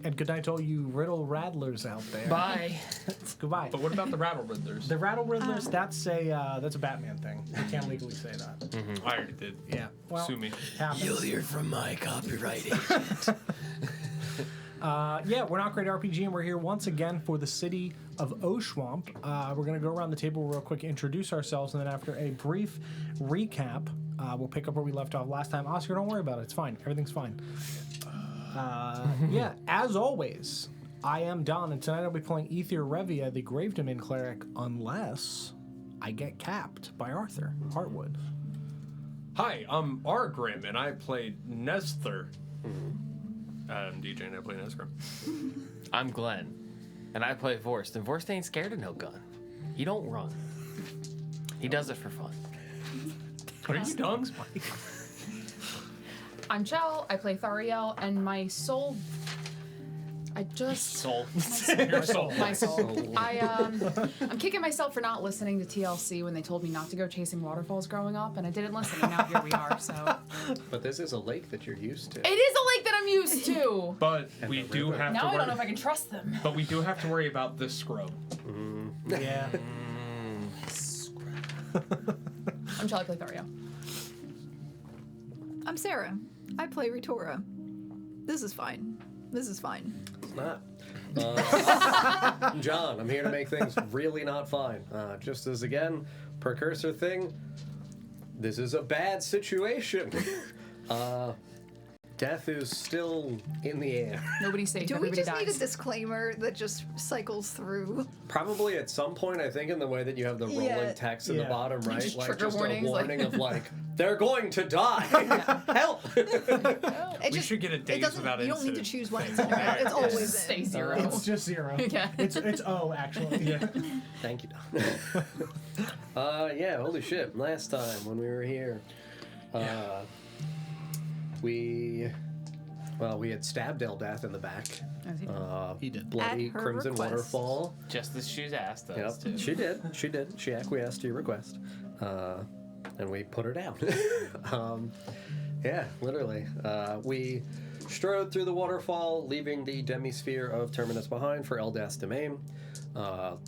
And good night to all you riddle rattlers out there. Bye. Goodbye. But what about the rattle riddlers? The rattle riddlers, that's a Batman thing. You can't legally say that. Mm-hmm. I already did. Yeah. Well, Sue me. happens. You'll hear from my copyright agent. Yeah, we're Not Great RPG, and we're here once again for the City of Oshuamp. We're going to go around the table real quick, introduce ourselves, and then after a brief recap, we'll pick up where we left off last time. Oscar, don't worry about it. It's fine. Everything's fine. Yeah, as always, I am Don, and tonight I'll be playing Ether Revia, the Grave Domain Cleric, unless I get capped by Arthur Hartwood. Hi, I'm Argrim, and I played Nesthur. I'm DJ, and I play Nesgrim. I'm Glenn, and I play Vorst, and Vorst ain't scared of no gun. He don't run. He does it for fun. Are you done? I'm Chell, I play Thariel, and my soul... Soul. Your soul. My soul. I'm kicking myself for not listening to TLC when they told me not to go chasing waterfalls growing up, and I didn't listen, and now here we are, so... But this is a lake that you're used to. It is a lake that I'm used to! But we do have Now to I worry. don't know if I can trust them. But we do have to worry about this scrub. Yeah. I'm Chell, I play Thariel. I'm Sarah. I play Ritora. This is fine. It's not. I'm John. I'm here to make things really not fine. Just as, again, precursor thing, this is a bad situation. Death is still in the air. Nobody's safe, Do we everybody just need dies. a disclaimer that just cycles through? Probably at some point, I think, in the way that you have the rolling Yeah. text in the bottom right, Just like trigger just warnings, a warning like- of like, they're going to die. Help! We should get a days without You don't need to incident. choose when it's in. It's always Stay in. zero. It's just 0. Yeah. It's O, actually. Yeah. Thank you, Don. Yeah, holy shit. Last time when we were here, we had stabbed Eldath in the back. He did. Bloody At her Crimson request. Waterfall. Just as she's asked us Yep, to. she did. She acquiesced to your request. And we put her down. Yeah, literally. We strode through the waterfall, leaving the demisphere of Terminus behind for Eldath's domain.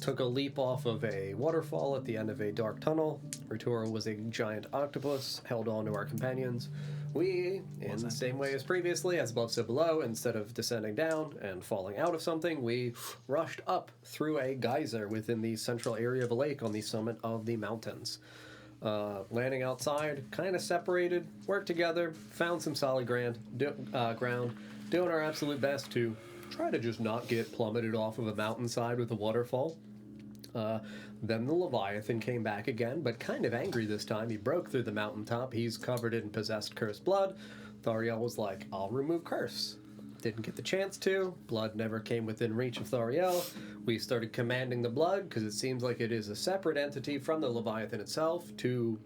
Took a leap off of a waterfall at the end of a dark tunnel. Ritora was a giant octopus, held on to our companions. We, in the same way as previously, as above so below, instead of descending down and falling out of something, we rushed up through a geyser within the central area of a lake on the summit of the mountains. Landing outside, kind of separated, worked together, found some solid ground, doing our absolute best to try to just not get plummeted off of a mountainside with a waterfall. Then the Leviathan came back again, but kind of angry this time. He broke through the mountaintop. He's covered in possessed cursed blood. Thariel was like, I'll remove curse. Didn't get the chance to. Blood never came within reach of Thariel. We started commanding the blood, because it seems like it is a separate entity from the Leviathan itself, to...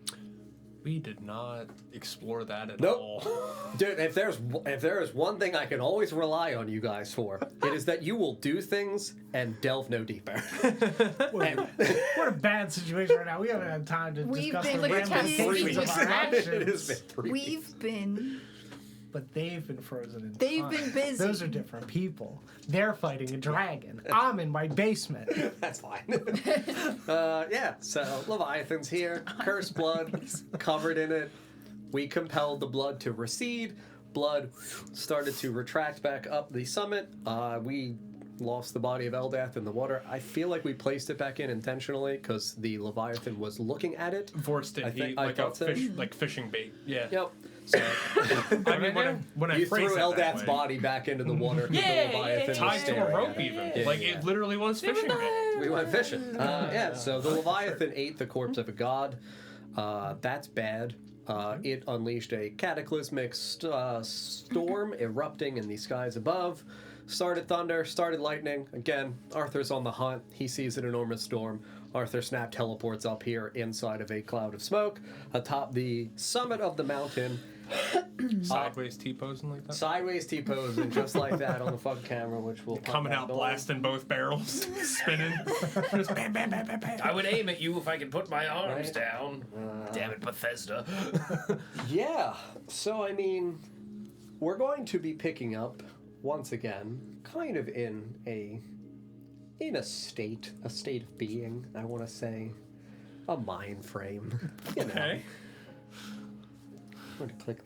We did not explore that at Nope. all. Dude, if there is one thing I can always rely on you guys for, it is that you will do things and delve no deeper. What a bad situation right now. We haven't had time to We've discuss been the like ramifications of our It has actions. been 3 weeks. We've been. But they've been frozen in They've time. been busy. Those are different people. They're fighting a dragon. I'm in my basement. That's fine. Yeah, so Leviathan's here, cursed blood, covered in it. We compelled the blood to recede. Blood started to retract back up the summit. We lost the body of Eldath in the water. I feel like we placed it back in intentionally because the Leviathan was looking at it. Forced it. He, I like a thought so. fish, like fishing bait. Yeah. Yep. So I mean, when I you phrase threw it that Eldath's way, body back into the water. 'Cause the Leviathan was tied to a staring rope at it. even. Yeah, Like yeah. it literally was fishing bait. We went fishing. Yeah, so the Leviathan ate the corpse of a god. That's bad. It unleashed a cataclysmic storm erupting in the skies above. Started thunder, started lightning. Again, Arthur's on the hunt. He sees an enormous storm. Arthur snap teleports up here inside of a cloud of smoke atop the summit of the mountain. Sideways T-posing like that. Sideways T-posing just like that on the fucking camera, which will Coming out blasting both barrels, spinning. Just bam, bam, bam, bam, bam. I would aim at you if I could put my arms Right. down. Damn it, Bethesda. Yeah, so I mean, we're going to be picking up once again, kind of in a state of being, I want to say, a mind frame. You know. Okay. I'm going to click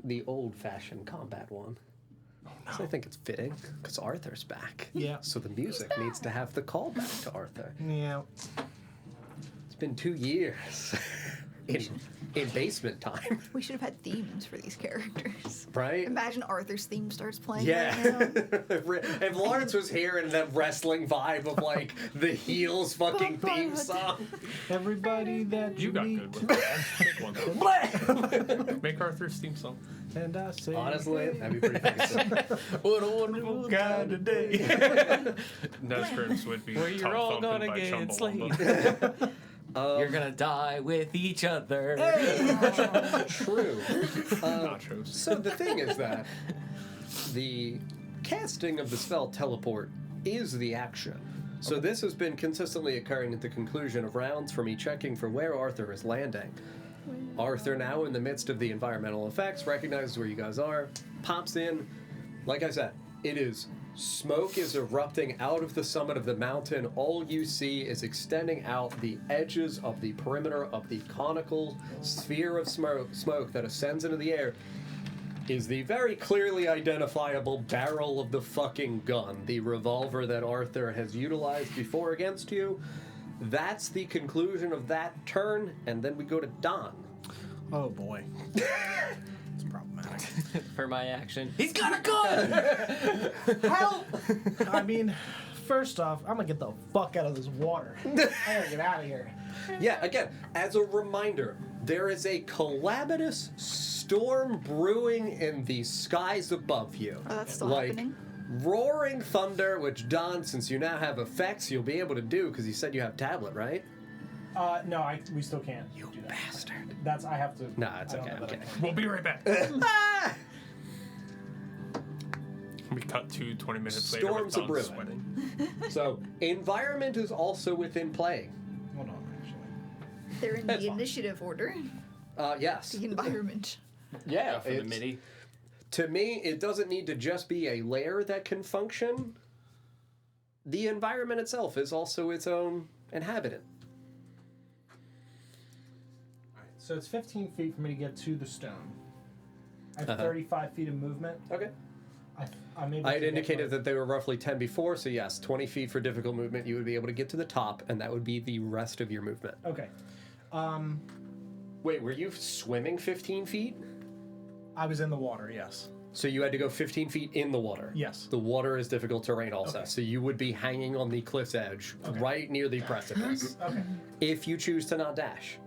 the old-fashioned combat one. So I think it's fitting, because Arthur's back. Yeah. So the music needs to have the callback to Arthur. Yeah. It's been 2 years in basement time, We should have had themes for these characters. right? Imagine Arthur's theme starts playing Yeah. right now. If Lawrence was here in that wrestling vibe of like the heels fucking theme song. Everybody that You got meet, good with that. Make one. Make Arthur's theme song. and I say, Honestly, that'd be pretty fucking sick. What a wonderful kind of day. Nescrims would be Where you're all tongue-thumping gonna by get Chumbawamba. You're gonna die with each other. True. Nachos. So the thing is that the casting of the spell teleport is the action. So this has been consistently occurring at the conclusion of rounds for me checking for where Arthur is landing. Arthur, now in the midst of the environmental effects, recognizes where you guys are, pops in. Like I said, it is smoke is erupting out of the summit of the mountain. All you see is extending out the edges of the perimeter of the conical sphere of smoke that ascends into the air is the very clearly identifiable barrel of the fucking gun, the revolver that Arthur has utilized before against you. That's the conclusion of that turn, and then we go to Don. oh boy. It's problematic. For my action, he's got a gun. Help! I mean, first off, I'm gonna get the fuck out of this water. I gotta get out of here. Yeah, again, as a reminder, there is a calamitous storm brewing in the skies above you. Oh, that's still like, happening? Roaring thunder, which, Don, since you now have effects, you'll be able to do, because you said you have tablet, right? No, we still can't. You do that. Bastard. That's I have to. Nah, it's I don't okay, know I'm that I kidding. We'll be right back. Ah! We cut to 20 minutes later with Storms are Don brewing. sweating. So, environment is also within play. can. Hold on, actually. They're in That's the fine. initiative order. Yes. The environment. Yeah, For the it's- MIDI. To me, it doesn't need to just be a layer that can function. The environment itself is also its own inhabitant. So it's 15 feet for me to get to the stone. I have Uh-huh. 35 feet of movement. Okay. I'm able I had to get indicated my- that they were roughly 10 before, so yes, 20 feet for difficult movement, you would be able to get to the top, and that would be the rest of your movement. Okay. Wait, were you swimming 15 feet? I was in the water, yes. So you had to go 15 feet in the water? Yes. The water is difficult terrain also, Okay. so you would be hanging on the cliff's edge, right near the precipice, Okay. if you choose to not dash.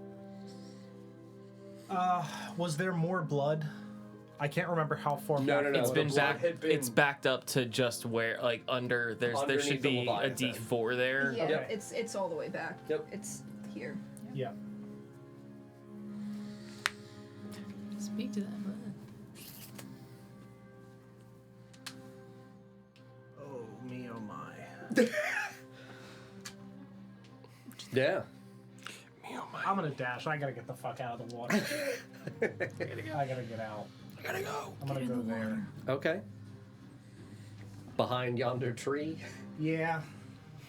Was there more blood? I can't remember how far No, back. no, no. It's the been blood back. had been- It's backed up to just where, like under. There Underneath should the be a Leviathan. D4 there. Yeah, Okay. it's all the way back. Yep. It's here. Yeah. Speak to that blood. Oh me, oh my. Yeah. I'm gonna dash. I gotta get the fuck out of the water. I gotta get out. I gotta go. I'm gonna go there. Okay. Behind yonder tree. Yeah.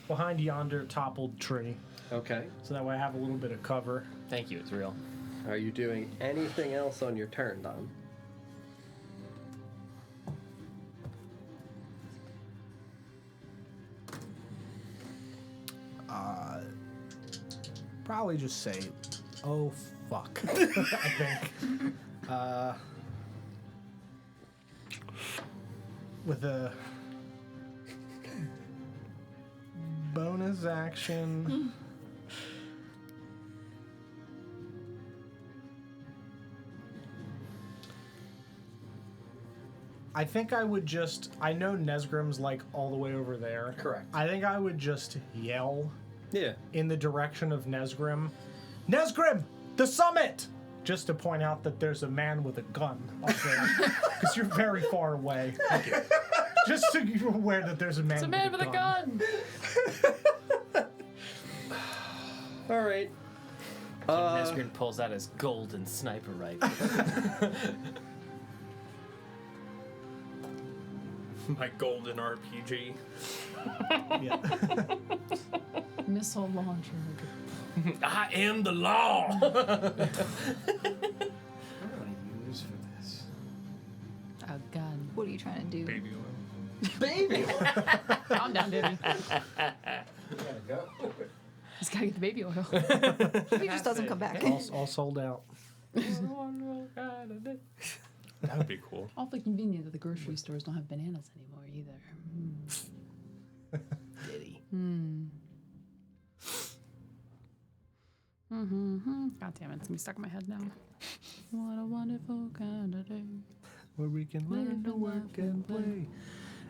Behind yonder toppled tree. Okay. So that way I have a little bit of cover. Thank you. It's real. Are you doing anything else on your turn, Don? Probably just say, oh fuck. I think. With a bonus action. I think I would just. I know Nesgrim's like all the way over there. Correct. I think I would just yell Yeah. in the direction of Nesgrim. Nesgrim, the summit! Just to point out that there's a man with a gun up there. Because you're very far away. Just so you're aware that there's a man, It's a man with a gun. All right. Nesgrin pulls out his golden sniper rifle. My golden RPG. Yeah. Missile launcher. I am the law. What do I use for this? A gun. What are you trying to do? Baby oil. Baby! Calm down, Debbie. Gotta go. He's gotta get the baby oil. He just doesn't come back. all sold out. That would be cool. Awfully convenient that the grocery stores don't have bananas anymore either. Diddy. God damn it, it's gonna be stuck in my head now. What a wonderful kind of day. Where we can learn to work and play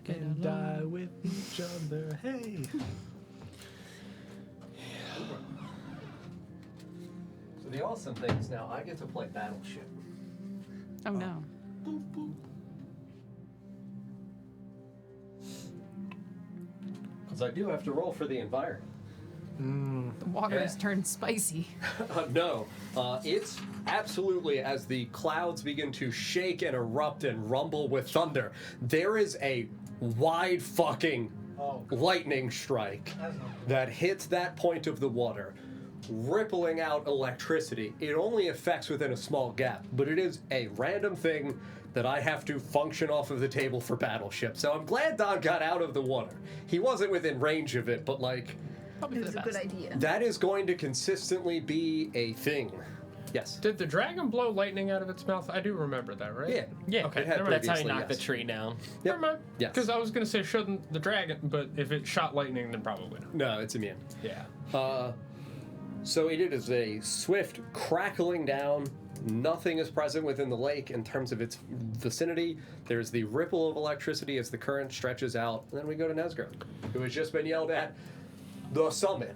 and die with each other. Hey. So the awesome thing is now I get to play Battleship. Oh no. Because I do have to roll for the environment. The water has turned spicy. No, it's absolutely as the clouds begin to shake and erupt and rumble with thunder, there is a wide fucking lightning strike that hits that point of the water, rippling out electricity. It only affects within a small gap, but it is a random thing that I have to function off of the table for Battleship. So I'm glad Don got out of the water. He wasn't within range of it, but like, Probably It for was the a good best. idea. that is going to consistently be a thing. Yes. Did the dragon blow lightning out of its mouth? I do remember that, right? Yeah. Yeah, Okay, It had that's how you previously, knock the yes. tree down. Never mind. Yes. Because I was going to say shouldn't the dragon, but if it shot lightning, then probably not. No, it's immune. Yeah. So it is a swift crackling down. Nothing is present within the lake in terms of its vicinity. There's the ripple of electricity as the current stretches out. And then we go to Nesgro, who has just been yelled at the summit.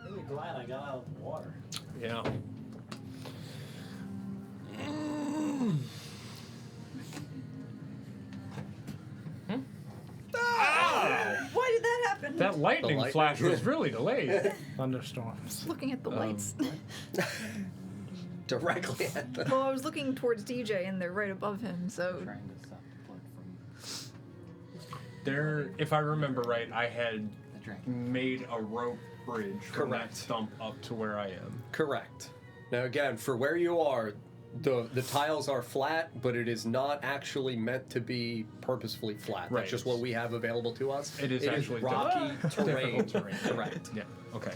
Really glad I got out of the water. Yeah. Why did that happen? That lightning lightning. flash was really delayed. Thunderstorms. Looking at the lights. Directly at the. Well, I was looking towards DJ and they're right above him, so. Trying to stop the blood from There, if I remember right, I had the dragon. made a rope bridge from that Correct. stump up to where I am. Correct. Now again, for where you are, the tiles are flat, but it is not actually meant to be purposefully flat. Right. That's just what we have available to us. It is actually rocky terrain. difficult terrain. Correct. Yeah. Okay.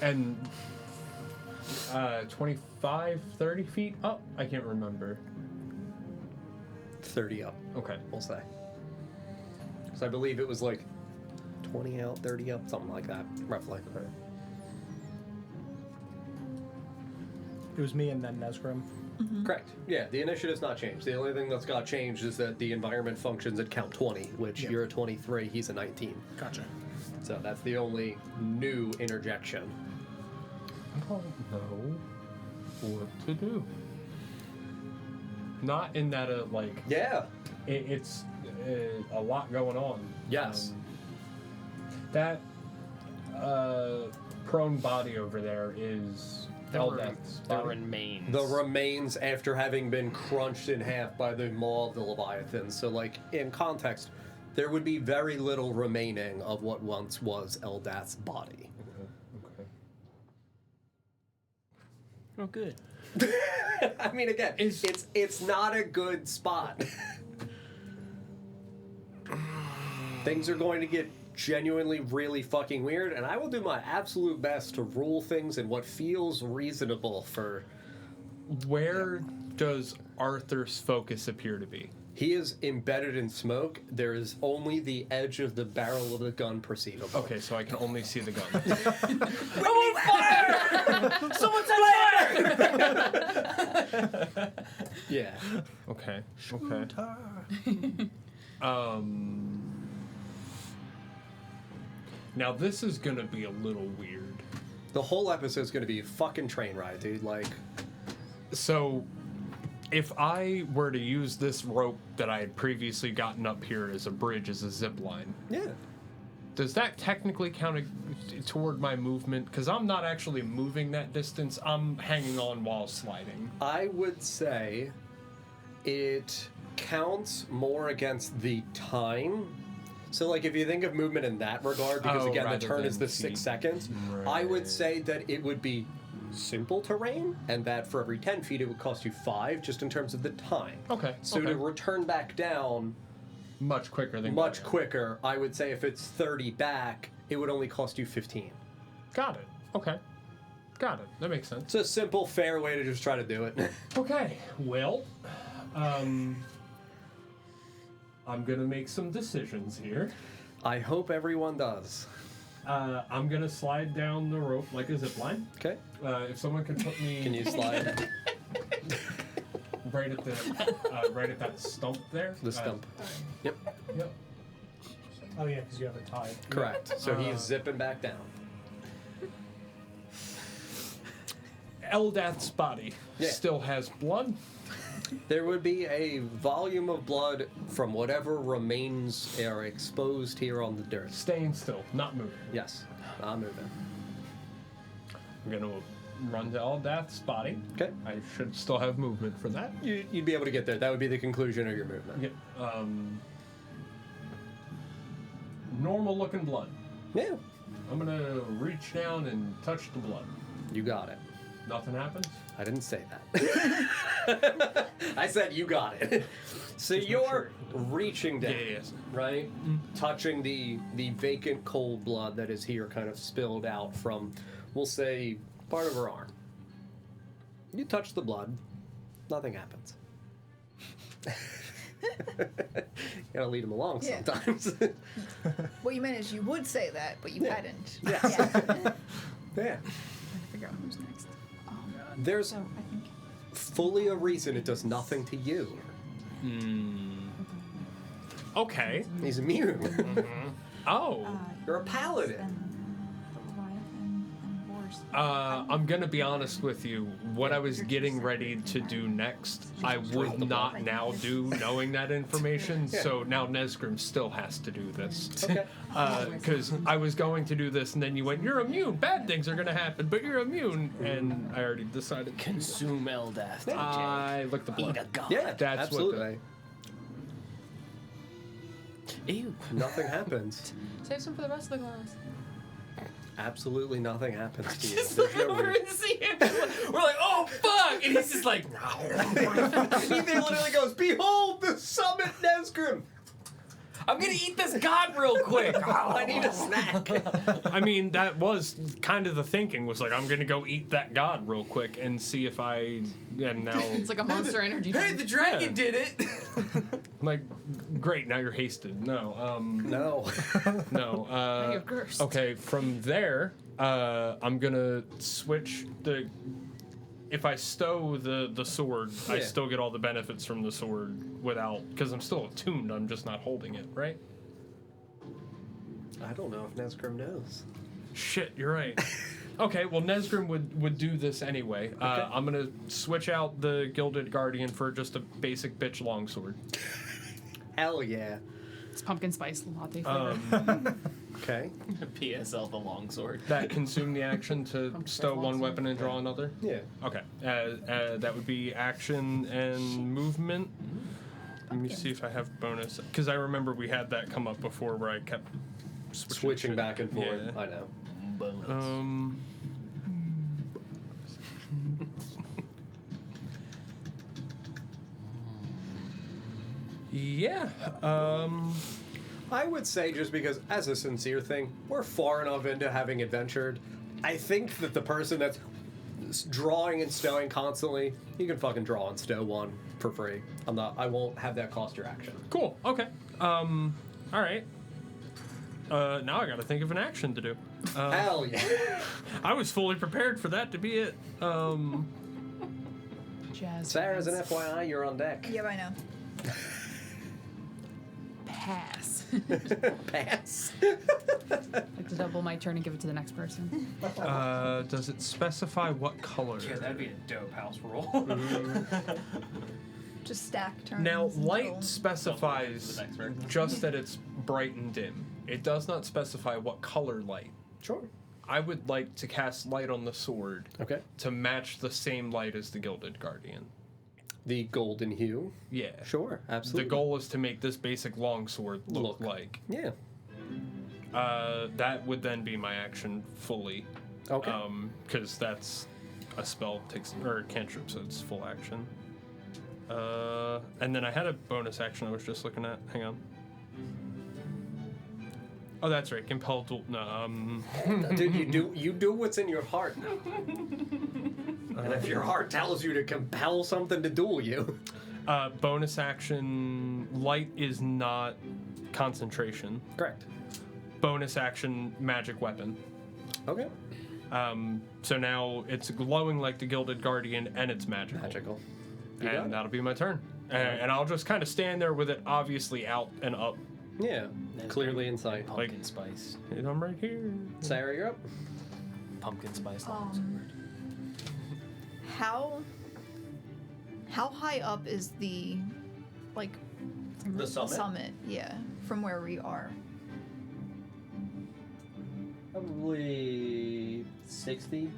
And 25, 30 feet up? I can't remember. 30 up, Okay. we'll say. Because I believe it was like 20 out, 30 up, something like that, roughly. Okay. It was me and then Nesgrim. Correct. Yeah, the initiative's not changed. The only thing that's got changed is that the environment functions at count 20, which Yep. you're a 23, he's a 19. Gotcha. So that's the only new interjection. I don't know what to do. Not in that, like, Yeah. it's a lot going on. Yes. That prone body over there is Eldeth's The body. remains. The remains after having been crunched in half by the maw of the Leviathan. So, like, in context, there would be very little remaining of what once was Eldath's body. Okay. Oh, good. I mean, again, it's not a good spot. Things are going to get genuinely really fucking weird, and I will do my absolute best to rule things in what feels reasonable for... Where does Arthur's focus appear to be? He is embedded in smoke. There is only the edge of the barrel of the gun perceivable. Okay, so I can only see the gun. Someone's on fire! Yeah. Okay. Okay. Now this is gonna be a little weird. The whole episode's going to be a fucking train ride, dude. Like, So, if I were to use this rope that I had previously gotten up here as a bridge, as a zip line, yeah. Does that technically count toward my movement? Because I'm not actually moving that distance. I'm hanging on while sliding. I would say it counts more against the time. So, like, if you think of movement in that regard, because again, the rather turn is than the 6 feet. seconds, I would say that it would be simple terrain, and that for every 10 feet it would cost you 5, just in terms of the time. Okay. So to return back down much quicker than much going up. quicker, I would say if it's 30 back, it would only cost you 15. Got it. Okay. Got it. That makes sense. It's a simple, fair way to just try to do it. Okay. Well, I'm gonna make some decisions here. I hope everyone does. I'm gonna slide down the rope like a zip line. Okay. If someone can put me Can you slide? right at that stump there. The stump. Yep. Yep. Oh yeah, because you have it tied. Correct. So he's zipping back down. Eldath's body still has blood. There would be a volume of blood from whatever remains are exposed here on the dirt. Staying still, not moving. Yes, not moving. I'm gonna run to Eldath's body. Okay. I should still have movement for that. You'd be able to get there. That would be the conclusion of your movement. Yeah. Normal looking blood. Yeah. I'm gonna reach down and touch the blood. You got it. Nothing happens? I didn't say that. I said you got it. So you're reaching down, Yes. right? Touching the vacant cold blood that is here kind of spilled out from, we'll say, part of her arm. You touch the blood. Nothing happens. You gotta lead him along Yeah. sometimes. What you meant is you would say that, but you Yeah. hadn't. Yes. Yeah. Yeah. Figure out who's next. There's So I think fully a reason it does nothing to you. Okay. He's immune. Oh. You're a paladin. I'm gonna be honest with you. What I was getting ready to do next, I would not now do, knowing that information. Yeah. So now Nesgrim still has to do this. Okay. Because I was going to do this, and then you went, "You're immune. Bad things are gonna happen, but you're immune." And I already decided. Consume Eldath. I looked the blood. Yeah, That's absolutely. what Ew. Nothing happens. save some for the rest of the glass. Absolutely nothing happens to you. Just There's look no over reason. and see him. We're like, oh fuck, and he's just like, He literally goes, "Behold the summit, Nesgrim! I'm gonna eat this god real quick. I need a snack." I mean, that was kind of the thinking. Was like, I'm gonna go eat that god real quick and see if I. And now, It's like a Monster Energy Hey, drink. the dragon Yeah. did it. like, great. Now you're hasted. No. No. No. Now you're cursed. Okay, from there, I'm gonna switch the. If I stow the sword, I Yeah. still get all the benefits from the sword without, because I'm still attuned. I'm just not holding it, right? I don't know if Nesgrim knows. Shit, you're right. Okay, well Nesgrim would do this anyway. I'm gonna switch out the Gilded Guardian for just a basic bitch longsword. Hell yeah. It's pumpkin spice latte flavor. Okay. PSL the longsword. That consume the action to stow one weapon and draw another. Yeah. Okay, that would be action and movement. Let me see if I have bonus, because I remember we had that come up before where I kept Switching shit. back and forth. Yeah. I know. Bonus. Yeah. I would say, just because, as a sincere thing, we're far enough into having adventured. I think that the person that's drawing and stowing constantly, you can fucking draw and stow one for free. I won't have that cost your action. Cool. Okay. All right. Now I gotta think of an action to do. Hell yeah. I was fully prepared for that to be it. Jazz. Sarah's an hands. FYI, you're on deck. Yep, I know. Pass. Pass. Like to double my turn and give it to the next person. Does it specify what color? Yeah, that'd be a dope house roll. Just stack turns. Now, until- light specifies The next person. just that it's bright and dim. It does not specify what color light. Sure. I would like to cast light on the sword Okay. to match the same light as the Gilded Guardian. The golden hue. Yeah. Sure, absolutely. The goal is to make this basic longsword look like. Yeah. That would then be my action fully. Okay. Because that's a spell or cantrip, so it's full action. And then I had a bonus action I was just looking at. Hang on. Oh, that's right. Compel duel. No. Dude, you do what's in your heart. And if your heart tells you to compel something to duel you. Bonus action. Light is not concentration. Correct. Bonus action. Magic weapon. Okay. So now it's glowing like the Gilded Guardian, and it's magical. Magical. You got it. And that'll be my turn. And I'll just kind of stand there with it obviously out and up. Yeah. Clearly in sight. Pumpkin spice. And I'm right here. Sarah, you're up. Pumpkin spice longsword. How high up is the The summit? Yeah, from where we are. Probably 60,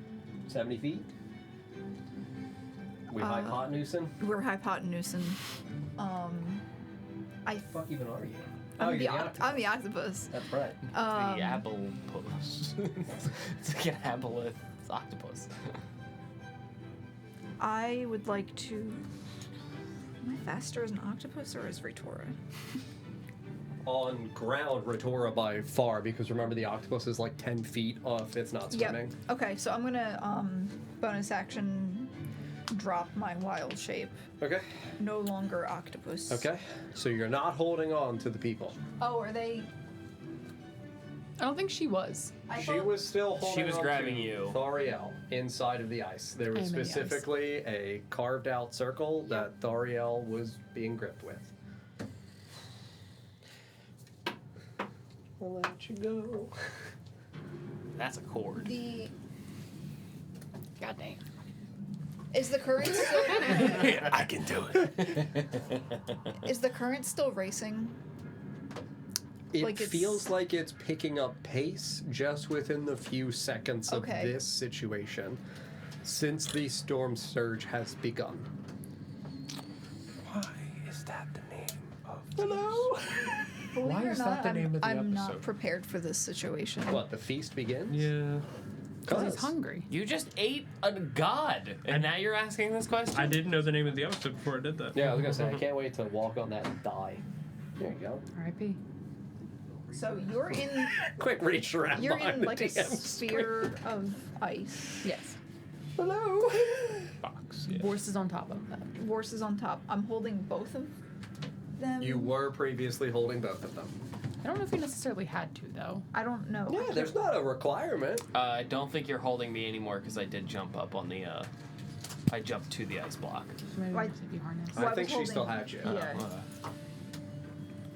70 feet. We hypotenusen? We're hypotenusin. Fuck even are you? I'm the you're the I'm the octopus. That's right. The Abolpus. It's like an aboleth octopus. I would like to. Am I faster as an octopus or as Ritora? On ground, Ritora by far, because remember the octopus is like 10 feet off, it's not swimming. Yep. Okay, so I'm gonna bonus action drop my wild shape. Okay. No longer octopus. Okay. So you're not holding on to the people. Oh, are they? I don't think she was. She was still holding She was on grabbing to you. Thoriel inside of the ice. There was I'm in the ice. specifically a carved out circle that Thoriel was being gripped with. I'll let you go. That's a cord. The God dang. is the current still I can do it. is the current still racing? It Like it's- feels like it's picking up pace just within the few seconds of Okay. this situation since the storm surge has begun. Why is that the name of Hello? Believe Why it or is not, that the name of the I'm not episode? prepared for this situation. What, the feast begins? Yeah. Because he's hungry. You just ate a god, and now you're asking this question? I didn't know the name of the episode before I did that. Yeah, I was gonna say, I can't wait to walk on that and die. There you go. R.I.P. So you're in Quick reach around you're behind in the like a DM sphere of ice. Yes. Hello? Box. Yeah. Vorse is on top of that. Vorse is on top. I'm holding both of them. You were previously holding both of them. I don't know if you necessarily had to, though. I don't know. Yeah, there's not a requirement. I don't think you're holding me anymore because I did jump up on the, I jumped to the ice block. Maybe Why- we should be harnessed. Well, I think was she still holding- had you. Yeah.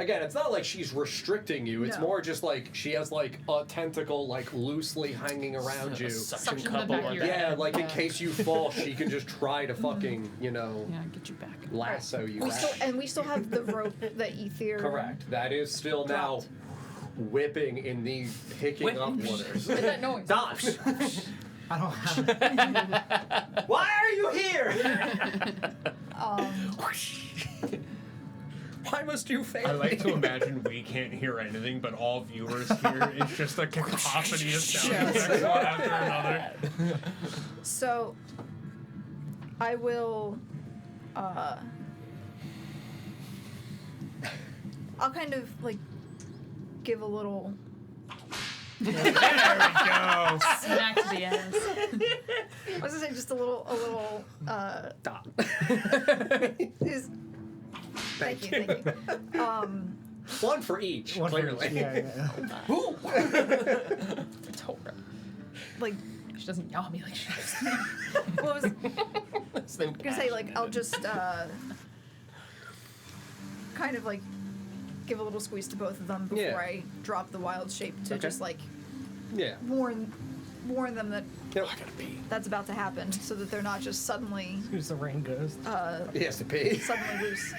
Again, it's not like she's restricting you. It's No. more just like she has like a tentacle like loosely hanging around you. Suction Suction cup the back over of your there. Yeah, head. like in case you fall, she can just try to fucking, you know, Yeah, get you back. lasso you We back. still have the rope that Ether. Correct. That is still now whipping in the picking up waters. What's that noise? Dodge! I don't have. Why are you here? Why must you fail? I like to imagine we can't hear anything, but all viewers hear is just a cacophony of sound effects one after another. So I will I'll kind of like give a little There we go. Smack to the ass. I was gonna say just a little Stop. is thank you. One for each, One for clearly. each. Yeah. It's horrible. like She doesn't yell at me like she does. what was It's them gonna say like I'll just kind of like give a little squeeze to both of them before Yeah. I drop the wild shape to Okay. just like Yeah. warn them that Yep. that's about to happen so that they're not just suddenly Who's the rain goes? He has to pee. suddenly loose.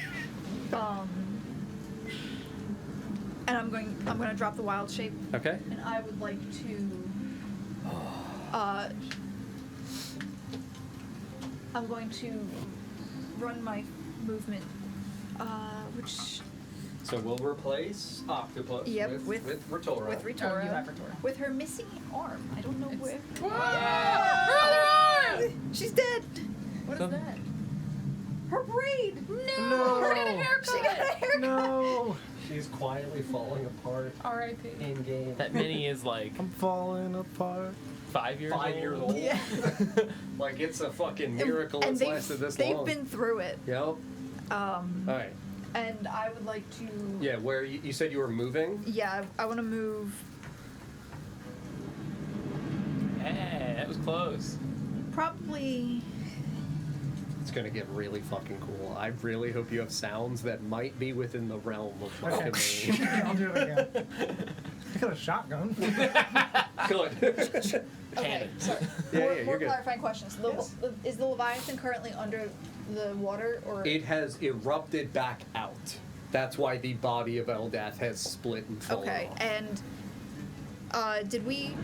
And I'm going to drop the wild shape. Okay. And I would like to. I'm going to run my movement, which. So we'll replace Octopus Yep, with Retora. With Oh, Retora. you have Retora. With her missing arm. I don't know where. She's dead. What is that? Her braid. No. She got a haircut. She got a haircut. No. She's quietly falling apart R.I.P. in game. That mini is like I'm falling apart. 5 years 5 old. years old. Yeah. Like it's a fucking miracle and it's lasted this they've long. been through it. Yep. All right. And I would like to. Yeah. Where you said you were moving? Yeah, I want to move Hey, that was close. probably. It's gonna get really fucking cool. I really hope you have sounds that might be within the realm of fucking me. I'll do it again. I got a shotgun. Good. Okay, Cannon. sorry. Yeah, more yeah, more you're good. clarifying questions. Is the Leviathan currently under the water, or? It has erupted back out. That's why the body of Eldath has split and fallen Okay, off. and did we?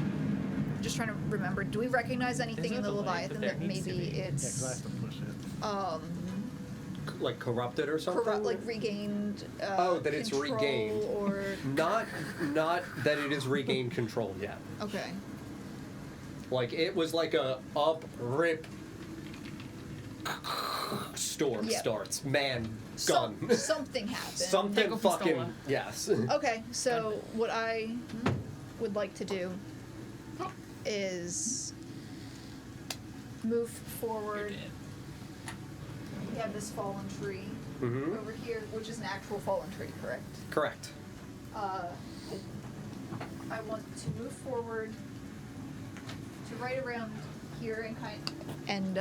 Just trying to remember. Do we recognize anything in the Isn't it like Leviathan that that there needs to maybe be? Yeah, 'cause I it's have to push it. Like corrupted or something? like regained? Oh, that it's control regained. Or Not that it has regained control yet. okay. Like it was like a up rip storm Yep. starts. Man, gun. Something happened. Something Pickle fucking pistola. yes. Okay, so what I would like to do is move forward. We have this fallen tree Mhm. over here, which is an actual fallen tree, correct? Correct. I want to move forward to right around here and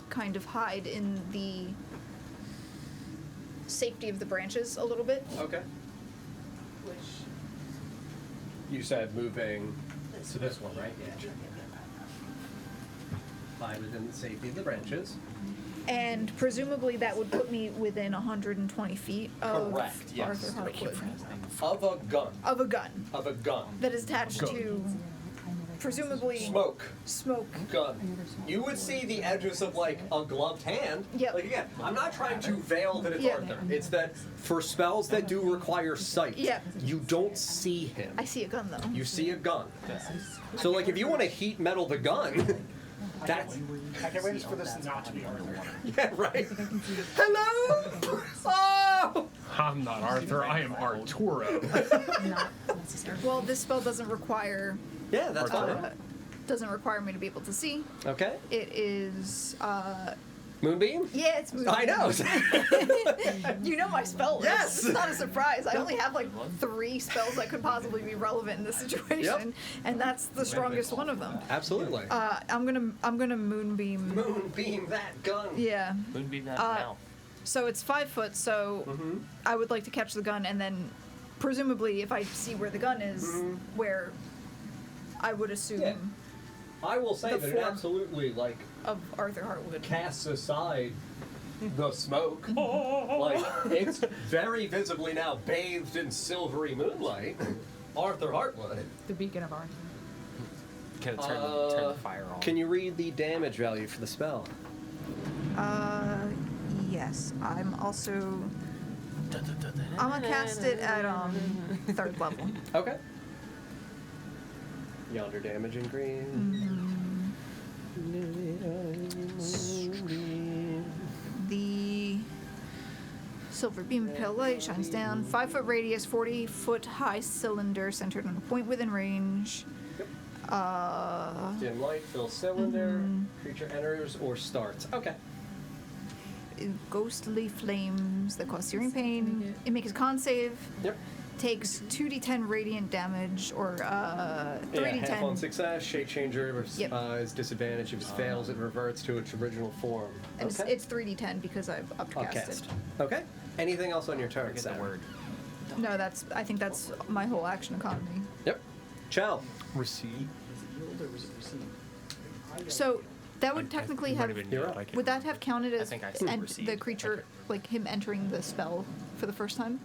kind of hide in the safety of the branches a little bit, Okay. which You said moving to this one, right? Yeah. Lie within the safety of the branches. and presumably that would put me within 120 feet of Correct, yes. Arthur Hartwood. Of a gun. Of a gun Of a gun. that is attached to presumably Smoke. smoke. Gun. You would see the edges of like a gloved hand. Yep. Like again, I'm not trying to veil that it's Yep. Arthur. It's that for spells that do require sight, Yep. you don't see him. I see a gun though. You see a gun. So like if you want to heat metal the gun, that's I can't wait for this not to be Arthur. yeah, right. Hello? Oh! I'm not Arthur, I am Arturo. Well, this spell doesn't require Yeah, that's fine. doesn't require me to be able to see. Okay. It is Moonbeam? yeah, it's moving. I know. You know my spell list. Yes! It's not a surprise. I only have like 3 spells that could possibly be relevant in this situation, and that's the strongest one of them. Absolutely. I'm gonna moonbeam. Moonbeam that gun. Yeah. Moonbeam that Uh, now. So it's 5 foot. So I would like to catch the gun, and then presumably, if I see where the gun is, where I would assume Yeah. I will say The that it form. absolutely like of Arthur Hartwood. casts aside the smoke. Like it's very visibly now bathed in silvery moonlight. Arthur Hartwood. The beacon of Arthur. Can it turn the fire on? Can you read the damage value for the spell? Yes. I'm also. I'm gonna cast it at 3rd level. Okay. Yonder damage in green. The silver beam of pale light shines down. 5 foot radius, 40 foot high cylinder centered on a point within range. Dim light, fill cylinder. Creature enters or starts. Okay. Ghostly flames that cause searing pain. It makes a con save. Yep. Takes 2d10 radiant damage, or 3d10. Yeah, half on success. Shape changer Yep. is disadvantage. If it fails, it reverts to its original form. And Okay. it's 3d10 because I've upcast Upcast. it. Okay. Anything else on your turn? Forget the Sam? word. No, I think that's my whole action economy. Yep. Chow. Receipt. So that would technically have. You're up. Would that have counted I as think I said the received. creature, like him entering the spell for the first time?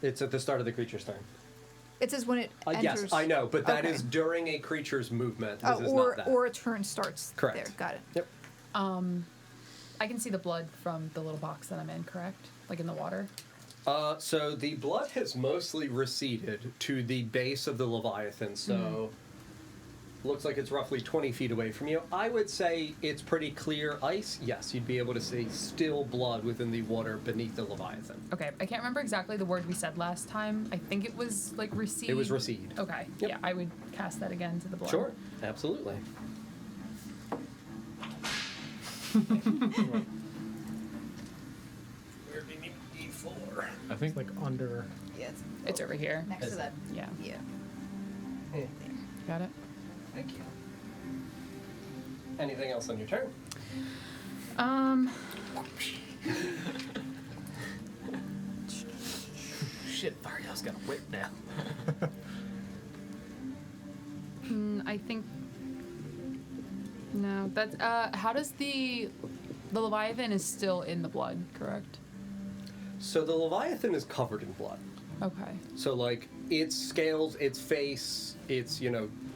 It's at the start of the creature's turn. It says when it enters. Yes, I know, but that Okay. is during a creature's movement. This Oh, is or not that. or a turn starts Correct. there. Got it. Yep. I can see the blood from the little box that I'm in, correct? Like in the water? So the blood has mostly receded to the base of the Leviathan, so looks like it's roughly 20 feet away from you. I would say it's pretty clear ice. Yes, you'd be able to see still blood within the water beneath the Leviathan. Okay, I can't remember exactly the word we said last time. I think it was like recede. It was recede. Okay, Yep. yeah, I would cast that again to the blood. Sure, absolutely. Where do you need D4? I think Like under. Yeah, It's over here. next to that. Yeah, Yeah. got it. Thank you. Anything else on your turn? Shit, Variel's got a whip now. I think. No, that's. How does the Leviathan is still in the blood, correct? So the Leviathan is covered in blood. Okay. So, like, its scales, its face, its,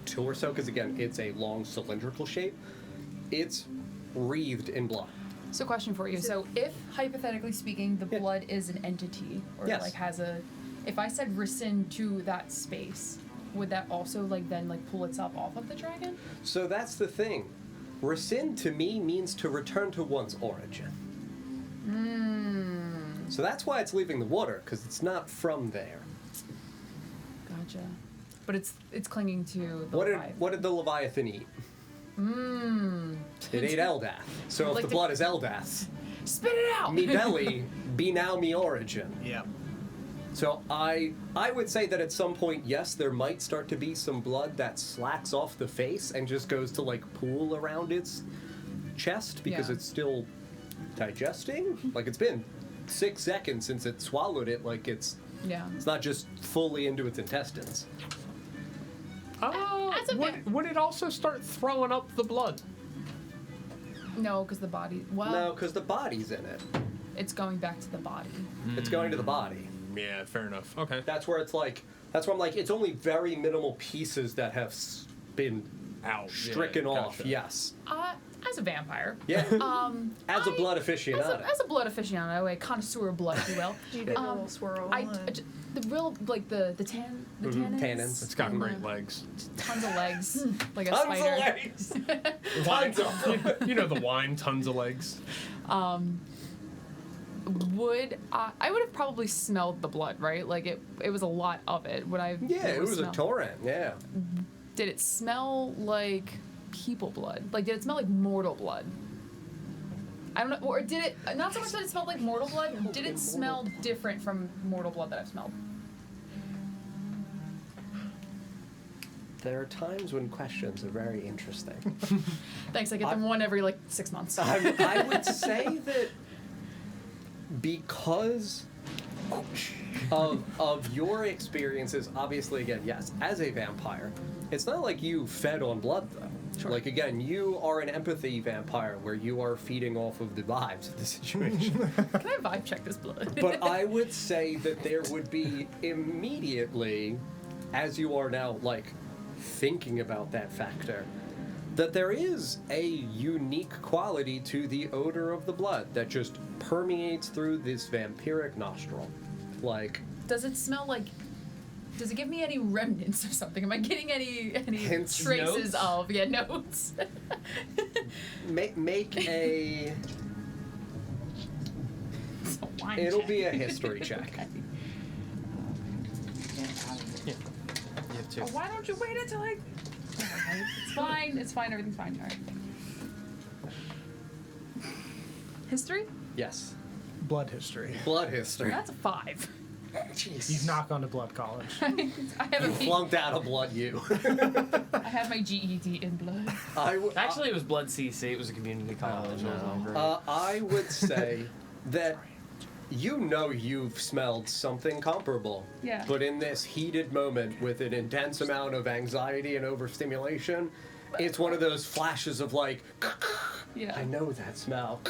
torso, because again, it's a long cylindrical shape, it's wreathed in blood. So, question for you. So, if hypothetically speaking, the Yeah. blood is an entity, or Yes. like has a, if I said rescind to that space, would that also then pull itself off of the dragon? So that's the thing. Rescind to me means to return to one's origin. So that's why it's leaving the water, because it's not from there. Gotcha. But it's clinging to the What did Leviathan. the Leviathan eat? It ate Eldath. So if Like the the- blood is Eldath's, Spit it out. me belly be now me origin. Yeah. So I would say that at some point, yes, there might start to be some blood that slacks off the face and just goes to pool around its chest because Yeah. it's still digesting. Like it's been 6 seconds since it swallowed it. Like it's Yeah. not just fully into its intestines. As a Would it also start throwing up the blood? No, because the body. Well, No, because the body's in it. it's going back to the body. It's going to the body. Yeah, fair enough. Okay. That's where it's that's where I'm it's only very minimal pieces that have been Out. stricken Yeah, off. gotcha. Yes. As a vampire. Yeah. As a I- blood aficionado. As a blood aficionado, a connoisseur of blood, if you will. You did a little swirl. The real the tannins. Tannins. It's got and great the- legs. Tons of legs, like a Tons spider. of legs. Tons of them. You know the wine, tons of legs. I would have probably smelled the blood, right? Like it was a lot of it. Would I? Yeah, it was a smell- torrent. Yeah. Did it smell like people blood? Like did it smell like mortal blood? I don't know. Or did it? Not so much that it smelled like mortal blood. Did it smell different from mortal blood that I've smelled? There are times when questions are very interesting. Thanks. I get them one every 6 months. I would say that because of your experiences, obviously, again, yes, as a vampire, it's not like you fed on blood, though. Sure. Like, again, you are an empathy vampire where you are feeding off of the vibes of the situation. Can I vibe check this blood? But I would say that there would be immediately, as you are now, thinking about that factor, that there is a unique quality to the odor of the blood that just permeates through this vampiric nostril. Does it smell like? Does it give me any remnants of something? Am I getting any Hints, traces notes? of notes? make a... It's a wine It'll check. be a history check. Okay. You have two. Oh, why don't you wait until I? Alright, it's fine. It's fine. Everything's fine. All right. History? Yes. Blood history. Blood history. That's a 5. Jeez. You've not gone to blood college. I have You a flunked out of blood, you. I have my GED in blood. Actually, it was Blood CC. It was a community college. It was all great. I would say that you've smelled something comparable. Yeah. But in this heated moment with an intense amount of anxiety and overstimulation, it's one of those flashes of Yeah. I know that smell.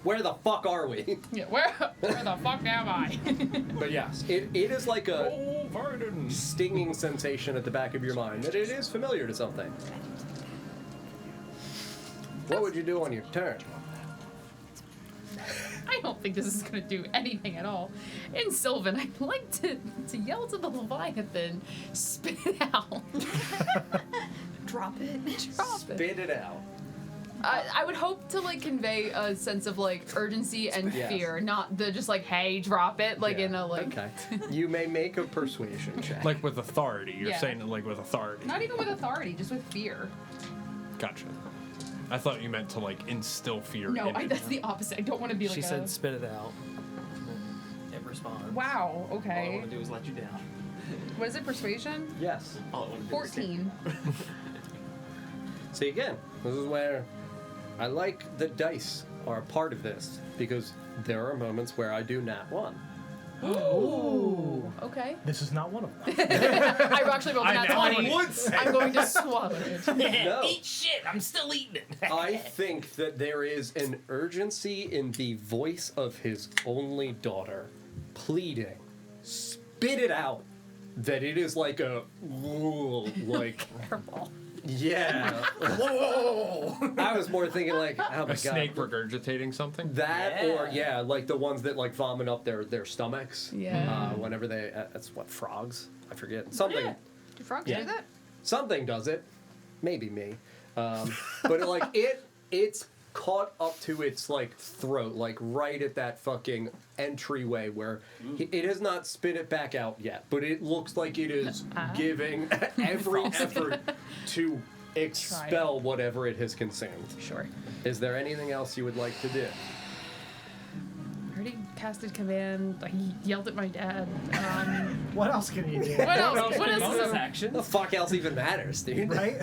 Where the fuck are we? Yeah. Where the fuck am I? But yes, it is like a Oh, Varden. stinging sensation at the back of your mind that it is familiar to something. What would you do on your turn? I don't think this is gonna do anything at all. In Sylvan, I'd like to yell to the Leviathan, spit it out. Drop it. Drop it. Spit it out. I would hope to like convey a sense of like urgency and Yes. fear, not the just like, hey, drop it, like Yeah. in a like. Okay. You may make a persuasion check. Like with authority. You're Yeah. saying it like with authority. Not even with authority, just with fear. Gotcha. I thought you meant to like instill fear. No, in it. that's the opposite. I don't want to be like She a. said spit it out. It responds. Wow. All I Okay. want to do is let you down. What is it? Persuasion. Yes. All I want to do is stay. 14. See, again, this is where I like the dice are a part of this because there are moments where I do nat 1. Ooh. Okay. This is not one of them. I actually rolled a nat 20. would say. I'm going to swallow it. No. Eat shit. I'm still eating it. I think that there is an urgency in the voice of his only daughter pleading, spit it out, that it is like a, whoa, like, Careful. yeah. Whoa! I was more thinking like, oh my A god. snake regurgitating something. That or yeah, like the ones that like vomit up their stomachs. Yeah. Whenever they, that's what frogs. I forget something. Yeah. Do frogs Yeah. do that? Something does it. Maybe me. But it's caught up to its like throat, like right at that fucking entryway where it has not spit it back out yet, but it looks like it is giving every effort to expel whatever it has consumed. Sure. Is there anything else you would like to do? I already casted command. I yelled at my dad. What else can you do? What else? What else? Bonus Is action. The fuck else even matters, dude? Right?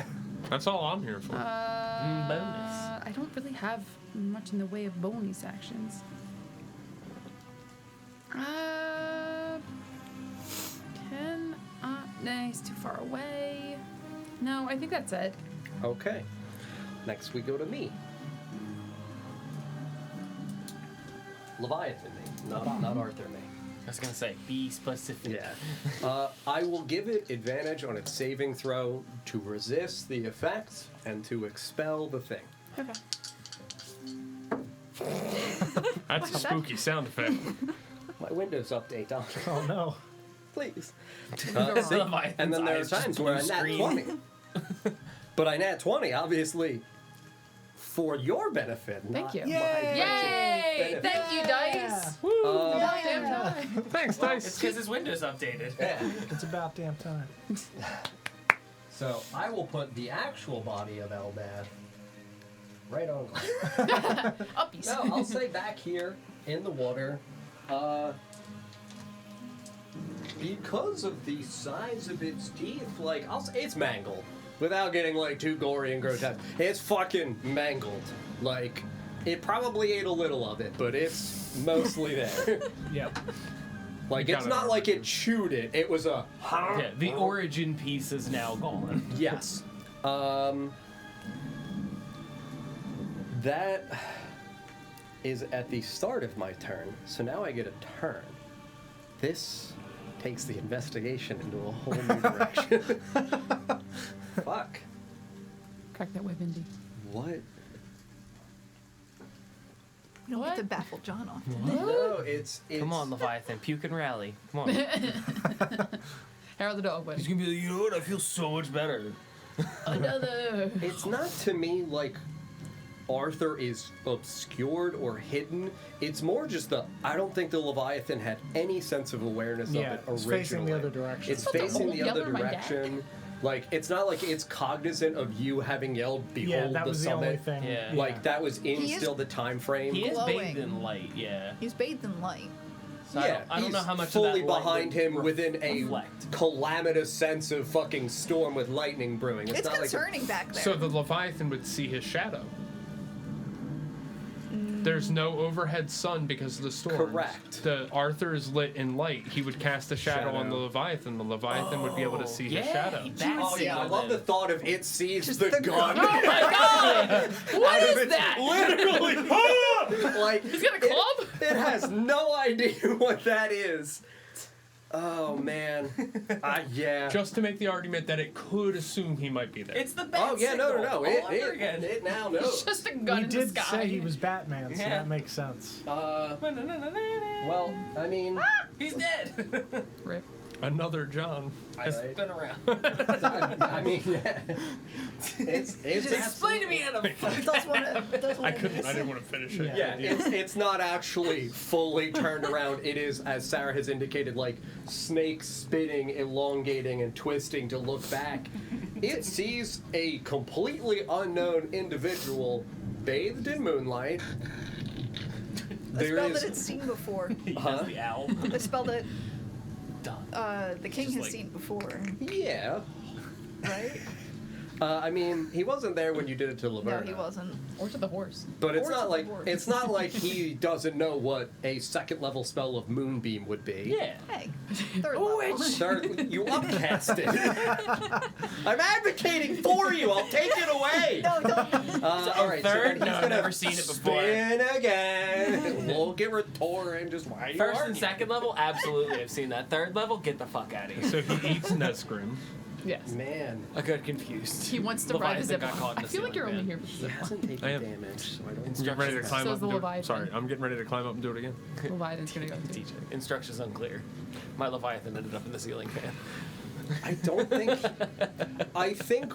That's all I'm here for. Bonus. I don't really have much in the way of bonus actions. Can nah, he's too far away. No, I think that's it. Okay. Next we go to me. Leviathan me, not Arthur me. I was gonna say, be specific. Yeah. I will give it advantage on its saving throw to resist the effect and to expel the thing. Okay. That's a spooky sound effect. My Windows update, Don. Oh no. Please. Go See? wrong. And then there are eyes just times where I blue nat screen. 20. But I nat 20, obviously, for your benefit. Thank not you. my Yay! benefit. Thank you, Dice. Uh, Damn time. Thanks, Well, Dice. it's because his window's updated. It's about damn time. So I will put the actual body of Eldad right on. Uppies. No, I'll say back here in the water. Because of the size of its teeth, like I'll say it's mangled. Without getting like too gory and grotesque, it's fucking mangled. Like it probably ate a little of it, but it's mostly there. Yep. Like You it's got it. not like it chewed it. It was a Yeah, the origin piece is now gone. yes. That is at the start of my turn, so now I get a turn. This takes the investigation into a whole new direction. Fuck. Crack that whip, Indy. What? We don't What? get to baffle John on. No, it's Come on, Leviathan, puke and rally. Come on. Harold the dog went. gonna be like, you know what? I feel so much better. Another. It's not to me like Arthur is obscured or hidden. It's more just I don't think the Leviathan had any sense of awareness Yeah, of it it's originally. facing the other direction. It's What the facing old the other yeller my dad? direction. Like it's not like it's cognizant of you having yelled "Behold Yeah, that the was the only summit." thing. Yeah. Like that was in He is- still the time frame. He is Glowing. bathed in light, yeah. He's bathed in light. So yeah, I don't know he's how much of fully that light behind would him within a reflect. calamitous sense of fucking storm with lightning brewing. It's not concerning back there. So the Leviathan would see his shadow. There's no overhead sun because of the storm. Correct. The Arthur is lit in light. He would cast a shadow on the Leviathan. The Leviathan would be able to see his shadow. Oh yeah, I love the thought of it sees the gun. Oh my god! What is that? Literally, like He's got a club? It has no idea what that is. Oh man, yeah. Just to make the argument that it could assume he might be there. It's the bat Oh yeah, no. signal all over again. It now knows. It's just a gun We in the did sky. say he was Batman, so Yeah. that makes sense. Well, I mean, He's dead. Rip. Another John. I spin around. I mean, it's Explain to me, Adam. I didn't want to finish it. Yeah, it's not actually fully turned around. It is, as Sarah has indicated, like snake spinning, elongating, and twisting to look back. It sees a completely unknown individual bathed in moonlight. A spell that it's seen before. He has the owl. A spell that Done. the king Just has like- seen before, Yeah. right? I mean, he wasn't there when you did it to No, Laverna. he wasn't. Or to the horse. But it's Or to not the like board. he doesn't know what a second level spell of Moonbeam would be. Yeah. Hey, third level. Sir, you upcast it. I'm advocating for you. I'll take it away. No, don't. All right, Third? so No, I've never seen it before. Spin again. We'll get Retorin. Just why you First arguing? and second level, absolutely. I've seen that. Third level, get the fuck out of here. So he eats Nesgrim. Yes. Man, I got confused. He wants to ride the Leviathan zip got caught line. in I the feel like you're ceiling only fan. here for the he zip line. hasn't taken I am. damage, so I don't. I'm getting ready to climb So up is the and do it. Leviathan. Sorry, I'm getting ready to climb up and do it again. Leviathan's gonna go too. DJ. Instructions unclear. My Leviathan ended up in the ceiling fan. I don't think. I think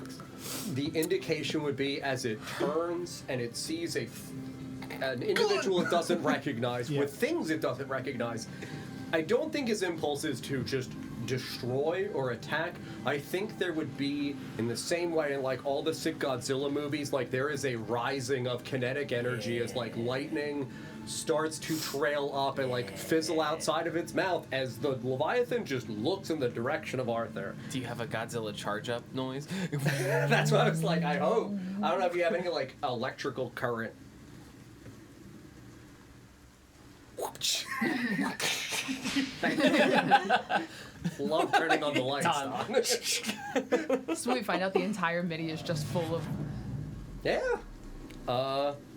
the indication would be as it turns and it sees an individual it doesn't recognize with things it doesn't recognize. I don't think his impulse is to just destroy or attack. I think there would be, in the same way in like all the sick Godzilla movies, like there is a rising of kinetic energy as like lightning starts to trail up and like fizzle outside of its mouth as the Leviathan just looks in the direction of Arthur. Do you have a Godzilla charge up noise? That's what I was like, I hope. I don't know if you have any like electrical current. Love turning on the lights. on. So we find out the entire MIDI is just full of. Yeah.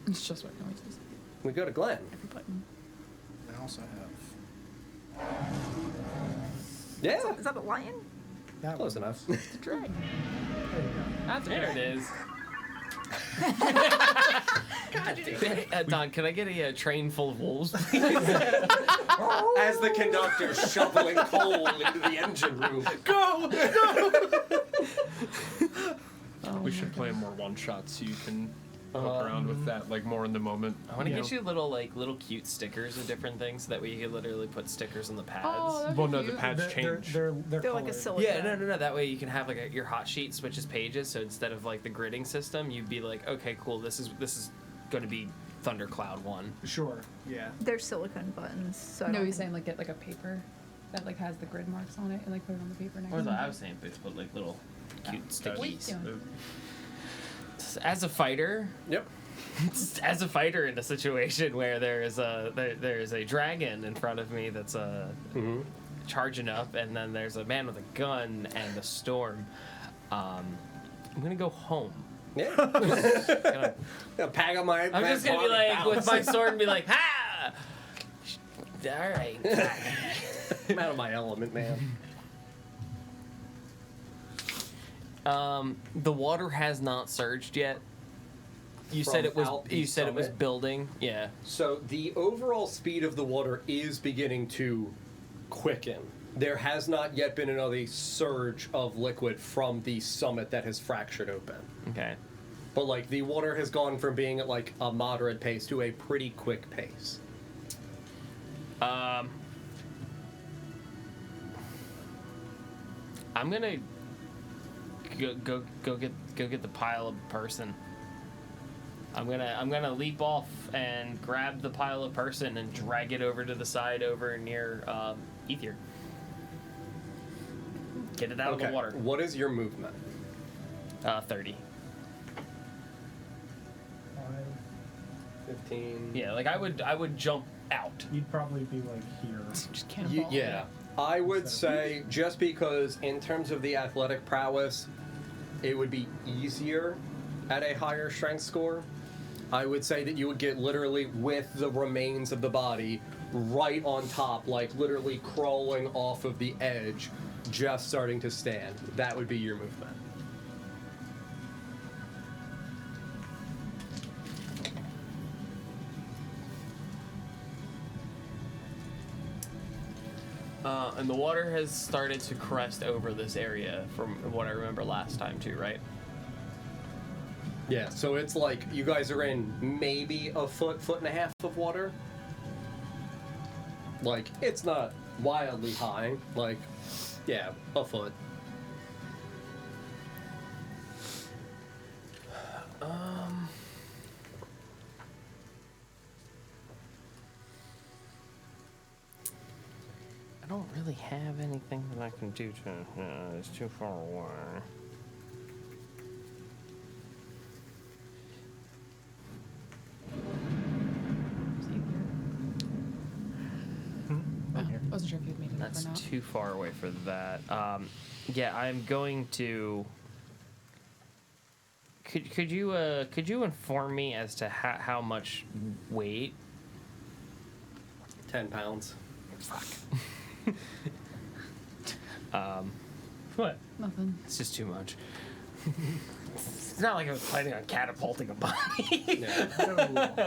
It's just what noises. We go to Glenn. Every button. I also have. Yeah. Is that a lion? That Close enough. It's a dragon. That's There right. it is. God damn. Don, can I get a train full of wolves, please? As the conductor shoveling coal into the engine room. Go! We should plan more one shots so you can poke around with that, like more in the moment. I want to Yeah. get you little cute stickers of different things so that way you could literally put stickers on the pads. Oh, that'd Well, be no, the cute. pads change. They're They're like a colored. silicone. Yeah, no. That way you can have like your hot sheet switches pages. So instead of like the gridding system, you'd be like, okay, cool. This is going to be Thundercloud 1. Sure. Yeah. They're silicone buttons. So I No, don't he's think- saying like get like a paper that like has the grid marks on it and like put it on the paper next Or to the, it. I was saying, put like little cute stickies. Yeah. As a fighter, Yep. as a fighter in a situation where there is a dragon in front of me that's charging up, and then there's a man with a gun and a storm. I'm gonna go home. Yeah. Gonna- Gonna pack up my I'm just gonna be like with my sword and be like, ha! All right. I'm out of my element, man. The water has not surged yet. You From said it was. out the You said it was summit? building. Yeah. So the overall speed of the water is beginning to quicken. There has not yet been another surge of liquid from the summit that has fractured open. Okay. But like the water has gone from being at like a moderate pace to a pretty quick pace. I'm gonna go get the pile of person. I'm gonna leap off and grab the pile of person and drag it over to the side over near Ether. Get it out of the water. What is your movement? 30. 15. Yeah, like I would jump out. You'd probably be like here. Just cannonball. Yeah. I would say, just because in terms of the athletic prowess, it would be easier at a higher strength score. I would say that you would get literally with the remains of the body right on top, like literally crawling off of the edge, just starting to stand. That would be your movement. And the water has started to crest over this area from what I remember last time too, right? Yeah, so it's like you guys are in maybe a foot and a half of water. Like, it's not wildly high. Like, yeah, a foot. I don't really have anything that I can do to. It's too far away. Oh, I wasn't sure if you'd made it That's up or not. too far away for that. Yeah, I'm going to. Could you inform me as to how much weight? 10 pounds. What? Nothing. It's just too much. It's not like I was planning on catapulting a body. Yeah.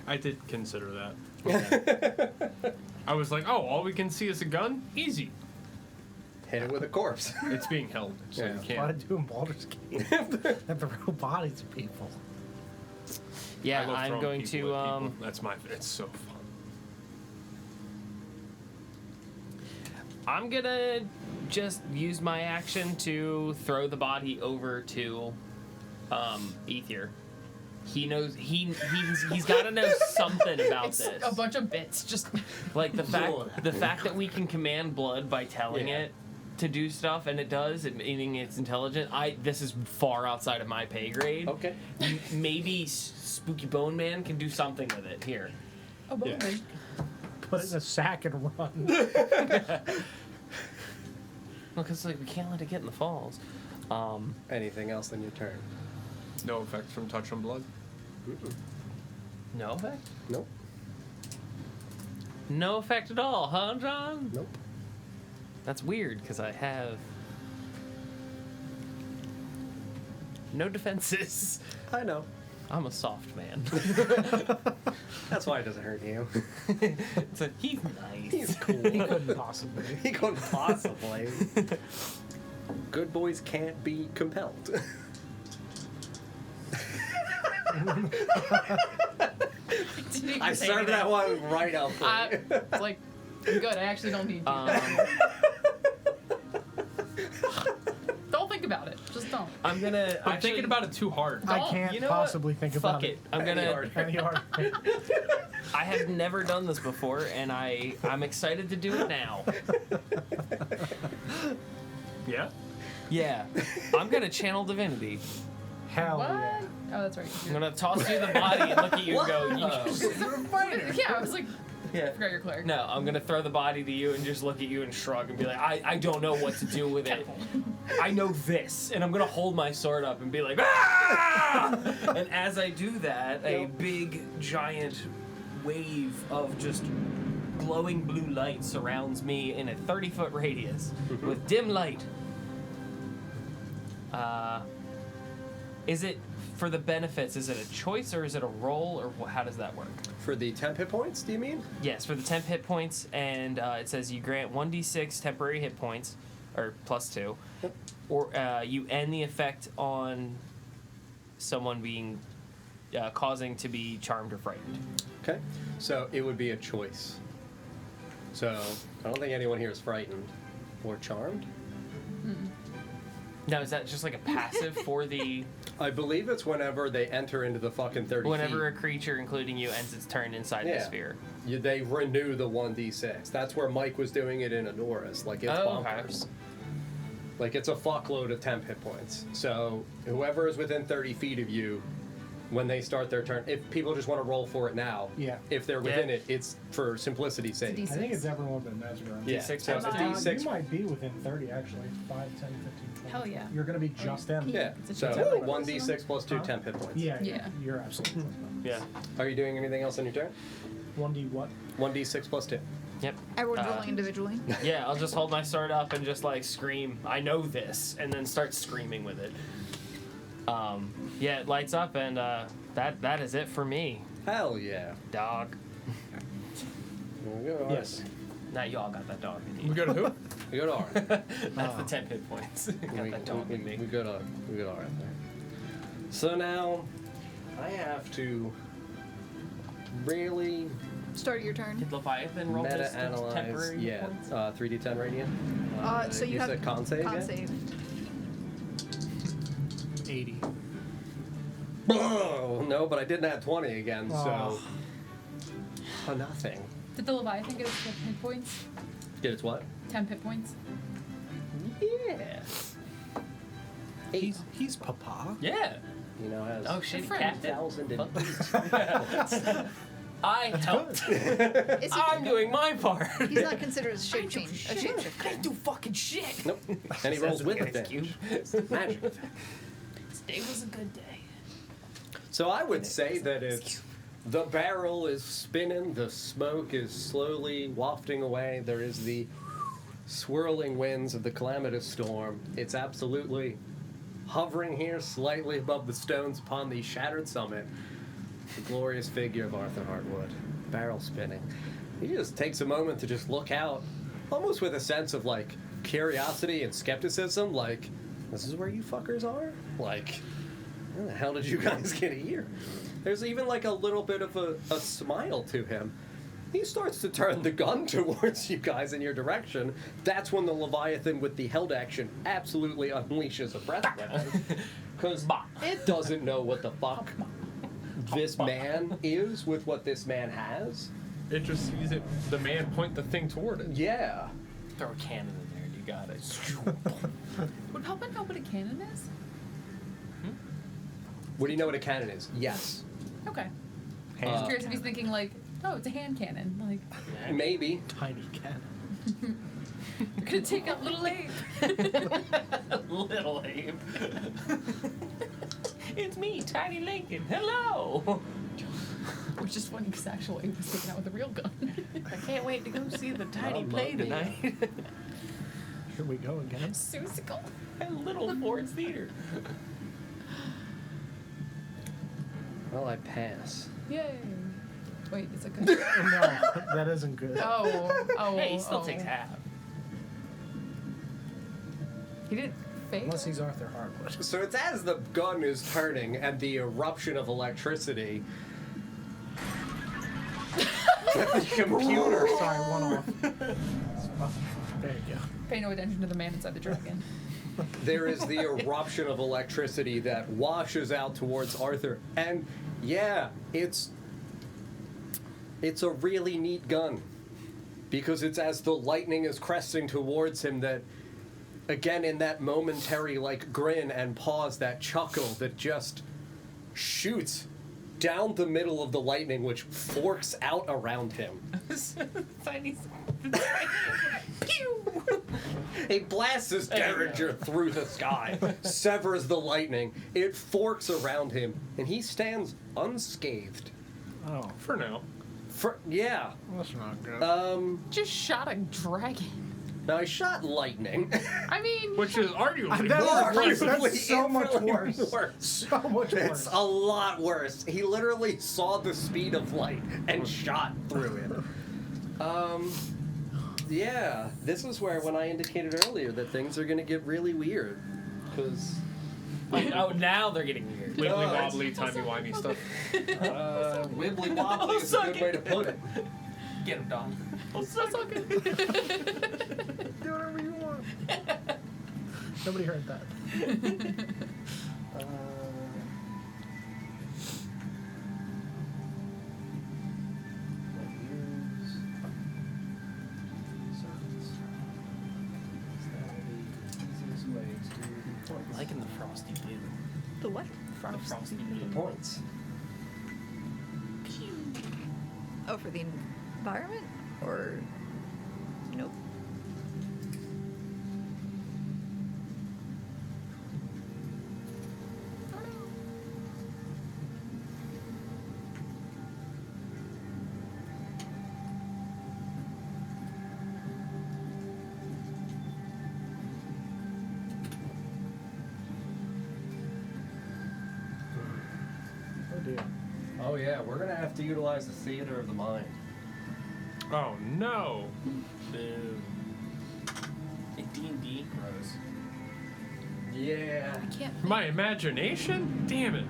I did consider that. I was like, oh, all we can see is a gun? Easy. Hit it with a corpse. It's being held, so Yeah. you What can't. to do in Baldur's Gate? Have to throw bodies at people. Yeah, I love I'm throwing going people to at people. That's my. It's so fun. I'm gonna just use my action to throw the body over to Ether. He knows he's got to know something about It's this. a bunch of bits. Just Like the fact that we can command blood by telling Yeah. it to do stuff, and it does, meaning it's intelligent. This is far outside of my pay grade. Okay. Maybe Spooky Bone Man can do something with it. Here. oh, Yeah. Put it in a sack and run. Well, because like we can't let it get in the falls. Anything else on your turn? No effect from touch on blood. No effect. Nope. No effect at all, huh, John? Nope. That's weird because I have no defenses. I know. I'm a soft man. That's why it doesn't hurt you. So he's nice. He's cool. He couldn't possibly. He couldn't possibly. Good boys can't be compelled. I served that one right out for you. It's like, good. I actually don't need you. Don't think about it. Just don't. I'm gonna. I'm thinking about it too hard. I Don't. can't You know possibly what? think Fuck about it. I'm gonna. Any harder. I have never done this before, and I'm excited to do it now. Yeah. Yeah, I'm gonna channel divinity. Hell What? yeah. Oh, that's right. I'm gonna toss you the body and look at you and go. Yeah, I was like, I Yeah. forgot you're cleric. No, I'm gonna throw the body to you and just look at you and shrug and be like, I don't know what to do with it. I know this, and I'm gonna hold my sword up and be like, ah! And as I do that, a big, giant wave of just glowing blue light surrounds me in a 30-foot radius with dim light. Is it for the benefits? Is it a choice or is it a roll, or how does that work? For the 10 hit points, do you mean? Yes, for the 10 hit points, and it says you grant 1d6 temporary hit points, or +2, or you end the effect on someone being causing to be charmed or frightened. Okay. So it would be a choice. So I don't think anyone here is frightened or charmed. Now, is that just like a passive for the... I believe it's whenever they enter into the fucking 30 Whenever a feet. creature, including you, ends its turn inside the Yeah. sphere? They renew the 1d6. That's where Mike was doing it in Adoris. Like, it's Oh, okay. bonkers. Like, it's a fuckload of temp hit points. So whoever is within 30 feet of you when they start their turn. If people just want to roll for it now, Yeah. if they're within it, it's for simplicity's sake. It's I think it's everyone but Nezra. Yeah, D6 so it's a plus You D6. might be within 30 actually. 5, 10, 15, 20. Hell yeah. You're going to be just in. Yeah, It's a so D10. 1d6 plus 2 temp hit points. Yeah, Yeah. You're absolutely Yeah. Are you doing anything else on your turn? 1D what? 1d6 plus 2. Yep. Everyone's rolling individually. Yeah, I'll just hold my sword up and just like scream, I know this, and then start screaming with it. Yeah, it lights up, and that is it for me, Hell yeah. dog. There we go. Yes. Now y'all got that dog in We you. go to who? We go to R. That's the 10 hit points. got that dog in me. We go to R right there. So now, I have to really Start your turn. Did Leviathan roll this meta-analyze. temporary Yeah, points? 3d10 radiant. So you have said con save, con yeah? save. 80. Oh, no, but I didn't have 20 again, so. Oh, nothing. Did the Leviathan get its 10 hit points? Get its what? 10 hit points? Yeah. He's Papa. Yeah. You know, has Oh shit, friend. Captain. 1,000 I helped. Is he, I'm doing my part. he's not considered a shape change. A I shapeshifter. do fucking shit. Nope. And he rolls with That's advantage. cute. Magic. Today was a good day. So I would say that if the barrel is spinning, the smoke is slowly wafting away, there is the swirling winds of the calamitous storm. It's absolutely hovering here slightly above the stones upon the shattered summit. The glorious figure of Arthur Hartwood, barrel spinning. He just takes a moment to just look out, almost with a sense of like curiosity and skepticism, like, this is where you fuckers are? Like, how the hell did you guys get here? There's even like a little bit of a smile to him. He starts to turn the gun towards you guys in your direction. That's when the Leviathan with the held action absolutely unleashes a breath weapon. Because it doesn't know what the fuck this man is with what this man has. It just sees it. The man point the thing toward it. Yeah. Throw a cannon in there and you got it. Would Papa know what a cannon is? What do you know what a cannon is? Yes. Okay. Uh, I'm curious if he's thinking like, oh, it's a hand cannon. Like, Maybe. Tiny cannon. you're gonna take out little Abe. Little Abe. It's me, Tiny Lincoln. Hello. Which is funny because actual Abe was taken out with a real gun. I can't wait to go see the Tiny play Mamma mia. tonight Here we go again. Susical. at Little Ford's Theater. Well, I pass. Yay. Wait, is it good? No, that isn't good. Oh. Hey, he still oh. takes half. He didn't fail. Unless he's Arthur Hartwood. So it's as the gun is turning and the eruption of electricity. The computer. Sorry, one off. There you go. Pay no attention to the man inside the dragon. There is the eruption of electricity that washes out towards Arthur. And yeah, it's a really neat gun. Because it's as the lightning is cresting towards him that, again, in that momentary like grin and pause, that chuckle that just shoots down the middle of the lightning, which forks out around him. Tiny. Pew! It blasts his derringer through the sky, severs the lightning, it forks around him, and he stands unscathed. Oh, For now. Yeah. that's not good. Just shot a dragon. Now I shot lightning. I mean, Which is arguably That more is- impressive. that's so much Infinitely worse. So much worse. It's a lot worse. He literally saw the speed of light and shot through it. Yeah, this is where when I indicated earlier that things are gonna get really weird. Because Oh, now they're getting weird. Wibbly wobbly, timey-wimey stuff. wibbly wobbly is a good way to put it. Get him, Don. that's all good. Do whatever you want. Nobody heard that. I'm liking the frosty blue. The what? The frosty blue. Points. Oh, for the environment? Or. Nope. Oh dear. Oh yeah, we're gonna have to utilize the theater of the mind. Oh no! Boo. In D&D, Rose. Yeah. I can't. My imagination? Damn it!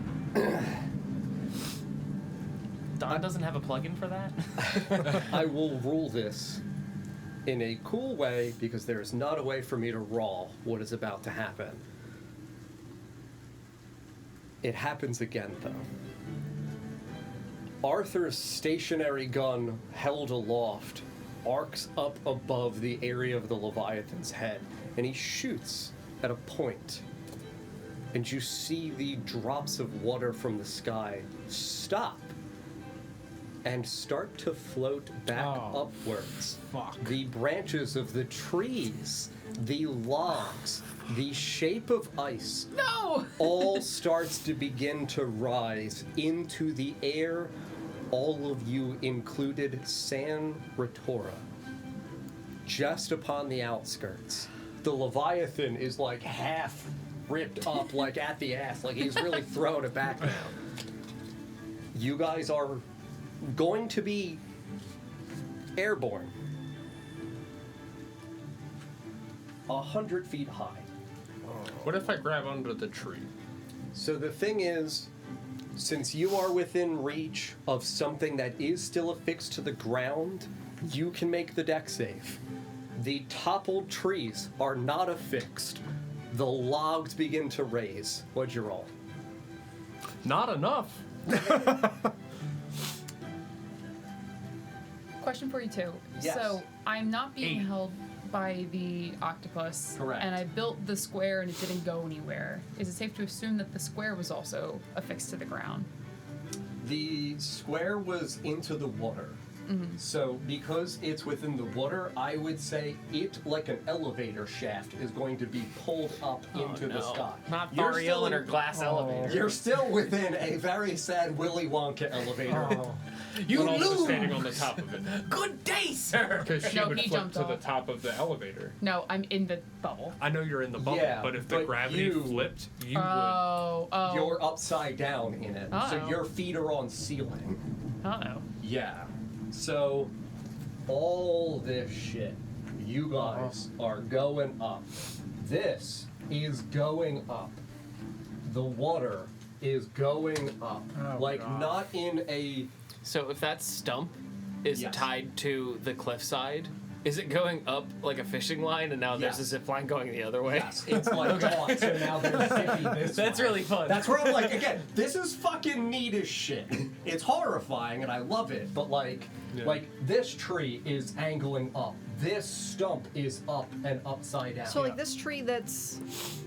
Don doesn't have a plugin for that? I will rule this in a cool way because there is not a way for me to raw what is about to happen. It happens again, though. Arthur's stationary gun held aloft arcs up above the area of the Leviathan's head, and he shoots at a point. And you see the drops of water from the sky stop and start to float back upwards. Fuck. The branches of the trees, the logs, the shape of ice, No! all starts to begin to rise into the air, all of you included San Ritora. Just upon the outskirts, the Leviathan is like half ripped up, like at the ass, like he's really throwing it back now. You guys are going to be airborne. 100 feet high. What if I grab onto the tree? So the thing is, since you are within reach of something that is still affixed to the ground, you can make the deck save. The toppled trees are not affixed. The logs begin to raise. What'd you roll? Not enough. Question for you too. Yes. So I'm not being 8. held by the octopus. Correct. And I built the square and it didn't go anywhere. Is it safe to assume that the square was also affixed to the ground? The square was into the water. So because it's within the water, I would say it, like an elevator shaft, is going to be pulled up into the sky. Not You're still Thariel and her in- glass elevator. You're still within a very sad Willy Wonka elevator. Oh. You But also lose! standing on the top of it. Good day, sir! Because she No, would he flip jumped to the off. top of the elevator. No, I'm in the bubble. I know you're in the bubble, Yeah, but if the but gravity you- flipped, you Oh. You're upside down in it, so Uh-oh. your feet are on ceiling. Uh-oh. Yeah. So, all this shit, you guys are going up. This is going up. The water is going up. Oh, like, God. not in a... So if that stump is Yes. tied to the cliffside, is it going up like a fishing line and now there's a Yes. zip line going the other way? Yes, it's like taut, so now there's zippy this That's way. really fun. That's where I'm like, again, this is fucking neat as shit. It's horrifying and I love it, but like this tree is angling up. This stump is up and upside down. So, like, this tree that's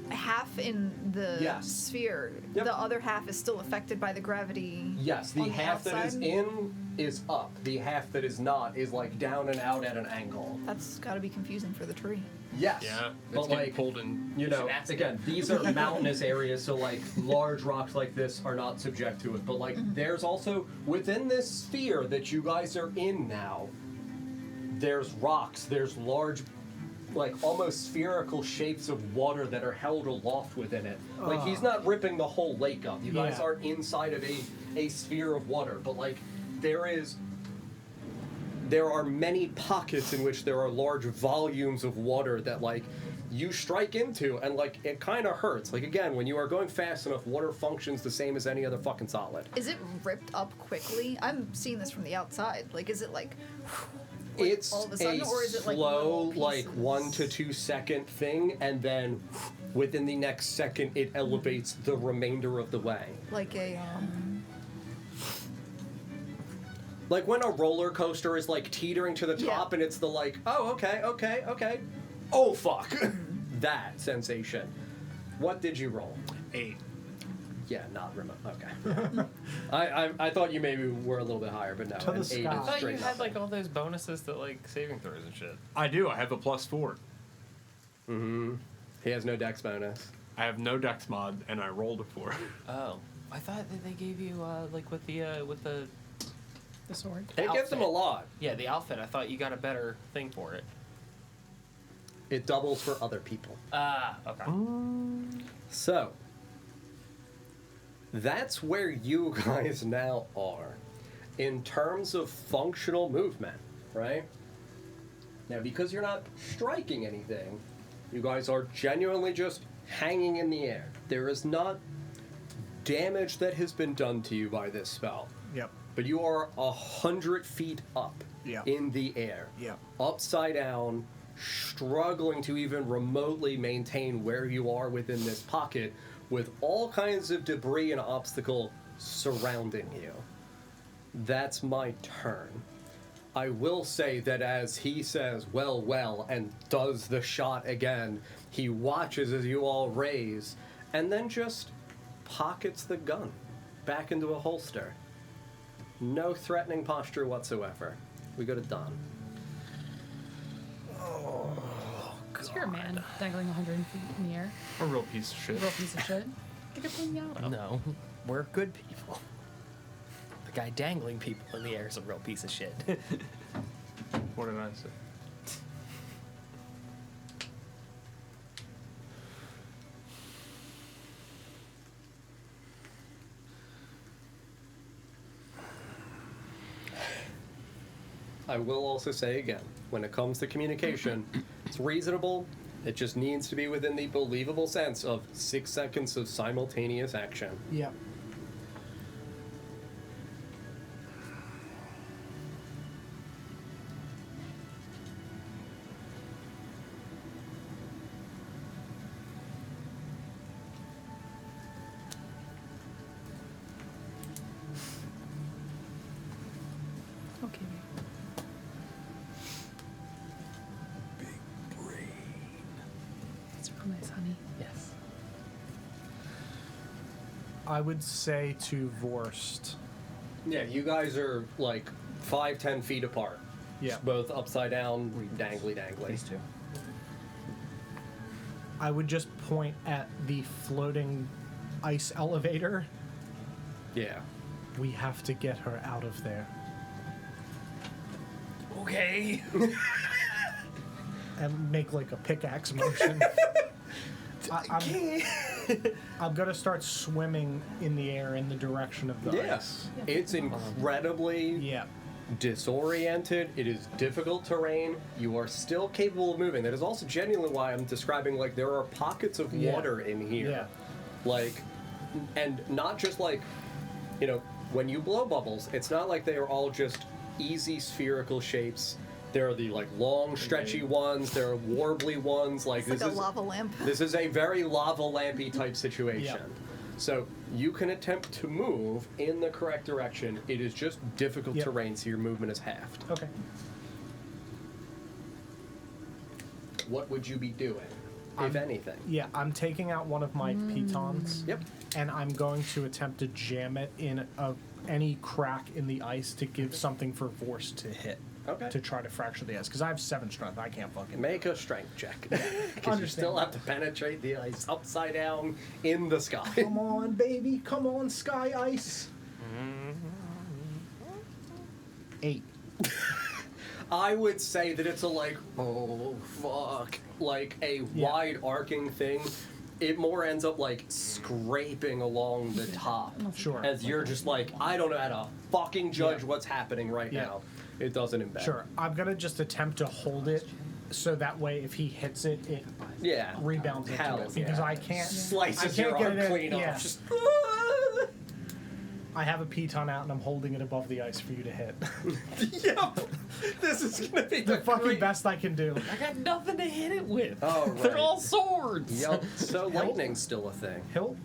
half in the Yes. sphere, Yep. the other half is still affected by the gravity. Yes, the on the half that is outside? in is up. The half that is not is like down and out at an angle. That's gotta be confusing for the tree. Yes. Yeah, it's but getting like pulled in. you know, should ask again, these are mountainous areas, so like large rocks like this are not subject to it. But like there's also within this sphere that you guys are in now, there's rocks, there's large like almost spherical shapes of water that are held aloft within it. Like he's not ripping the whole lake up. You guys Yeah. are inside of a sphere of water, but like there are many pockets in which there are large volumes of water that like you strike into and like it kind of hurts. Like again, when you are going fast enough, water functions the same as any other fucking solid. Is it ripped up quickly? I'm seeing this from the outside. Like, is it like It's all of a sudden, a or is it like slow, little like pieces? 1 to 2 second thing, and then within the next second, it elevates the remainder of the way. like a Like when a roller coaster is like teetering to the Yeah. top, and it's the like, oh, okay, oh fuck, that sensation. What did you roll? 8. Yeah, not remote. Okay. I thought you maybe were a little bit higher, but no. To the an 8 sky. is I I thought you straight had up. like all those bonuses to like saving throws and shit. I do. I have a +4. He has no dex bonus. I have no dex mod, and I rolled a 4. Oh, I thought that they gave you like with the The sword. It gives him a outfit. lot. Yeah, the outfit. I thought you got a better thing for it. It doubles for other people. Ah, okay. So, that's where you guys now are in terms of functional movement, right? Now, because you're not striking anything, you guys are genuinely just hanging in the air. There is not damage that has been done to you by this spell, Yep. but you are 100 feet up Yeah. in the air, Yep. upside down, struggling to even remotely maintain where you are within this pocket with all kinds of debris and obstacle surrounding you. That's my turn. I will say that as he says, well, and does the shot again, he watches as you all raise and then just pockets the gun back into a holster. No threatening posture whatsoever. We go to Don. Because you're a man dangling 100 feet in the air. A real piece of shit. Real piece of shit. They could pull me out. No, we're good people. The guy dangling people in the air is a real piece of shit. What did I say? I will also say again, when it comes to communication, it's reasonable. It just needs to be within the believable sense of 6 seconds of simultaneous action. Yep. Okay. It's real nice, honey. Yes. I would say to Vorst. Yeah, you guys are like 5-10 feet apart. Yeah. Both upside down, dangly. Too. I would just point at the floating ice elevator. Yeah. We have to get her out of there. Okay. And make like a pickaxe motion. I'm gonna start swimming in the air in the direction of the Yes. ice. It's incredibly Yeah. disoriented. It is difficult terrain. You are still capable of moving. That is also genuinely why I'm describing like there are pockets of Yeah. water in here. Yeah. Like, and not just like, you know, when you blow bubbles, it's not like they are all just easy spherical shapes. There are the like long, stretchy ones. There are warbly ones. Like It's this like a is lava lamp. this is a very lava lampy type situation. Yeah. So you can attempt to move in the correct direction. It is just difficult Yep. terrain, so your movement is halved. Okay. What would you be doing, if anything? Yeah, I'm taking out one of my pitons. Yep. And I'm going to attempt to jam it in any crack in the ice to give something for Vorst to hit. Okay. To try to fracture the ice. Because I have 7 strength. I can't fucking. Make a strength check. Because you still have to penetrate the ice upside down in the sky. Come on, baby. Come on, sky ice. 8. I would say that it's a like, oh fuck, like a Yeah. wide arcing thing. It more ends up like scraping along the top. Sure. As you're just like, I don't know how to fucking judge Yeah. what's happening right Yeah. now. It doesn't embed. Sure. I'm going to just attempt to hold it so that way if he hits it, it Yeah. rebounds into Hell it. Because yeah. I can't. Slices I can't your get arm it in, clean yeah. off. Just, I have a piton out and I'm holding it above the ice for you to hit. yep. This is gonna be the fucking great- best I can do. I got nothing to hit it with. Oh, They're right. all swords. Yep. So lightning's still a thing. Hill?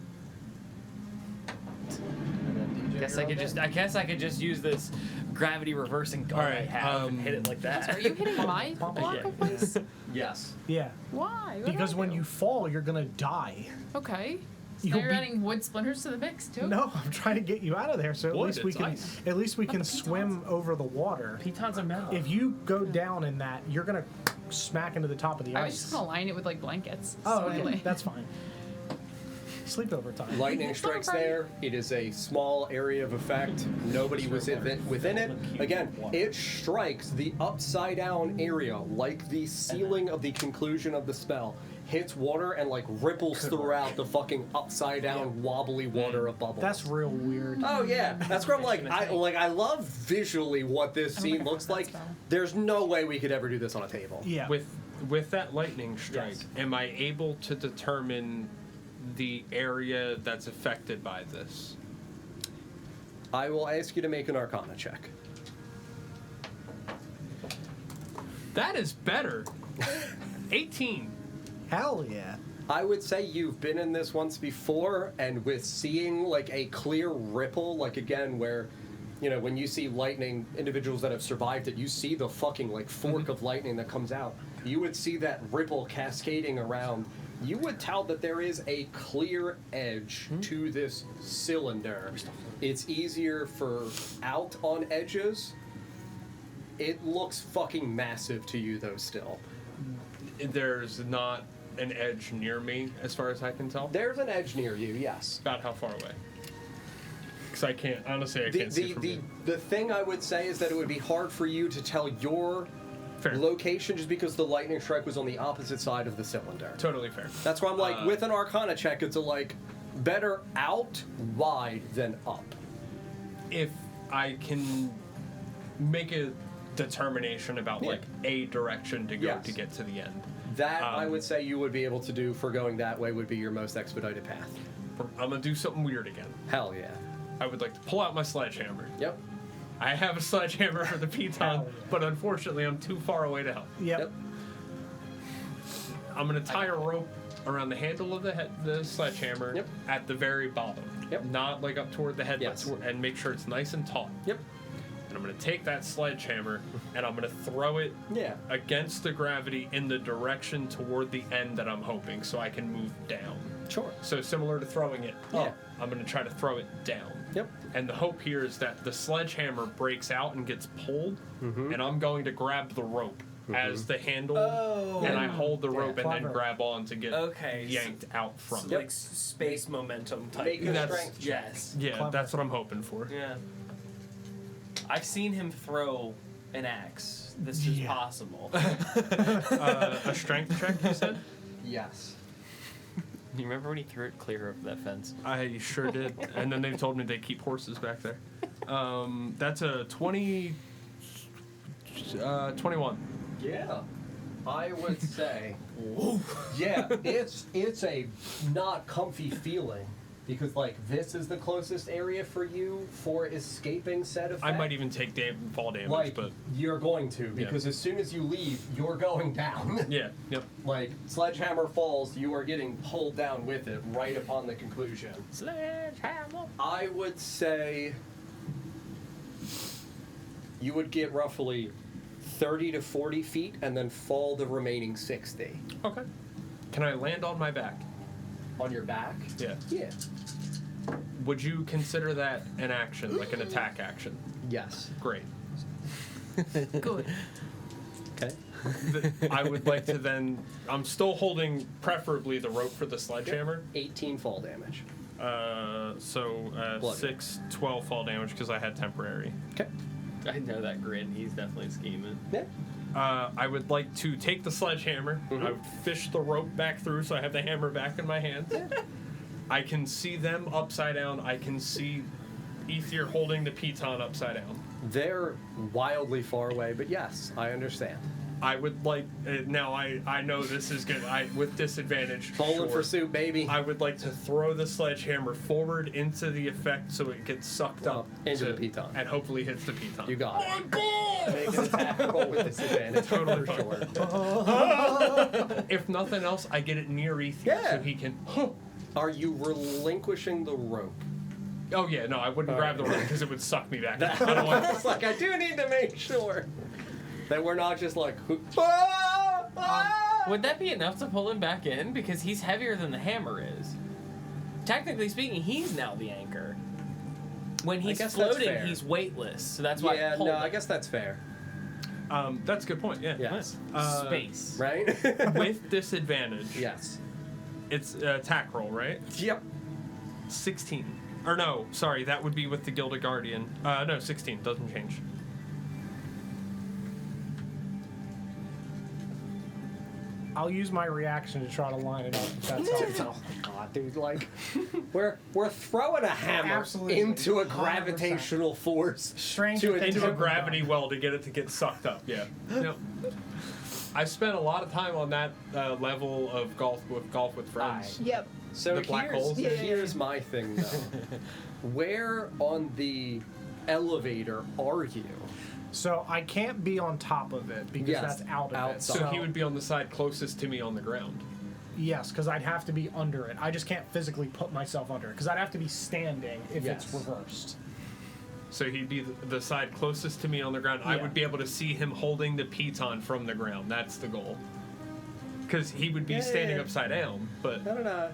And then DJ, I guess I could just use this gravity reversing gun I Alright, have and hit it like that. Are you hitting my block of ice? Yes. Yeah. Why? What Because did I when do? you fall, you're going to die. Okay. You'll Now you're be- adding wood splinters to the mix too. No, I'm trying to get you out of there. So at Wood, least we it's can ice. at least we can the pitons. swim over the water. Pitons are metal. If you go down in that, you're gonna smack into the top of the I ice. was just gonna line it with like blankets. Oh, So okay, anyway. that's fine. Sleepover time. Lightning strikes there. It is a small area of effect. Nobody was within it. Again, it strikes the upside down area, like the ceiling of the conclusion of the spell. Hits water and like ripples throughout the fucking upside down wobbly water of bubbles. That's real weird. Oh yeah, that's where I'm like, I love visually what this I'm scene gonna looks craft that like. spell. There's no way we could ever do this on a table. Yeah. With that lightning strike, Yes. am I able to determine the area that's affected by this? I will ask you to make an Arcana check. That is better. 18. Hell yeah. I would say you've been in this once before, and with seeing like a clear ripple, like again, where, you know, when you see lightning, individuals that have survived it, you see the fucking like fork of lightning that comes out. You would see that ripple cascading around. You would tell that there is a clear edge to this cylinder. It's easier for out on edges. It looks fucking massive to you though still. There's not an edge near me, as far as I can tell. There's an edge near you, yes. About how far away? Because I can't, honestly, I The, can't see the, from the, here. the thing I would say is that it would be hard for you to tell your Fair. location just because the lightning strike was on the opposite side of the cylinder. Totally fair. That's why I'm like, with an Arcana check, it's a like, better out wide than up. If I can make a determination about Yeah. like a direction to go Yes. to get to the end. That I Um, would say you would be able to do for going that way would be your most expedited path. I'm gonna do something weird again. Hell yeah. I would like to pull out my sledgehammer. Yep. I have a sledgehammer for the piton, but unfortunately I'm too far away to help. Yep. I'm gonna tie a rope around the handle of the sledgehammer Yep. at the very bottom. Yep. Not like up toward the head, Yes. but and make sure it's nice and taut. Yep. And I'm gonna take that sledgehammer and I'm gonna throw it Yeah. against the gravity in the direction toward the end that I'm hoping, so I can move down. Sure. So similar to throwing it Yeah. up, I'm gonna try to throw it down. Yep. And the hope here is that the sledgehammer breaks out and gets pulled, and I'm going to grab the rope as the handle, and I hold the rope and then clever. grab on to get Okay, yanked out from So, it. like space momentum type. Make a That's- strength check. Yes. Yeah, Clever. that's what I'm hoping for. Yeah. I've seen him throw an axe. This is Yeah. possible. A strength check, you said? Yes. You remember when he threw it clear of that fence? I sure did. And then they told me they keep horses back there. That's a 21. Yeah, I would say. Yeah, it's a not comfy feeling because like this is the closest area for you for escaping said effect. I might even take fall damage, like but you're going to because as soon as you leave, you're going down. yeah, yep. Like sledgehammer falls, you are getting pulled down with it right upon the conclusion. Sledgehammer. I would say you would get roughly 30 to 40 feet and then fall the remaining 60. Okay. Can I land on my back? On your back? Yeah. Yeah. Would you consider that an action, like an attack action? Yes. Great. Good. Okay. I would like to then. I'm still holding, preferably, the rope for the sledgehammer. 18 fall damage. So 6, 12 fall damage because I had temporary. Okay. I know that grin. He's definitely scheming. Yeah. I would like to take the sledgehammer. I would fish the rope back through so I have the hammer back in my hand. I can see them upside down. I can see Ether holding the piton upside down. They're wildly far away, but yes, I understand. I would like now. I know this is good. With disadvantage. Bowling sure. for soup, baby. I would like to throw the sledgehammer forward into the effect so it gets sucked up Into the piton. and hopefully hits the piton. You got it. Make an attack roll with disadvantage. Totally for fine. sure. If nothing else, I get it near Ether Yeah. so he can. Are you relinquishing the rope? Oh yeah, no, I wouldn't All grab right. the rope because it would suck me back. I don't want. It's like I do need to make sure that we're not just like. Would that be enough to pull him back in? Because he's heavier than the hammer is. technically speaking, he's now the anchor. When he's guess that's floating, fair. he's weightless. So that's why. Yeah, I pulled no, it. I guess that's fair. That's a good point. Yeah. Yes. Space. Right? With disadvantage. Yes. It's attack roll, right? Yep. 16. Or no, sorry, that would be with the Gilded Guardian. No, 16 doesn't change. I'll use my reaction to try to line it up. If that's how. Oh my god, dude! Like, we're throwing a hammer Absolutely. into a 100%. gravitational force Strange to that they Into a took gravity well to get it to get sucked up. Yeah. Yep. I spent a lot of time on that level of golf with friends. Yep. So The black holes? here's my thing though. Where on the elevator are you? So I can't be on top of it because Yes, that's out of outside. it. So he would be on the side closest to me on the ground. Yes, because I'd have to be under it. I just can't physically put myself under it because I'd have to be standing if Yes. it's reversed. So he'd be the side closest to me on the ground. I Yeah. would be able to see him holding the piton from the ground. That's the goal. Because he would be Yeah. standing upside down, but I don't know.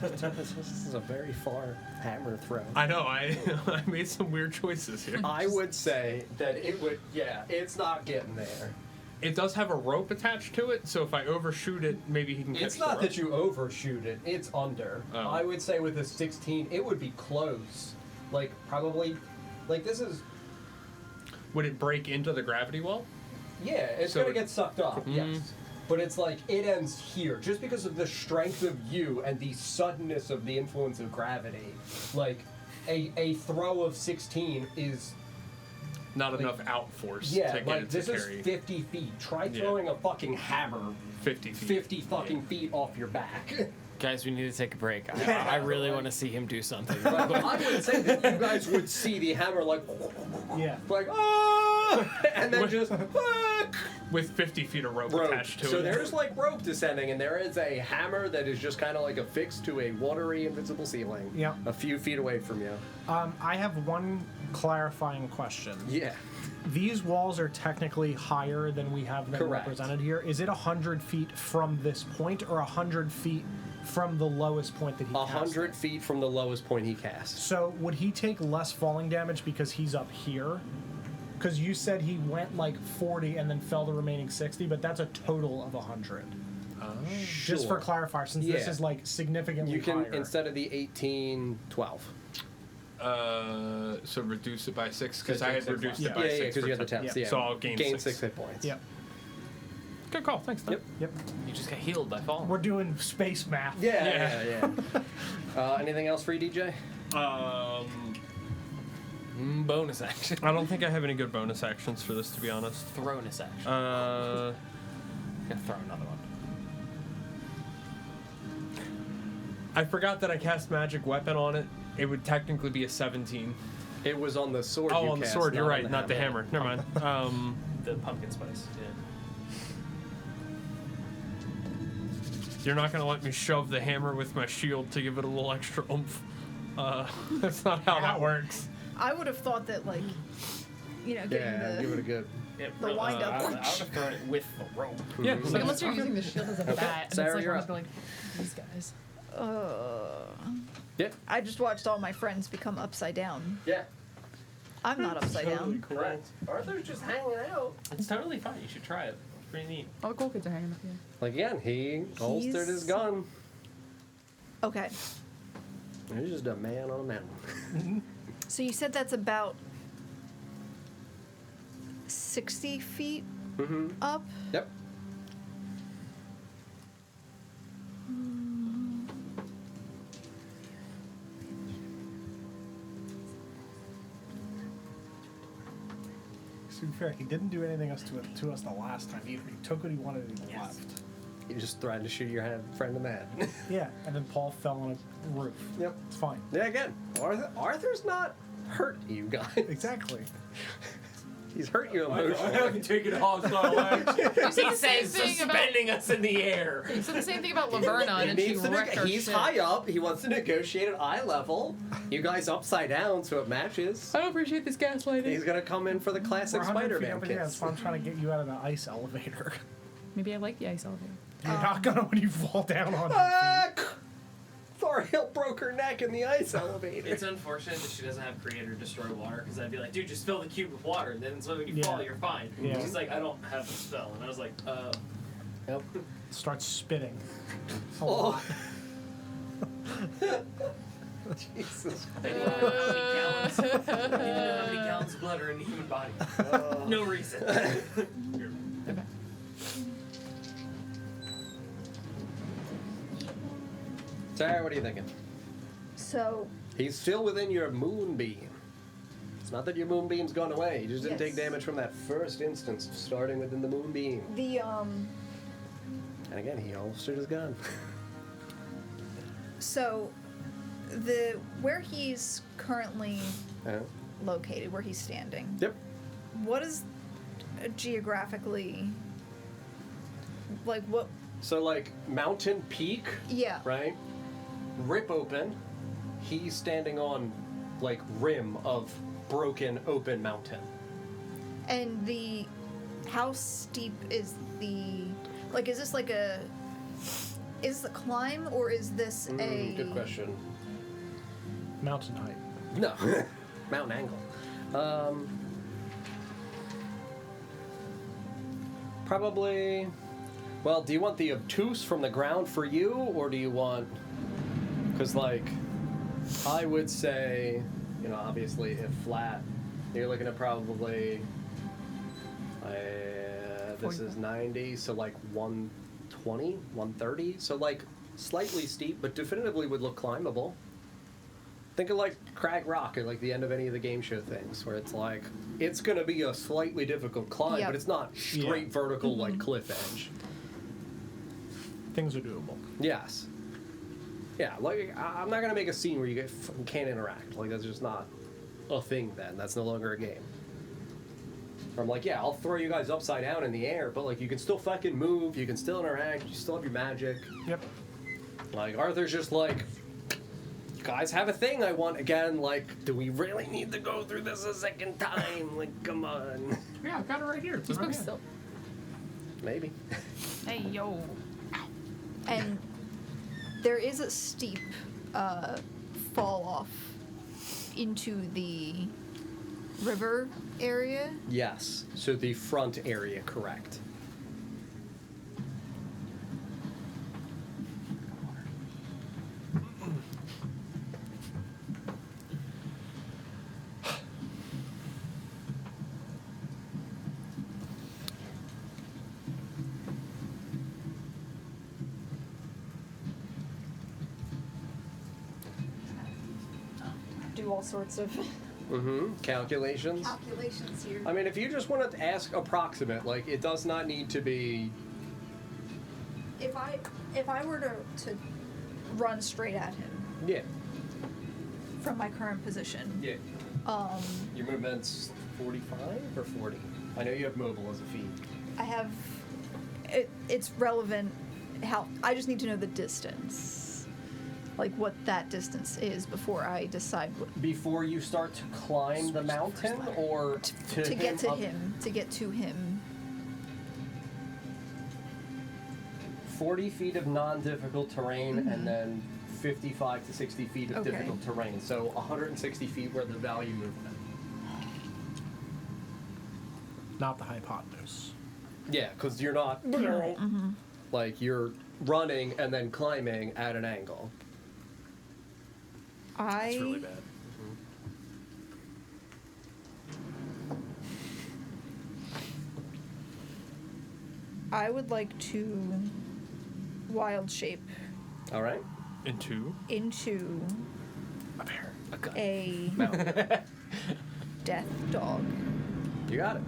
This is a very far hammer throw. I know I I made some weird choices here. I would say that it would. Yeah, it's not getting there. It does have a rope attached to it, so if I overshoot it, maybe he can catch It's the not rope. that you overshoot it, it's under. Oh. I would say with a 16, it would be close. Like, probably, like this is, Would it break into the gravity well? yeah, it's So gonna it- get sucked up, yes. But it's like, it ends here. Just because of the strength of you and the suddenness of the influence of gravity, like, a throw of 16 is, Not Like- enough out force yeah, to get like, it to this is carry 50 feet. Try Yeah. throwing a fucking hammer 50 feet. 50 fucking feet off your back. Guys, we need to take a break. I really want to see him do something. But I would say that you guys would see the hammer like, Yeah. like, ah, and then just With 50 feet of rope rope. attached to So it. there's like rope descending, and there is a hammer that is just kind of like affixed to a watery, invincible ceiling. Yeah. A few feet away from you. I have one clarifying question. Yeah. These walls are technically higher than we have them Correct. represented here. Is it 100 feet from this point or 100 feet from the lowest point that he cast 100 it? feet from the lowest point he casts. So would he take less falling damage because he's up here? Because you said he went like 40 and then fell the remaining 60, but that's a total of 100. Just for Sure. clarifier, since this Yeah. is like significantly You can, higher. instead of the 18, 12. So reduce it by 6, because So I had take six reduced less. it by Yeah, 6. because you had the for temps. Yeah. Yeah. So I'll gain gain six. 6 hit points. Yep. Good call, thanks. Tom. Yep. Yep. You just got healed by falling. We're doing space math. Yeah. Anything else for you, DJ? Bonus action. I don't think I have any good bonus actions for this, to be honest. Thronus action. Uh, Gonna throw another one. I forgot that I cast magic weapon on it. It would technically be a 17. It was on the sword. Oh, you on the cast, sword. You're on right, not the hammer. Never mind. The pumpkin spice. Yeah. You're not gonna let me shove the hammer with my shield to give it a little extra oomph. That's not how that works. I would have thought that, like, you know, getting Yeah, give it a good. the wind up. I would have thrown it with the rope. Yeah. Like, unless you're using the shield as a bat, and Sarah, it's like, you're we're up. just like, these guys. Yeah. I just watched all my friends become upside down. Yeah. I'm not upside down. Correct. Arthur's just hanging out. It's totally fine. You should try it. It's pretty neat. All the cool kids are hanging with you. Like, again, he holstered his gun. Okay. He's just a man on a mountain. So you said that's about 60 feet up? Yep. To be fair, he didn't do anything else to us the last time either. He took what he wanted and he left. You just threatened to shoot your friend in the head. Yeah, and then Paul fell on a roof. Yep. It's fine. Yeah, again, Arthur's not hurt you guys. Exactly. He's hurt you emotionally. haven't taken hostile action. You said the He same says thing about. suspending us in the air. You said the same thing about Laverna, and she Needs to wrecked our he's shit. high up. He wants to negotiate at eye level. You guys upside down, so it matches. I don't appreciate this gaslighting. He's gonna come in for the classic We're 100 feet Spider-Man up in the air. That's kiss. why I'm trying to get you out of the ice elevator. Maybe I like the ice elevator. You're not gonna when you fall down on your feet. Ariel broke her neck in the ice elevator. It's unfortunate that she doesn't have create or destroy water, because I'd be like, dude, just fill the cube with water, and then so when you Yeah. fall, you're fine. Yeah. She's like, I don't have the spell, and I was like, Yep. Starts spitting. A Oh. lot. Jesus. I don't know how many gallons of blood are in the human body. No reason. Sarah, what are you thinking? So, He's still within your moonbeam. It's not that your moonbeam's gone away. You just didn't take Yes. damage from that first instance, starting within the moonbeam. the, And again, he holstered his gun. so, where he's currently located, where he's standing, Yep. what is geographically, like, what, So, like, mountain peak, yeah. right? Rip open. He's standing on, like, rim of broken open mountain. And how steep is like, is this like is the climb, or is this a... Good question. Mountain height. No. Mountain angle. Probably... Well, do you want the obtuse from the ground for you, or do you want... Because, like, I would say, you know, obviously, if flat, you're looking at probably... this is 90, so like 120, 130. So, like, slightly steep, but definitively would look climbable. Think of, like, Crag Rock at, like, the end of any of the game show things, where it's like, it's going to be a slightly difficult climb, Yep. but it's not straight vertical, like, cliff edge. Things are doable. Yes. Yeah, like, I'm not gonna make a scene where you can't interact. Like, that's just not a thing then. That's no longer a game. Or I'm like, yeah, I'll throw you guys upside down in the air, but, like, you can still fucking move, you can still interact, you still have your magic. Yep. Like, Arthur's just like, you guys have a thing I want again. Like, do we really need to go through this a second time? Like, come on. Yeah, I've got it right here. It's in my Smoke hand. still. Maybe. Hey, yo. And there is a steep fall off into the river area. Yes. So the front area, correct. Do all sorts of Calculations. calculations here. I mean, if you just want to ask approximate, like, it does not need to be. If I were to run straight at him Yeah. from my current position, Yeah. Your movement's 45 or 40? I know you have mobile as a feat. I have it's relevant how I just need to know the distance. Like what that distance is before I decide what Before you start to climb the mountain, or to get to up- him, to get to him. 40 feet of non-difficult terrain, and then 55 to 60 feet of Okay. difficult terrain. So 160 feet worth of value movement. Not the hypotenuse. Yeah, because you're not like you're running and then climbing at an angle. It's really bad. I would like to wild shape All right. Into into a bear. a death dog. You got it.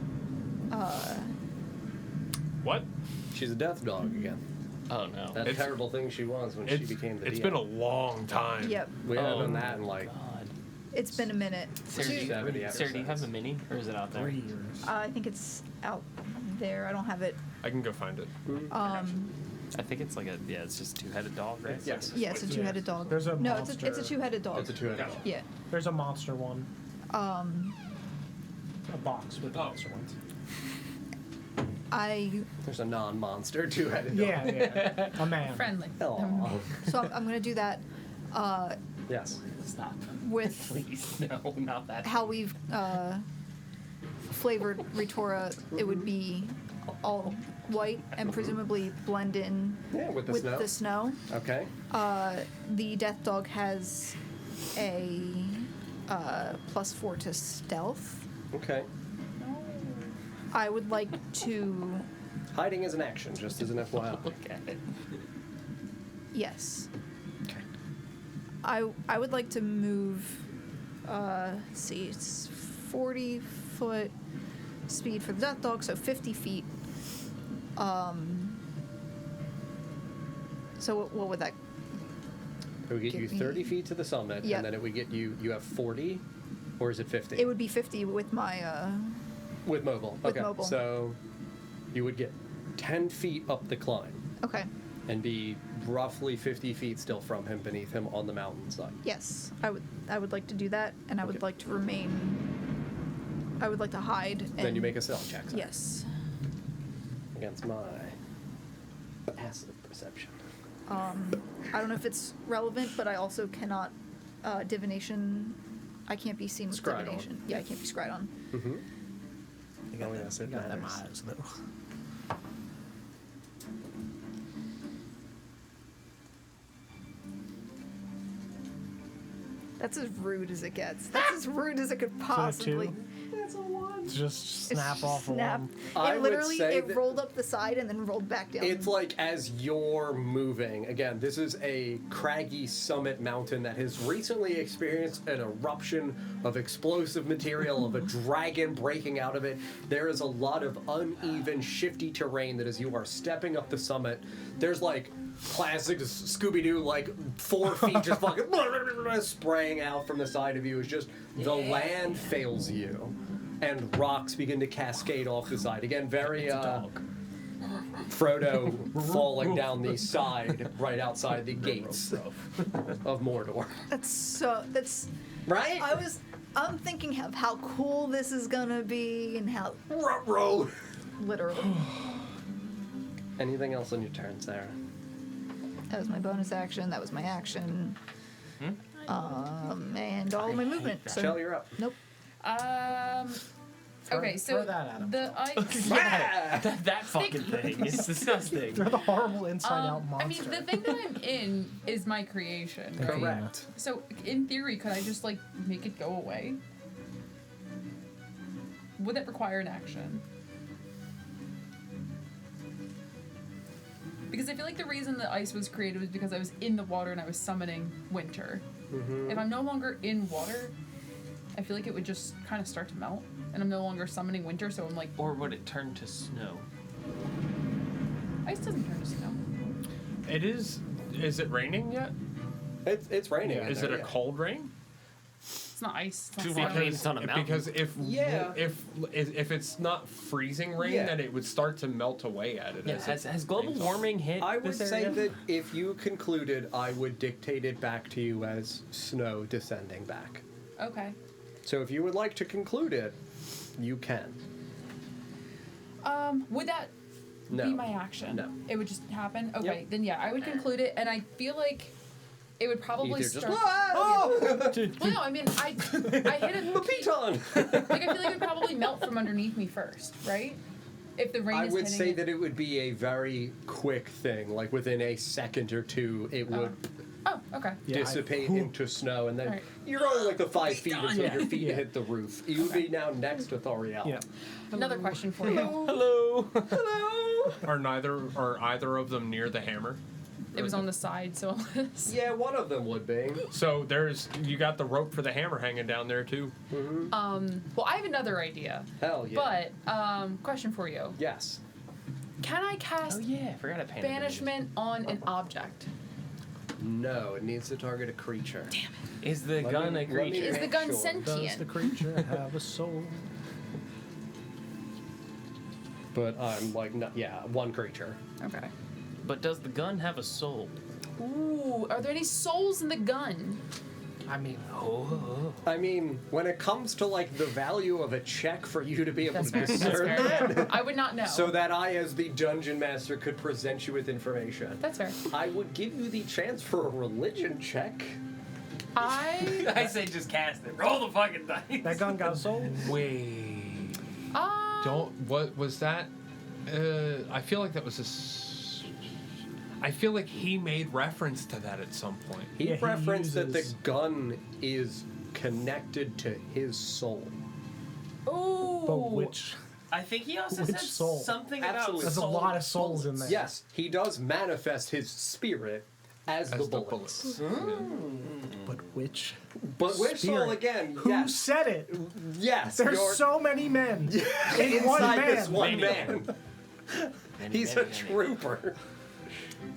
What? She's a death dog again. Oh no. That It's- terrible thing she was when she became the It's DM. been a long time. Yep, We haven't done Oh that in like God. it's been a minute. Sarah, do you, 70 Sarah, do you have episodes. the mini, or is it out there? 3 years. I think it's out there. I don't have it. I can go find it. I think it's like it's just two-headed dog, right? Yes. Yeah, it's a two-headed dog. There's a no, it's a monster. two-headed dog. It's a two-headed dog. Yeah. There's a monster one. Um, A box with monster ones. There's a non-monster two-headed dog. Yeah, yeah. A man. Friendly. Aw. so I'm gonna do that. Yes. Stop. with Please, no, not that. how we've flavored Retora, it would be all white and presumably blend in Yeah, with the snow. the snow. Okay. The Death Dog has a +4 to stealth. Okay. I would like to. Hiding is an action, just as an FYI. Look at it. Yes. Okay. I would like to move. Let's see, it's 40-foot speed for the Death Dog, so 50 feet. So what would that? It would get you Give me- 30 feet to the summit, Yep. and then it would get you. You have 40, or is it 50? It would be 50 with my. With mobile. With Okay. mobile. So you would get 10 feet up the climb Okay. and be roughly 50 feet still from him, beneath him on the mountainside. Yes, I would like to do that, and I would Okay. like to remain. I would like to hide. Then and- you make a stealth check. sir, Yes. Against my passive perception. I don't know if it's relevant, but I also cannot divination. I can't be seen with Scryed on. divination. Yeah, I can't be scryed on. Mm-hmm. You got, Oh, them, yes, it you got them matters. eyes, though. That's as rude as it gets. That's as rude as it could possibly. That's a one. Just It's snap off snap. one. I It would literally say it that- rolled up the side and then rolled back down. It's like as you're moving, again, this is a craggy summit mountain that has recently experienced an eruption of explosive material, of a dragon breaking out of it. There is a lot of uneven, shifty terrain that as you are stepping up the summit, there's like classic Scooby-Doo, like 4 feet just fucking spraying out from the side of you. It's just the land fails you. And rocks begin to cascade off the side. Again, very Frodo falling down the side right outside the gates of Mordor. that's Right? I'm thinking of how cool this is gonna be and how Ruh-roh. literally. Anything else on your turn, Sarah? That was my bonus action. That was my action. And all of my movement. So Shell, you're up. nope. Okay, so throw that at him. the ice. Ah! That fucking thing is disgusting. They're the horrible inside-out I mean, monster. the thing that I'm in is my creation, right? Correct. So, in theory, could I just like make it go away? Would that require an action? Because I feel like the reason the ice was created was because I was in the water and I was summoning winter. Mm-hmm. If I'm no longer in water, I feel like it would just kind of start to melt, and I'm no longer summoning winter, so I'm like, Or would it turn to snow? ice doesn't turn to snow. It is. Is it raining yet? It's raining. in Is there, it a yeah. cold rain? It's not ice. It's not Too snow. much. It's on a mountain. Because if Yeah. if it's not freezing rain, Yeah. then it would start to melt away at it. Yeah, as it has global rains off. warming hit I would this say area? that if you concluded, I would dictate it back to you as snow descending back. Okay. So if you would like to conclude it, you can. Would that No. be my action? No. It would just happen? Okay, Yep. then yeah, I would conclude it, and I feel like it would probably Either just start. oh, Well, no, I mean, I hit it. Piton. Like, I feel like it would probably melt from underneath me first, right? If the rain I is would hitting say it. that it would be a very quick thing. Like within a second or two, it would Oh, okay. Yeah, dissipate into snow, and then Alright. you're only like the 5 feet until Yeah. your feet Yeah. hit the roof. You would be now next to Thoriel. Yeah. Another question for you. Hello. Are either of them near the hammer? It was on the side, so Yeah, one of them would be. So you got the rope for the hammer hanging down there too. well, I have another idea. Hell yeah. But question for you: Yes. can I cast Oh yeah, I forgot I painted banishment on an object? No, it needs to target a creature. Is the Let gun me- a let me creature? Is the make gun sure. sentient? Does the creature have a soul? But I'm like, no, yeah, one creature. Okay. But does the gun have a soul? Ooh, are there any souls in the gun? I mean, I mean, when it comes to like the value of a check for you to be able That's to fair. That's discern fair. that, I would not know. so that I, as the dungeon master, could present you with information, That's fair. I would give you the chance for a religion check. I say just cast it. Roll the fucking dice. that gun got a soul. Wait. What was that? I feel like that was I feel like he made reference to that at some point. He Yeah, he referenced that the uses- gun is connected to his soul. Ooh. But which? I think he also Which said soul? something Absolutely. about There's a soul lot of souls in bullets. there. Yes, he does manifest his spirit as the bullets. But which? But which soul Spirit. again? Who Yes, said it? yes. There's you're so many men in one inside man. this one Many man. Many, He's many, a many. trooper.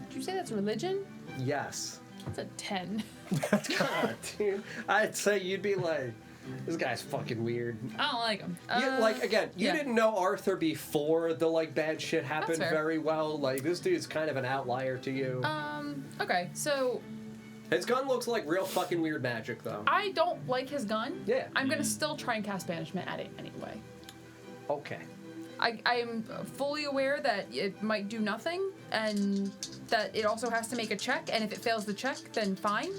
Did you say that's religion? Yes. That's a 10. God, dude. I'd say you'd be like, this guy's fucking weird. I don't like him. Like again, you yeah. didn't know Arthur before the like bad shit happened fair. very well. Like this dude's kind of an outlier to you. Okay, so His gun looks like real fucking weird magic though. I don't like his gun. Yeah. I'm gonna still try and cast banishment at it anyway. Okay. I am fully aware that it might do nothing, and that it also has to make a check, and if it fails the check, then fine.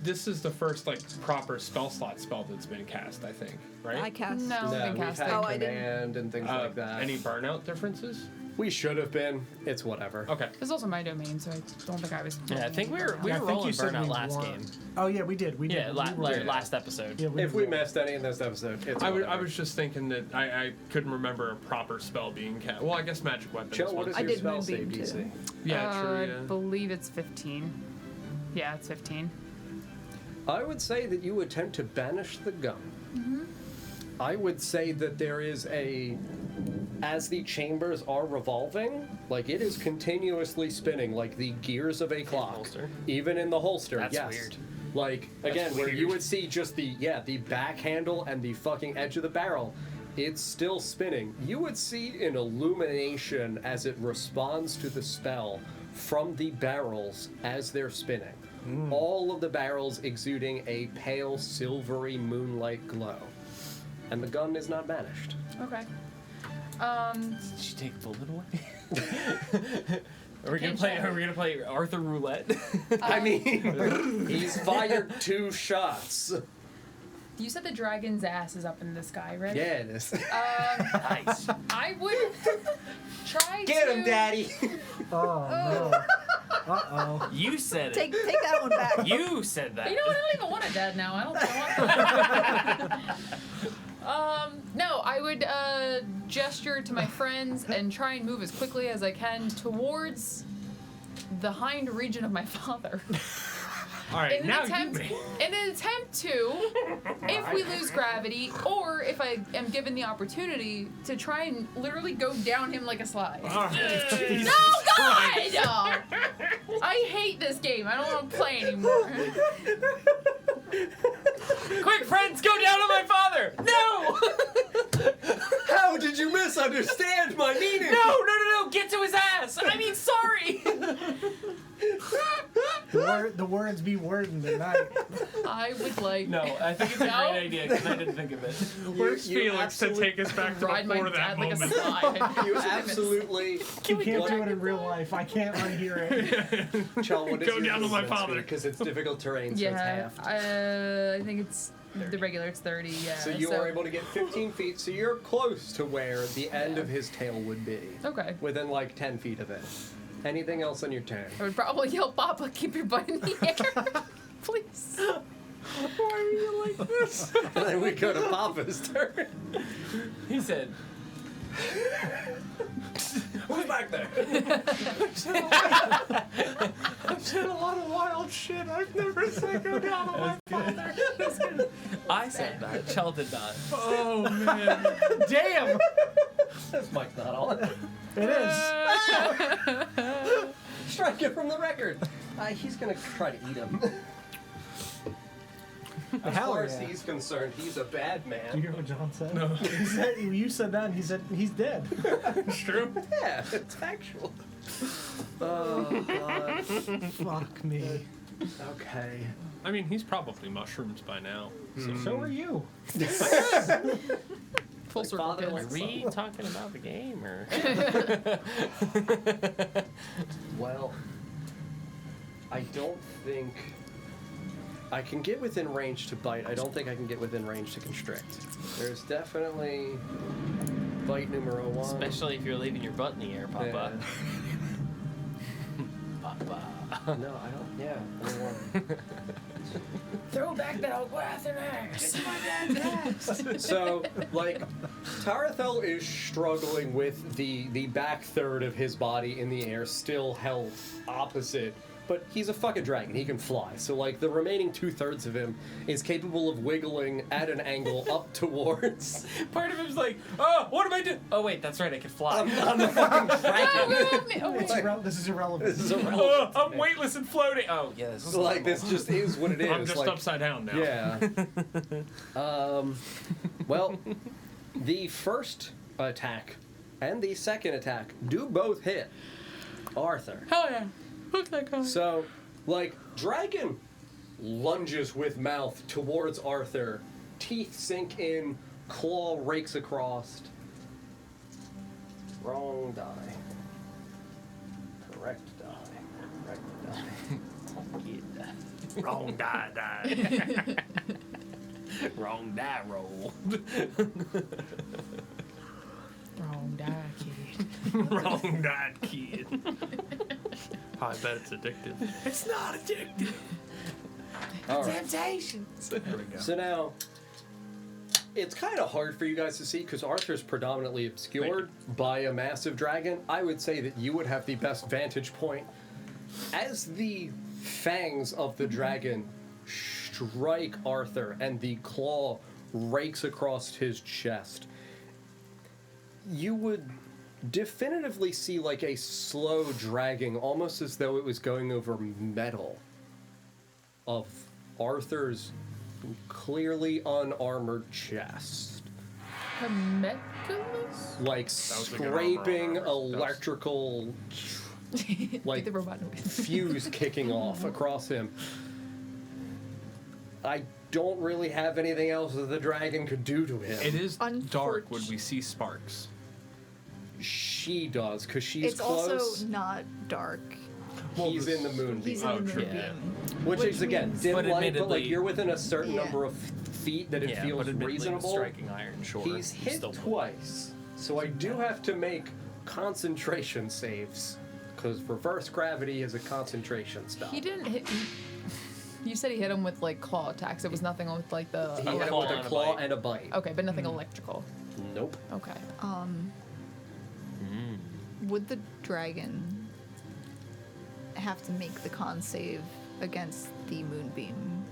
This is the first like proper spell slot spell that's been cast, I think, right? I cast. No, I've been we've casting. had Oh, I didn't. command and things like that. Any burnout differences? We should have been. It's whatever. Okay. This is also my domain, so I don't think I was. Yeah, I think we were Yeah, I think rolling you said burnout we last won. game. Oh yeah, we did. We did. Yeah, last episode. Yeah, If we did. missed any in this episode, it's I whatever. was just thinking that I couldn't remember a proper spell being cast. Well, I guess magic weapon. Chill, is what one. is I your did spell save Moonbeam, DC? too. Yeah, true. I Yeah. believe it's 15. Yeah, it's 15. I would say that you attempt to banish the gun. I would say that there is as the chambers are revolving, like it is continuously spinning, like the gears of a clock. holster? Even in the holster, That's yes. weird. Like, again, where you weird. would see just the back handle and the fucking edge of the barrel, it's still spinning. You would see an illumination as it responds to the spell from the barrels as they're spinning. All of the barrels exuding a pale, silvery moonlight glow. And the gun is not banished. Okay. Did she take the bullet away? Are we gonna play Arthur Roulette? I mean, he's fired 2 shots. You said the dragon's ass is up in the sky, right? Yeah, it is. Nice. I would try Get to... him, Daddy! Oh no. Uh-oh. You said it. Take that one back. You said that. You know what? I don't even want a dad now. I don't want that. No, I would gesture to my friends and try and move as quickly as I can towards the hind region of my father. All right, In now an attempt to, if we lose gravity, or if I am given the opportunity to try and literally go down him like a slide. All right. No, God! I hate this game. I don't want to play anymore. Quick, friends, go down on my father. No. How did you misunderstand my meaning? No. Get to his ass. I mean, sorry. The words be wording tonight. I would like No, I think it's a No. great idea because I didn't think of it. Where's You Felix to absolutely- take us back to ride my before that dad like a moment? slide. You absolutely. You can't do it in real life. I can't unhear it. Chell, what is Go your down to my movement father. speed? Because it's difficult terrain, so it's Yeah, half. I think it's the regular. It's 30. Yeah. So you are able to get 15 feet, so you're close to where the end of his tail would be. Okay. Within like 10 feet of it. Anything else on your turn? I would probably yell, "Papa, keep your butt in the air, please." Why are you like this? And then we go to Papa's turn. He said, Who's back there? I've said a lot of wild shit. I've never said go down on my father. I said that. Chell did not. Oh man. Damn. This mic's not on. It is. Strike it from the record. He's gonna try to eat him. As Hell far as yeah. he's concerned, he's a bad Do you man. hear what John said? No. He said, you said that, and he said he's dead. It's true. Yeah, it's factual. Oh, God. Fuck me. Okay. I mean, he's probably mushrooms by now. So are you. Full circle, father, kids. Are we talking about the game or? Well, I don't think I can get within range to bite. I don't think I can get within range to constrict. There's definitely bite numero one. Especially if you're leaving your butt in the air, Papa. Papa. No, I don't. Yeah, I don't want. Throw back that old glass and axe. It's my dad's axe. So, like, Tarathel is struggling with the back third of his body in the air, still held opposite. But he's a fucking dragon. He can fly. So, like, the remaining 2/3 of him is capable of wiggling at an angle up towards. Part of him's like, oh, what am I doing? Oh wait, that's right, I can fly. I'm the fucking dragon. Oh, wait. This is irrelevant. This is a Oh, I'm weightless and floating. Oh yeah, this is like this just is what it is. I'm just like, upside down now. Yeah. Well, the first attack and the second attack do both hit Arthur. Hell yeah. Look that guy. So, like, dragon lunges with mouth towards Arthur. Teeth sink in, claw rakes across. Wrong die. Correct die. Correct die. wrong die. Wrong die roll. Wrong die, kid. Wrong died kid. I bet it's addictive. It's not addictive. All right. Temptations. There we go. So now, it's kind of hard for you guys to see because Arthur's predominantly obscured by a massive dragon. I would say that you would have the best vantage point. As the fangs of the dragon strike Arthur and the claw rakes across his chest, you would definitively see like a slow dragging, almost as though it was going over metal, of Arthur's clearly unarmored chest. Homunculus? Like was a good scraping armor. electrical like the robot noise. fuse kicking off across him. I don't really have anything else that the dragon could do to him. It is dark when we see sparks. She does, because she's It's close. also not dark. He's in the moonbeam. He's in the true. moonbeam. Which is, again, means- dim But light, but like admittedly- you're within a certain Yeah. number of feet that it Yeah, feels but admittedly, reasonable. striking iron, sure. He's hit still twice, so I do have to make concentration saves, because reverse gravity is a concentration spell. He didn't hit. You said he hit him with like claw attacks. It was nothing with like the. He hit him claw with a and a claw bite. and a bite. Okay, but nothing electrical. Nope. Okay. Would the dragon have to make the con save against the moonbeam?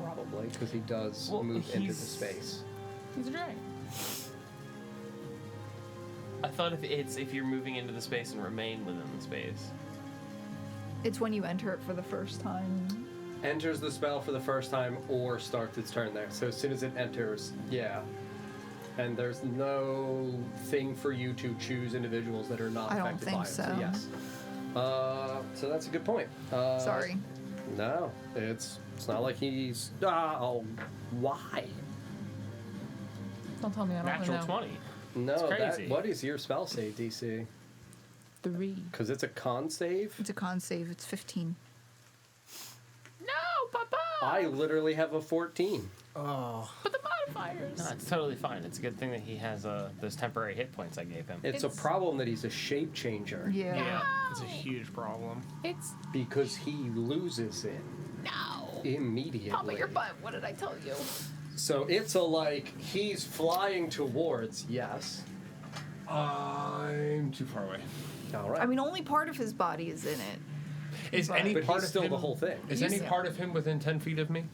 Probably, because he does Well, move into the he's- space. He's a dragon. I thought if you're moving into the space and remain within the space. It's when you enter it for the first time. Enters the spell for the first time or starts its turn there. So as soon as it enters, yeah. And there's no thing for you to choose individuals that are not I don't affected think by it. so. Yes. So that's a good point. Sorry. No, it's not like he's. Oh, why? Don't tell me I don't Natural know. 20. No, It's that. crazy. What is your spell save DC? 3. Because it's a con save. It's a con save. It's 15. No, Papa. I literally have a 14. Oh, But the modifiers. No, it's totally fine. It's a good thing that he has those temporary hit points I gave him. It's a It's- problem that he's a shape changer. Yeah. yeah. It's a huge problem. It's Because he loses it no. immediately. Papa, your butt. What did I tell you? So it's a like he's flying towards. Yes. I'm too far away. All right. I mean, only part of his body is in it. Is any but part he's of still him, the whole thing. Is You any see- part of him within 10 feet of me?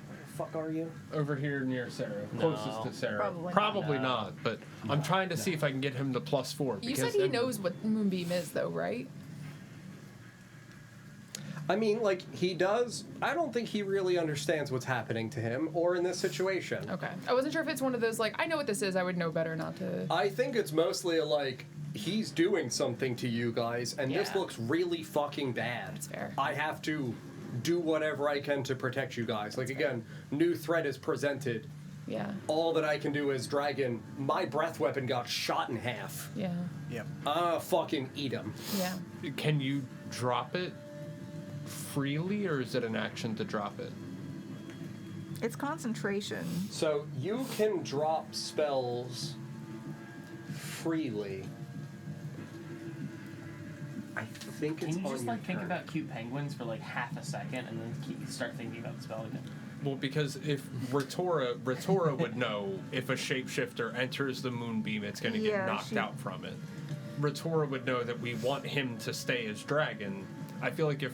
Where the fuck are you? Over here near Sarah, No. closest to Sarah. Probably not. not, but I'm trying to see if I can get him to +4. You because said he then- knows what moonbeam is, though, right? I mean, like he does. I don't think he really understands what's happening to him or in this situation. Okay. I wasn't sure if it's one of those like I know what this is. I would know better not to. I think it's mostly a like he's doing something to you guys, and this Yeah. looks really fucking bad. That's fair. I have to do whatever I can to protect you guys. Like, again, new threat is presented. Yeah. All that I can do is dragon. My breath weapon got shot in half. Yeah. Yep. Fucking eat him. Yeah. Can you drop it freely, or is it an action to drop it? It's concentration. So you can drop spells freely. I think it's Can you on just your like think turn. about cute penguins for like half a second and then start thinking about the spell again? Well, because if Ritora would know if a shapeshifter enters the moonbeam, it's going to get Yeah, knocked out from it. Ritora would know that we want him to stay as dragon. I feel like if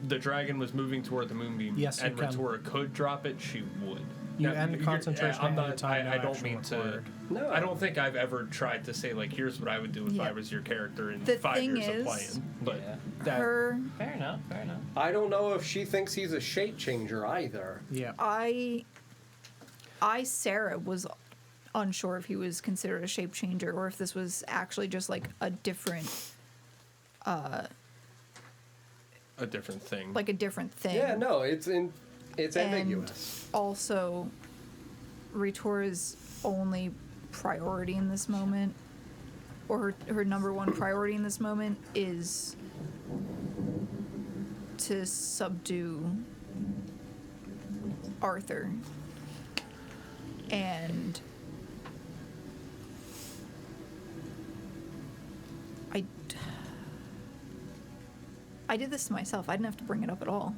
the dragon was moving toward the moonbeam Yes, you and can. Ritora could drop it, she would. You Now, end you're- concentration I'm ahead of not. time, no I don't action mean required. to. No. I don't think I've ever tried to say like, here's what I would do if Yeah. I was your character in The 5 thing years is- of playing. But Yeah. That- Her, Fair enough. Fair enough. I don't know if she thinks he's a shape changer either. Yeah. Sarah, was unsure if he was considered a shape changer or if this was actually just like a different, a different thing. like a different thing. Yeah, no, it's And ambiguous. also, Ritora's only priority in this moment, or her number one priority in this moment, is to subdue Arthur. And I did this to myself. I didn't have to bring it up at all.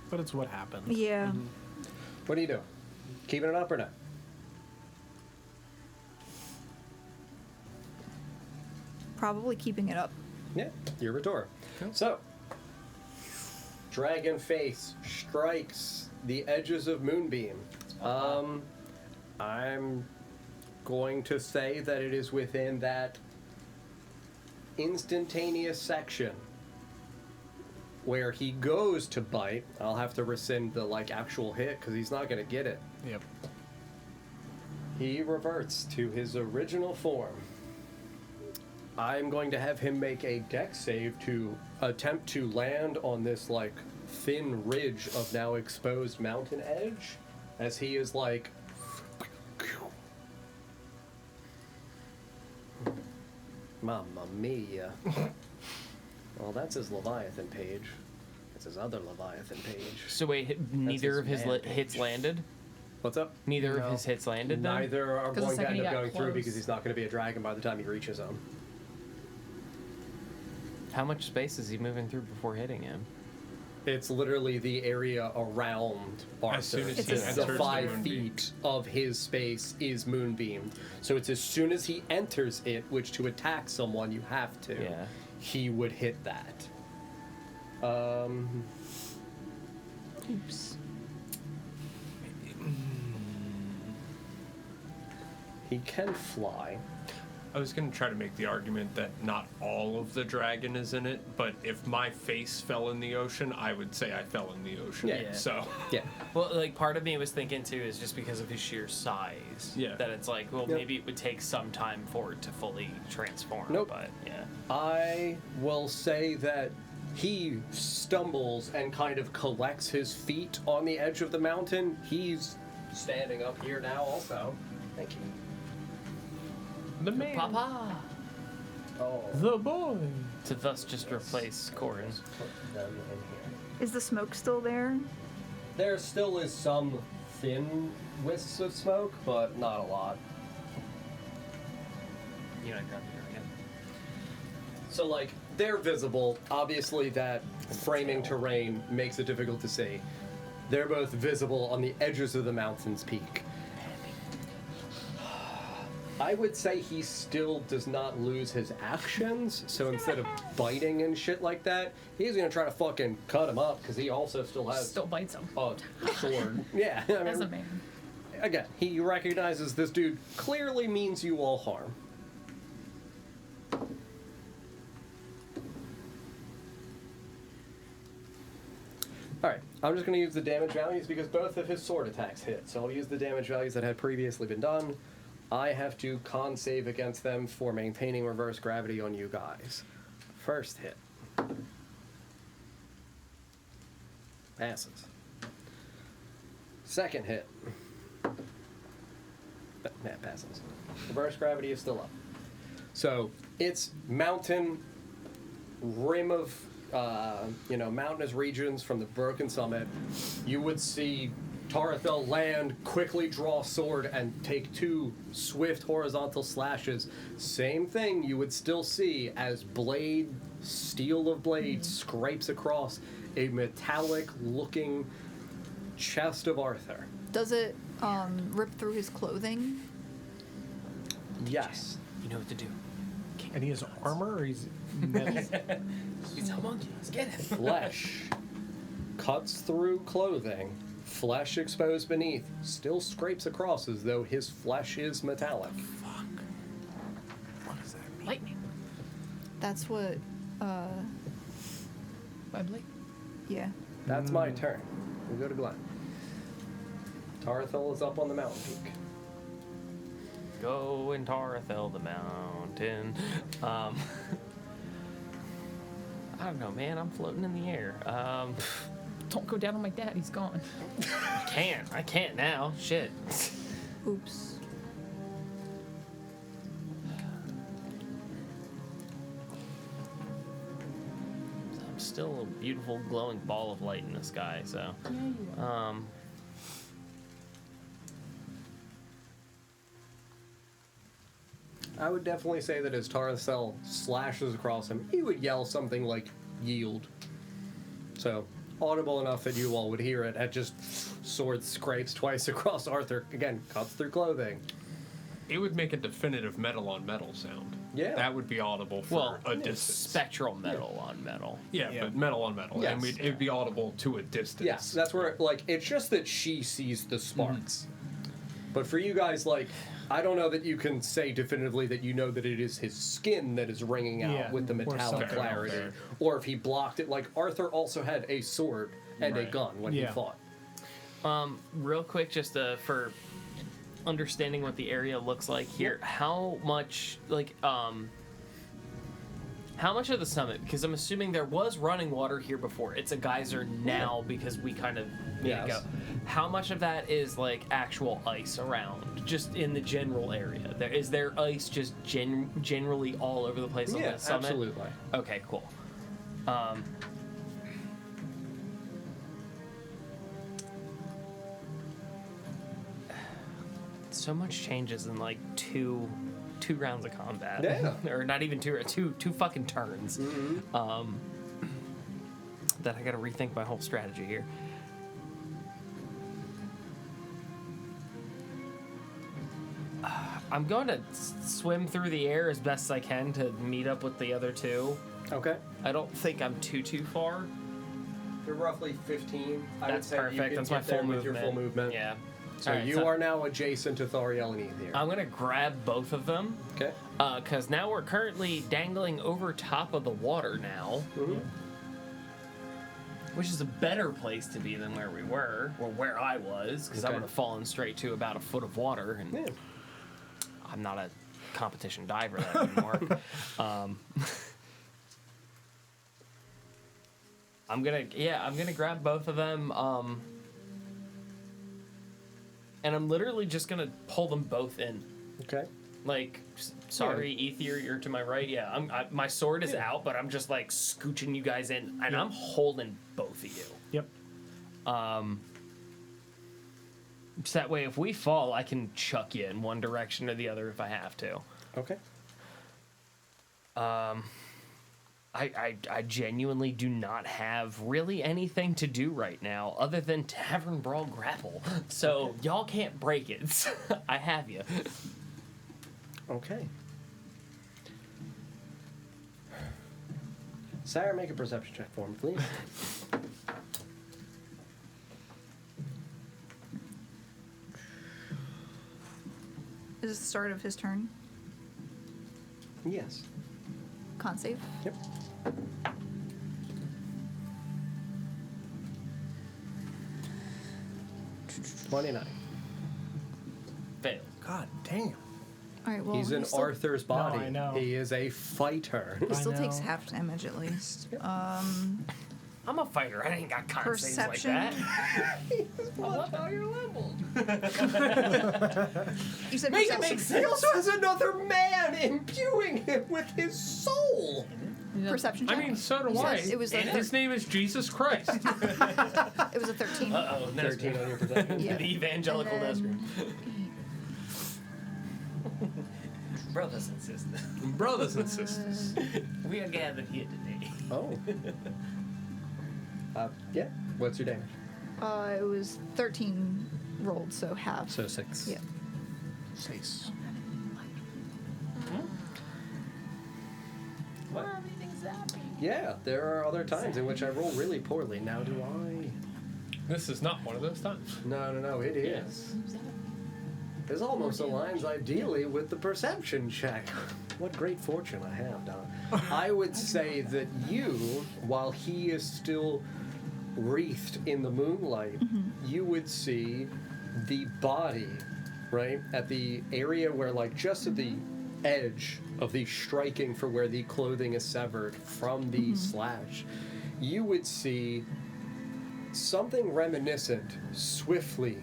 But it's what happened. Yeah. What do you do? Keeping it up or not? Probably keeping it up. Yeah, you're Ritora. So, Dragon Face strikes the edges of Moonbeam. I'm going to say that it is within that instantaneous section where he goes to bite. I'll have to rescind the actual hit because he's not going to get it. Yep. He reverts to his original form. I'm going to have him make a dex save to attempt to land on this thin ridge of now exposed mountain edge, as he is Mamma mia. Well, that's his Leviathan page. That's his other Leviathan page. So wait, neither of his man hits page. landed. What's up? Neither No. of his hits landed. Then? Neither are 'Cause the going to second end he up got going through close. because he's not going to be a dragon by the time he reaches him. How much space is he moving through before hitting him? It's literally the area around Arthur. As soon as he It's the enters the 5 moonbeam. feet of his space is Moonbeam. So it's as soon as he enters it, which to attack someone you have to, Yeah. he would hit that. Oops. He can fly. I was going to try to make the argument that not all of the dragon is in it, but if my face fell in the ocean, I would say I fell in the ocean. Yeah. So, Yeah. Well, part of me was thinking too is just because of his sheer size. Yeah. That it's well, Yep. maybe it would take some time for it to fully transform. Nope. But yeah. I will say that he stumbles and kind of collects his feet on the edge of the mountain. He's standing up here now also. Thank you. the man. Papa. Oh. The boy. To thus just replace Corin. Put them in here. Is the smoke still there? There still is some thin wisps of smoke, but not a lot. You know, grab the dragon. So, they're visible. Obviously, that framing terrain makes it difficult to see. They're both visible on the edges of the mountain's peak. I would say he still does not lose his actions, so instead of biting and shit like that, he's gonna try to fucking cut him up, because he also still has Still bites him. a sword. Yeah, I As a mean, man. again, he recognizes this dude clearly means you all harm. Alright, I'm just going to use the damage values because both of his sword attacks hit. So I'll use the damage values that had previously been done. I have to con save against them for maintaining reverse gravity on you guys. First hit. Passes. Second hit. Passes. Reverse gravity is still up. So it's mountain, rim of, mountainous regions from the broken summit. You would see Tarathel land, quickly draw sword, and take 2 swift horizontal slashes. Same thing you would still see as steel of blade scrapes across a metallic-looking chest of Arthur. Does it rip through his clothing? Yes. You know what to do. And he has armor, or he's metal? He's a monkey. Let's get him. Flesh cuts through clothing. Flesh exposed beneath still scrapes across as though his flesh is metallic. Fuck. What does that mean? Lightning. That's what. Webley. Yeah. That's my turn. We go to Glenn. Tarathel is up on the mountain peak. Go and Tarathel the mountain. I don't know, man. I'm floating in the air. Don't go down on my dad. He's gone. I can't now. Shit. Oops. I'm still a beautiful glowing ball of light in the sky. So, I would definitely say that as Tarathel slashes across him, he would yell something like yield. So, audible enough that you all would hear it. At just sword scrapes twice across Arthur. Again, cuts through clothing. It would make a definitive metal on metal sound. Yeah. That would be audible for a distance. spectral metal on metal. Yeah, but metal on metal. Yes. And it would be audible to a distance. Yes, that's where, it's just that she sees the sparks. But for you guys, I don't know that you can say definitively that you know that it is his skin that is ringing out with the metallic something clarity. else. Or if he blocked it, Arthur also had a sword and a Right. gun when he fought. Real quick, just for understanding what the area looks like here, how much of the summit, because I'm assuming there was running water here before, it's a geyser now because we kind of made it go. Yes. How much of that is actual ice around, just in the general area? Is there ice just generally all over the place on the summit? Absolutely. Okay, cool. So much changes in two rounds of combat. Yeah. Or not even two fucking turns. That I gotta rethink my whole strategy here. I'm going to swim through the air as best I can to meet up with the other two. Okay. I don't think I'm too far. You're roughly 15. That's perfect. That's my full movement. Your full movement. Yeah. So Alright, you are now adjacent to Thariel and Ether. I'm gonna grab both of them. Okay. Because now we're currently dangling over top of the water now. Which is a better place to be than where we were, or where I was, because I Okay. would have fallen straight to about a foot of water, and Yeah. I'm not a competition diver anymore. I'm gonna grab both of them, and I'm literally just gonna pull them both in. Okay. Sorry, Ether, you're to my right. Yeah, my sword is out, but I'm just scooching you guys in, and I'm holding both of you. Yep. So that way, if we fall, I can chuck you in one direction or the other if I have to. Okay. I genuinely do not have really anything to do right now other than Tavern Brawl Grapple. So y'all can't break it. I have you. Okay. Sire, make a perception check for me, please. Is this the start of his turn? Yes. Con save. Yep. $29. Fail. God damn. All right. Well, He's in he still, Arthur's body. I know. He is a fighter. He still I takes know. half damage at least. I'm a fighter. I ain't got con saves like Perception. that. Much higher level. You said Make it perception. make He sense. also has another man imbuing him with his soul. Perception I check. mean, so do You I. said it was a And his name is Jesus Christ. It was a 13. Uh-oh. 13 on your perception. Yeah. The evangelical And then- Nesrin. Brothers and sisters, Brothers and sisters. we are gathered here today. Oh. Yeah. What's your damage? It was 13 rolled, so half. So 6. Yeah. Face. What? Yeah, there are other times in which I roll really poorly. Now do I? This is not one of those times. No, it is. This almost aligns ideally with the perception check. What great fortune I have, Don. I would say that you, while he is still wreathed in the moonlight, you would see the body, right, at the area where, like, just at the edge of the striking for where the clothing is severed from the slash, you would see something reminiscent swiftly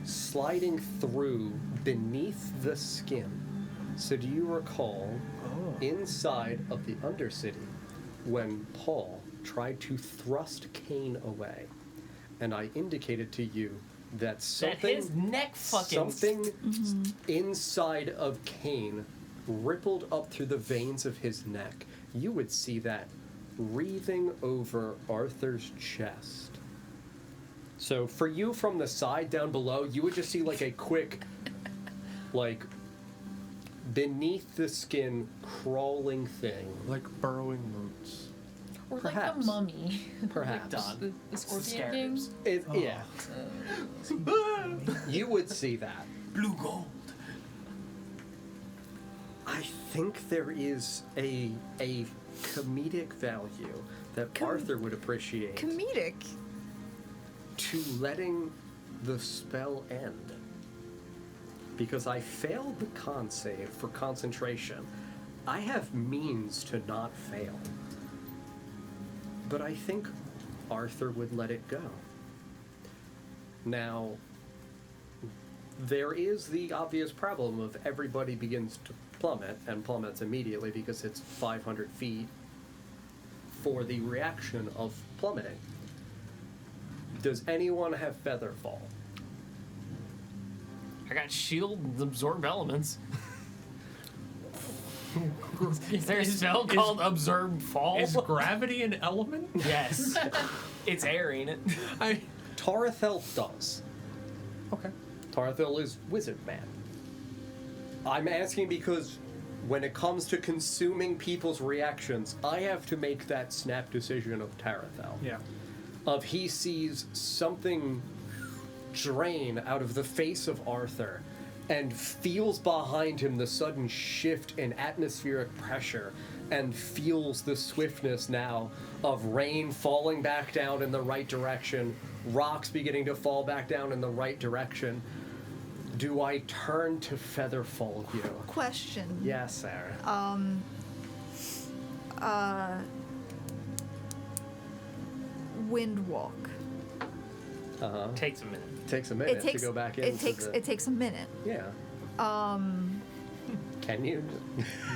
sliding through beneath the skin. So do you recall inside of the Undercity when Paul tried to thrust Cain away, and I indicated to you that something, his neck fucking something inside of Cain rippled up through the veins of his neck. You would see that wreathing over Arthur's chest. So for you from the side down below, you would just see like a quick, like, beneath the skin crawling thing. Like burrowing roots. Or like Perhaps. the mummy. Perhaps. Done. The Scorpion King. It, Yeah. You would see that. Blue gold. I think there is a comedic value that Arthur would appreciate Comedic. to letting the spell end. Because I failed the con save for concentration. I have means to not fail. But I think Arthur would let it go. Now, there is the obvious problem of everybody begins to plummet, and plummets immediately because it's 500 feet for the reaction of plummeting. Does anyone have Featherfall? I got shield and absorb elements. Is there a spell called absorb fall? Is gravity an element? Yes. It's air, ain't it? Tarathel does. Okay. Tarathel is Wizard Man. I'm asking because when it comes to consuming people's reactions, I have to make that snap decision of Tarathel. Yeah. Of he sees something drain out of the face of Arthur and feels behind him the sudden shift in atmospheric pressure and feels the swiftness now of rain falling back down in the right direction, rocks beginning to fall back down in the right direction. Do I turn to Featherfall you? Question. Yes, Sarah. Windwalk. Uh-huh. Takes a minute. Takes a minute to go back in. It takes a minute. Yeah. Can you?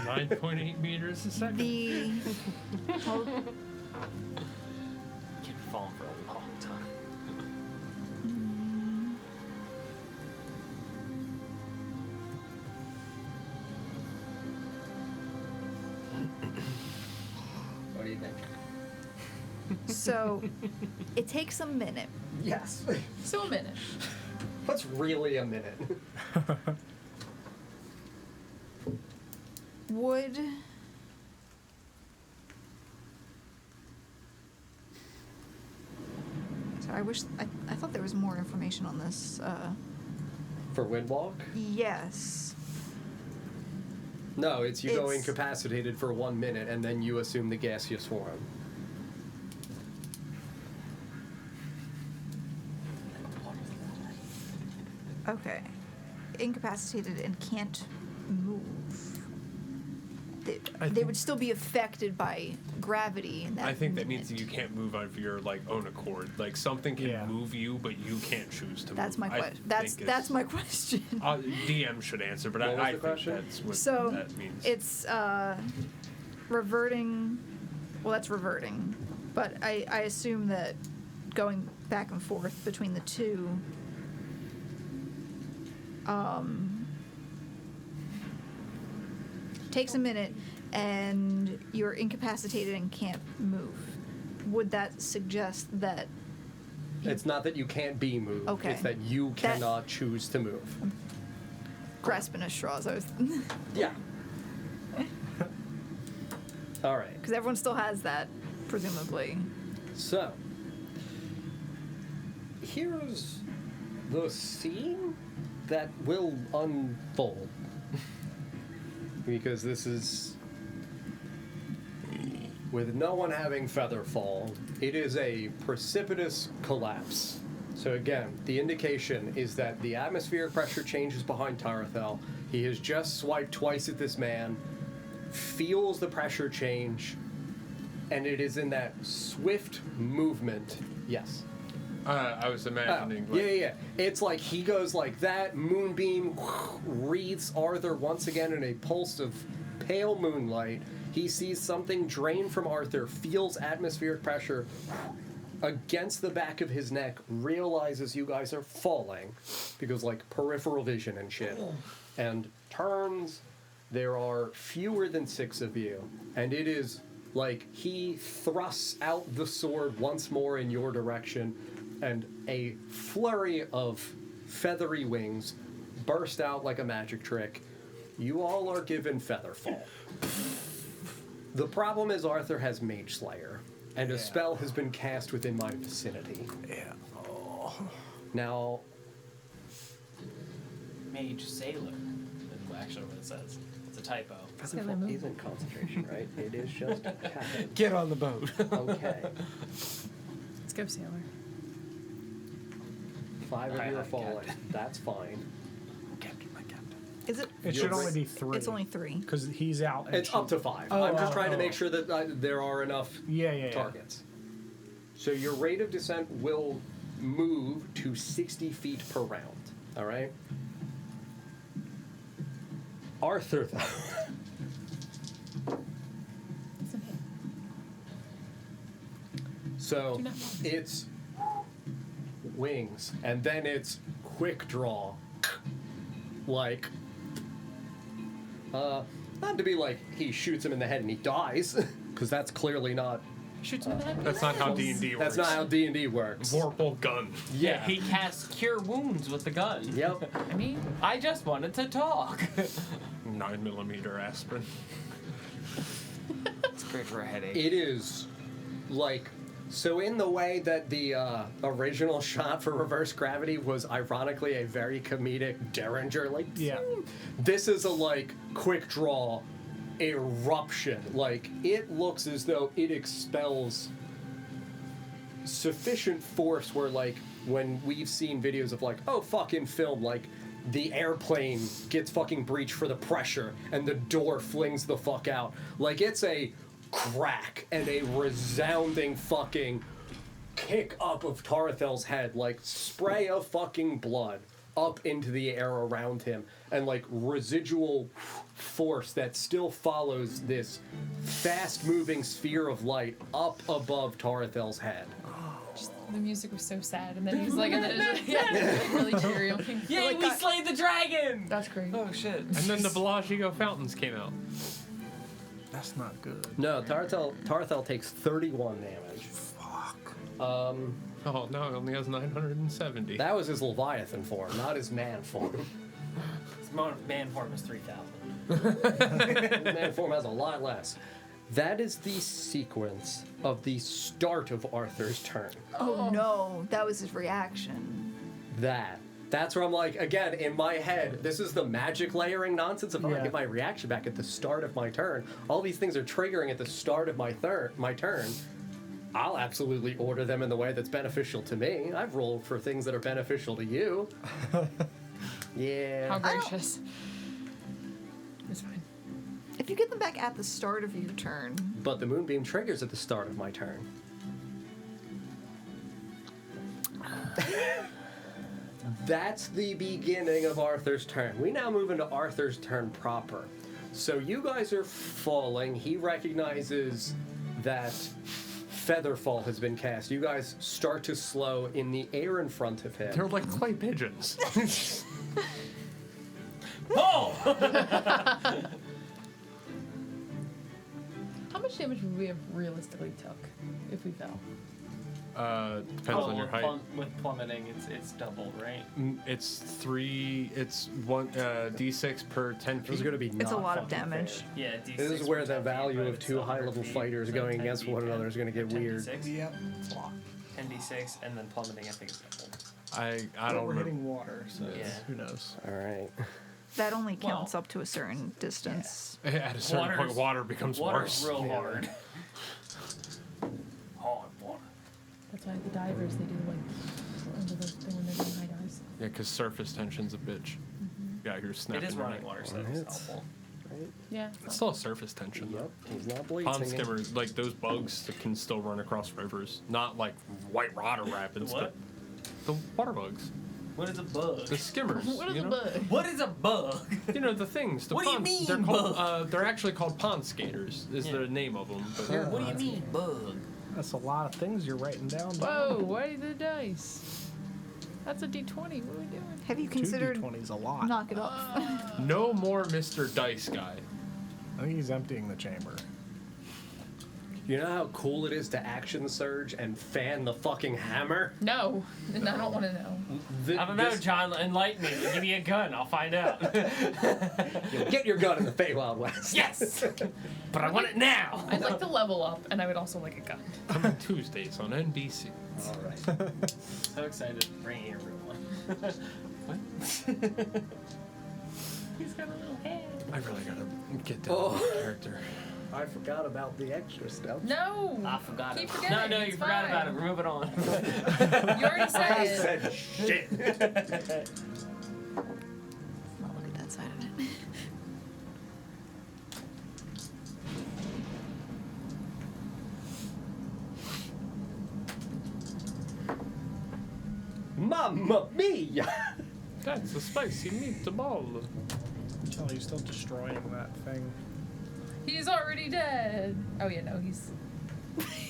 9.8 meters a second. The hold, Can fall for a long time. What do you think? so it takes a minute. Yes. So a minute. What's really a minute? Would sorry, I thought there was more information on this. For Windwalk? Yes. No, it's you go It's- incapacitated for 1 minute and then you assume the gaseous form. Okay. incapacitated and can't move, they would still be affected by gravity. In that I think that means minute. that you can't move of your like own accord. Like something can Yeah. move you, but you can't choose to That's move. my question. That's my question. DM should answer, but What was I the think question? that's what So that means. it's reverting. Well, that's reverting, but I assume that going back and forth between the two. Takes a minute, and you're incapacitated and can't move. Would that suggest that? It's not that you can't be moved. Okay. It's that you cannot choose to move. Grasping at straws. I was Yeah. All right. because everyone still has that, presumably. So, here's the scene that will unfold. Because this is. With no one having feather fall, it is a precipitous collapse. So, again, the indication is that the atmospheric pressure changes behind Tarathel. He has just swiped twice at this man, feels the pressure change, and it is in that swift movement. Yes. I was imagining. Oh, yeah. It's like he goes like that, moonbeam wreaths Arthur once again in a pulse of pale moonlight. He sees something drain from Arthur, feels atmospheric pressure against the back of his neck, realizes you guys are falling, because like peripheral vision and shit, and turns. There are fewer than 6 of you, and it is like he thrusts out the sword once more in your direction, and a flurry of feathery wings burst out like a magic trick. You all are given Featherfall. The problem is Arthur has Mage Slayer, and a spell has been cast within my vicinity. Yeah. Now, Mage Sailor. That's actually what it says. It's a typo. Featherfall isn't concentration, right? It is just captain. Get on the boat. Okay. Let's go, sailor. 5 of Aye, you are aye, falling. Captain. That's fine. Captain, my captain. Is it? It should only be 3. It's only 3. Because he's out. and It's she- up to 5. Oh, I'm just oh, trying to oh. make sure that there are enough Yeah. targets. So your rate of descent will move to 60 feet per round. All right? Arthur, though. So it's wings, and then it's quick draw. Like, not to be like he shoots him in the head and he dies, because that's clearly not. Shoots him in the head. That's not how D&D works. That's not how D&D works. Vorpal gun. Yeah. He casts Cure Wounds with the gun. Yep. I mean, I just wanted to talk. 9mm aspirin. It's great for a headache. It is like. So in the way that the original shot for reverse gravity was ironically a very comedic Derringer, like, Yeah. this is a like quick draw eruption. Like, it looks as though it expels sufficient force where, like, when we've seen videos of like, oh, fucking film, like the airplane gets fucking breached for the pressure and the door flings the fuck out. Like, it's a crack and a resounding fucking kick up of Tarathel's head, like spray of fucking blood up into the air around him, and like residual force that still follows this fast moving sphere of light up above Tarathel's head. just, the music was so sad, and then he's like, and then it's like really cheery. Yay, Like we that. slayed the dragon! That's great. Oh shit. And then the Bellagio fountains came out. That's not good. No, Tarathiel takes 31 damage. Fuck. Oh, no, it only has 970. That was his Leviathan form, not his man form. His man form is 3,000. Man form has a lot less. That is the sequence of the start of Arthur's turn. Oh no, that was his reaction. That's where I'm like, again, in my head, this is the magic layering nonsense of, oh, I Yeah. get my reaction back at the start of my turn. All these things are triggering at the start of my turn. I'll absolutely order them in the way that's beneficial to me. I've rolled for things that are beneficial to you. Yeah. How I don't- gracious. It's fine. If you get them back at the start of your turn, But the moonbeam triggers at the start of my turn. That's the beginning of Arthur's turn. We now move into Arthur's turn proper. So you guys are falling. He recognizes that Featherfall has been cast. You guys start to slow in the air in front of him. They're like clay pigeons. Oh! How much damage would we have realistically took if we fell? Depends on your height. With plummeting, it's double, right? It's one d6 per 10 feet. It's going to be it's a not lot of fucking damage. fair. Yeah, D6. This is per where 10 the feet, value but of it's two 100 high-level feet, fighters so going 10 against feet, one another is going to get 10 weird. D6, Yep, it's a lot. 10d6, and then plummeting, I think, is double. I But don't we're remember. hitting water, so Yeah. who knows? All right. That only counts Well, up to a certain distance. At a certain point, water becomes Water's worse. real Yeah. hard. Hard water. That's why the divers, they do like under the thing when they're doing high dives. Yeah, because surface tension's a bitch. Yeah, you're snapping. It is your running neck. water, so It's- it's helpful. Right? Yeah. It's still a surface tension. Yep. He's not Pond bleating. skimmers, like those bugs that can still run across rivers. Not like white water rapids, What? but the water bugs. What is a bug? The skimmers. What is you a know? bug? What is a bug? You know, the things. The What do you pond, mean, They're called, bug? they're actually called pond skaters, is Yeah. the name of them. But What do you mean, bug? That's a lot of things you're writing down. Whoa, why the dice? That's a d20. What are we doing? Have you Two considered D20's a lot. knock it off? no more Mr. Dice Guy. I think he's emptying the chamber. You know how cool it is to action surge and fan the fucking hammer? No, and I don't want to know. I don't know, John. Enlighten me. Give me a gun. I'll find out. Get your gun in the Feywild West. Yes! But I want it now! I'd like to level up, and I would also like a gun. Coming Tuesdays on NBC. All right. So excited to bring here everyone. What? He's got a little head. I really gotta get down Oh. to the character. I forgot about the extra stuff. No. I forgot Keep it. forgetting. No, you It's forgot fine. about it. We're moving on. You already said I it. said shit. I'll look at that side of it. Mamma mia! That's a spicy meatball. Tell you still destroying that thing. He's already dead. Oh yeah, no, he's.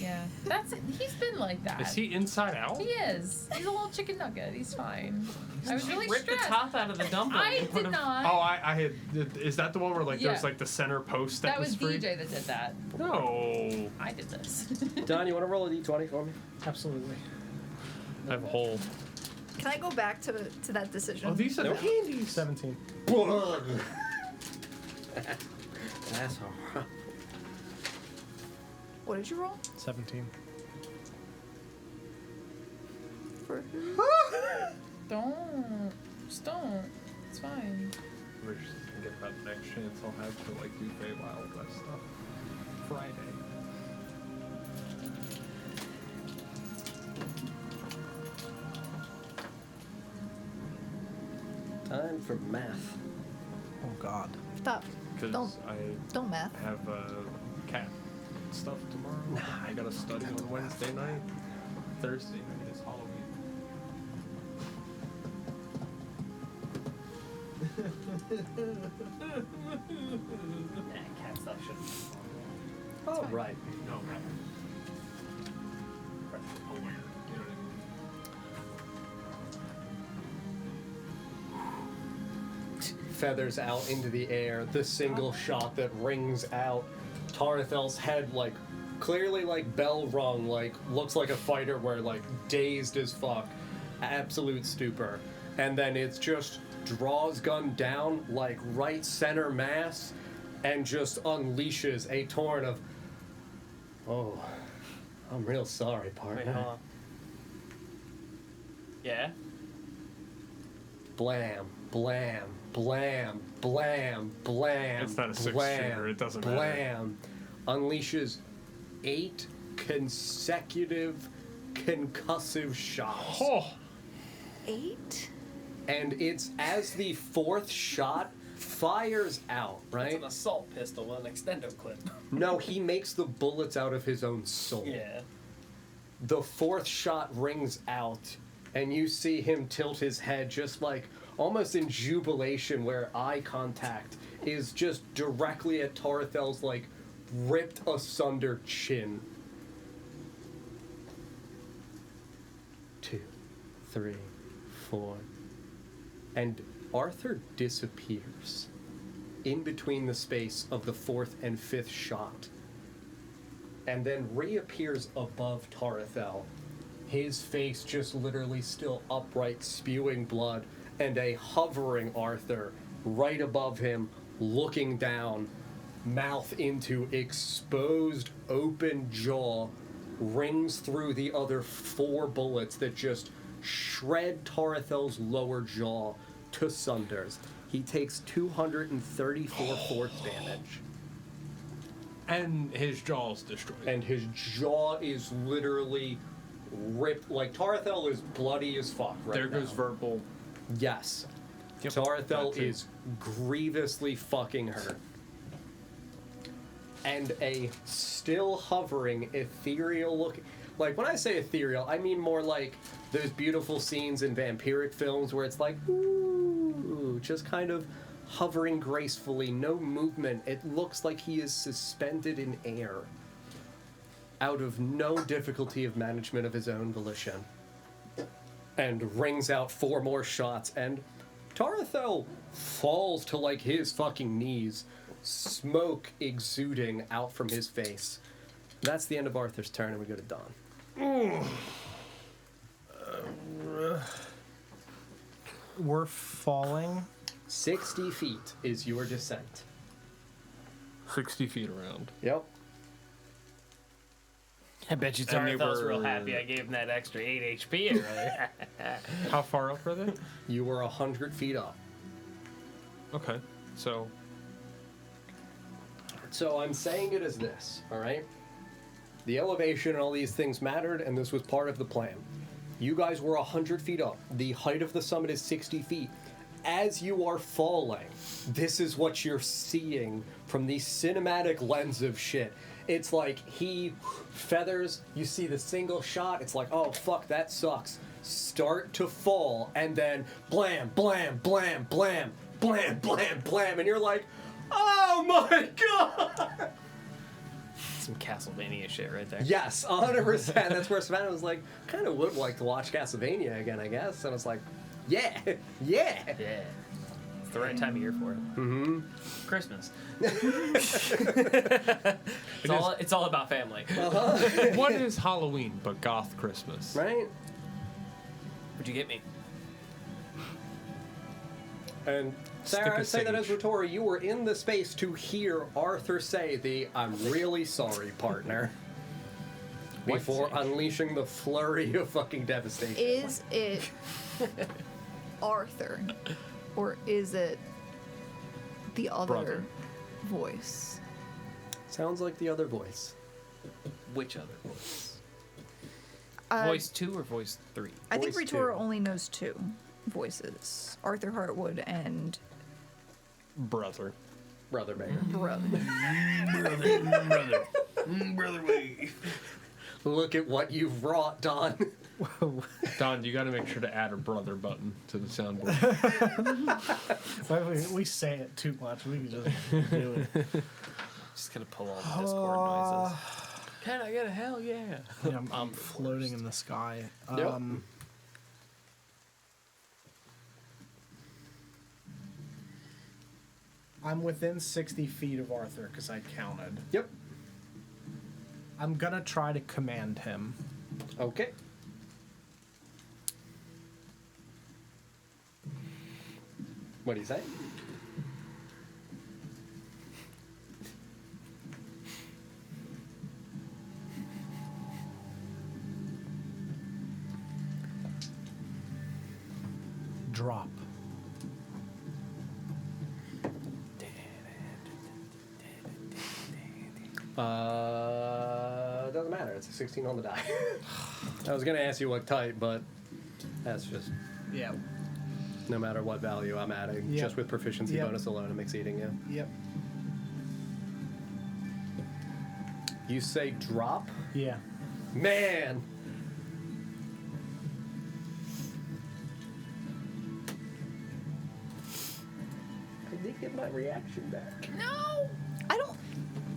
Yeah, that's it. He's been like that. Is he inside out? He is. He's a little chicken nugget. He's fine. I was really Rip the stressed. top out of the dumpling. I and put did him- not. Oh, I had. Is that the one where like Yeah. there's like the center post that, that was free? DJ that did that. No. I did this. Don, you want to roll a d20 for me? Absolutely. I have a hole. Can I go back to that decision? Oh, these are the handies. 17. That's all. What did you roll? 17. For Don't. Just don't. It's fine. We're just thinking about the next chance I'll have to like do Feywild West stuff. Friday. Time for math. Oh, God. Stop. Because Don't. I Don't math. have cat stuff tomorrow. I gotta study on Wednesday night. Thursday night is Halloween. Cat stuff shouldn't be All right. No, right. Aware. You know what I mean? Feathers out into the air. The single shot that rings out. Tarathel's head, like, clearly, like, bell rung, like, looks like a fighter where, like, dazed as fuck. Absolute stupor. And then it's just draws gun down, like, right center mass, and just unleashes a torrent of, oh, I'm real sorry, Wait, partner. hold on. Yeah? Blam, blam, blam, blam, blam. It's not a six blam, shooter, it doesn't matter. blam. Unleashes 8 consecutive concussive shots. Oh, 8 And it's as the fourth shot fires out, It's right? an assault pistol with an extendo clip. No, he makes the bullets out of his own soul. Yeah. The fourth shot rings out, and you see him tilt his head just like almost in jubilation, where eye contact is just directly at Tarathel's like ripped asunder chin. 2, 3, 4. And Arthur disappears in between the space of the fourth and fifth shot, and then reappears above Tarathel, his face just literally still upright, spewing blood, and a hovering Arthur right above him, looking down, mouth into exposed, open jaw, rings through the other 4 bullets that just shred Tarathel's lower jaw to sunders. He takes 234 force damage. And his jaw's destroyed. And his jaw is literally ripped. Like, Tarathel is bloody as fuck right there now. goes verbal. Yes. Yep, Tarathel that too. is grievously fucking hurt. And a still hovering, ethereal looking. Like, when I say ethereal, I mean more like those beautiful scenes in vampiric films where it's like, ooh, just kind of hovering gracefully, no movement. It looks like he is suspended in air out of no difficulty of management of his own volition. And rings out 4 more shots, and Tarathel falls to like his fucking knees, smoke exuding out from his face. That's the end of Arthur's turn, and we go to Dawn. We're falling. 60 feet is your descent. 60 feet around. Yep. I bet you And they Tarathel's real were- happy I gave him that extra 8 HP earlier. How far up are they? You were 100 feet up. Okay, so So I'm saying it as this, all right? The elevation and all these things mattered, and this was part of the plan. You guys were 100 feet up. The height of the summit is 60 feet. As you are falling, this is what you're seeing from the cinematic lens of shit. It's like he feathers, you see the single shot, it's like, oh fuck, that sucks. Start to fall, and then blam, blam, blam, blam, blam, blam, blam, and you're like, oh my god! Some Castlevania shit right there. Yes, 100%. That's where Savannah was like, kind of would like to watch Castlevania again, I guess. And I was like, yeah, yeah. Yeah. It's the right time of year for it. Mm-hmm. Christmas. It's all about family. what is Halloween but goth Christmas? Right? What'd you get me? And Stick Sarah, a I say that as sage. Vittori, you were in the space to hear Arthur say the "I'm really sorry, partner" before sage? unleashing the flurry of fucking devastation. Is it Arthur, or is it the other Brother. voice? Sounds like the other voice. Which other voice? Uh, Voice 2 or voice 3? I think voice Ritora 2. only knows 2 voices: Arthur Hartwood and Brother. Brother Baker. Brother. Brother Wave. Look at what you've wrought, Don. Don, you got to make sure to add a brother button to the soundboard. We say it too much. We can just do it. Just gonna pull all the Discord noises. Can I get a hell yeah? Yeah, I'm floating in the sky. Yep. I'm within 60 feet of Arthur because I counted. Yep. I'm gonna try to command him. Okay. What do you say? Drop. Doesn't matter. It's a 16 on the die. I was gonna ask you what type, but that's just Yeah. no matter what value I'm adding. Yep. Just with proficiency Yep. bonus alone, I'm exceeding you. Yep. You say drop? Yeah. Man! I did get my reaction back. No! I don't.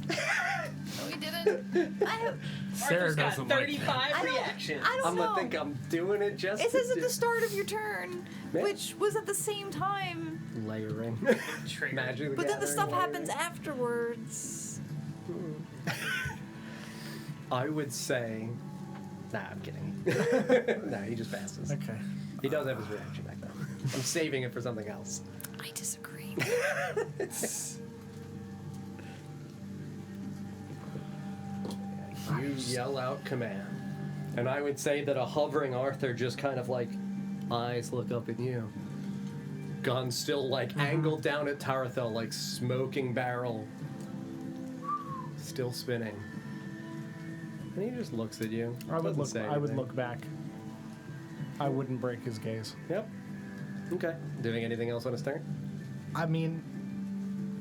No, we didn't. I have. Sarah doesn't like 35 reactions. I don't I'm know. gonna think I'm doing it just It says to at the start of your turn, Yeah. which was at the same time, layering. Trigger. Magic the but then the Gathering stuff layering. happens afterwards. I would say. Nah, I'm kidding. Nah, he just passes. Okay. He does have his reaction back though. I'm saving it for something else. I disagree. You yell out command. And I would say that a hovering Arthur just kind of like eyes look up at you. Gun still like angled down at Tarathel like smoking barrel. Still spinning. And he just looks at you. I would doesn't look. say I would anything. look back. I wouldn't break his gaze. Yep. Okay. Doing anything else on his turn? I mean,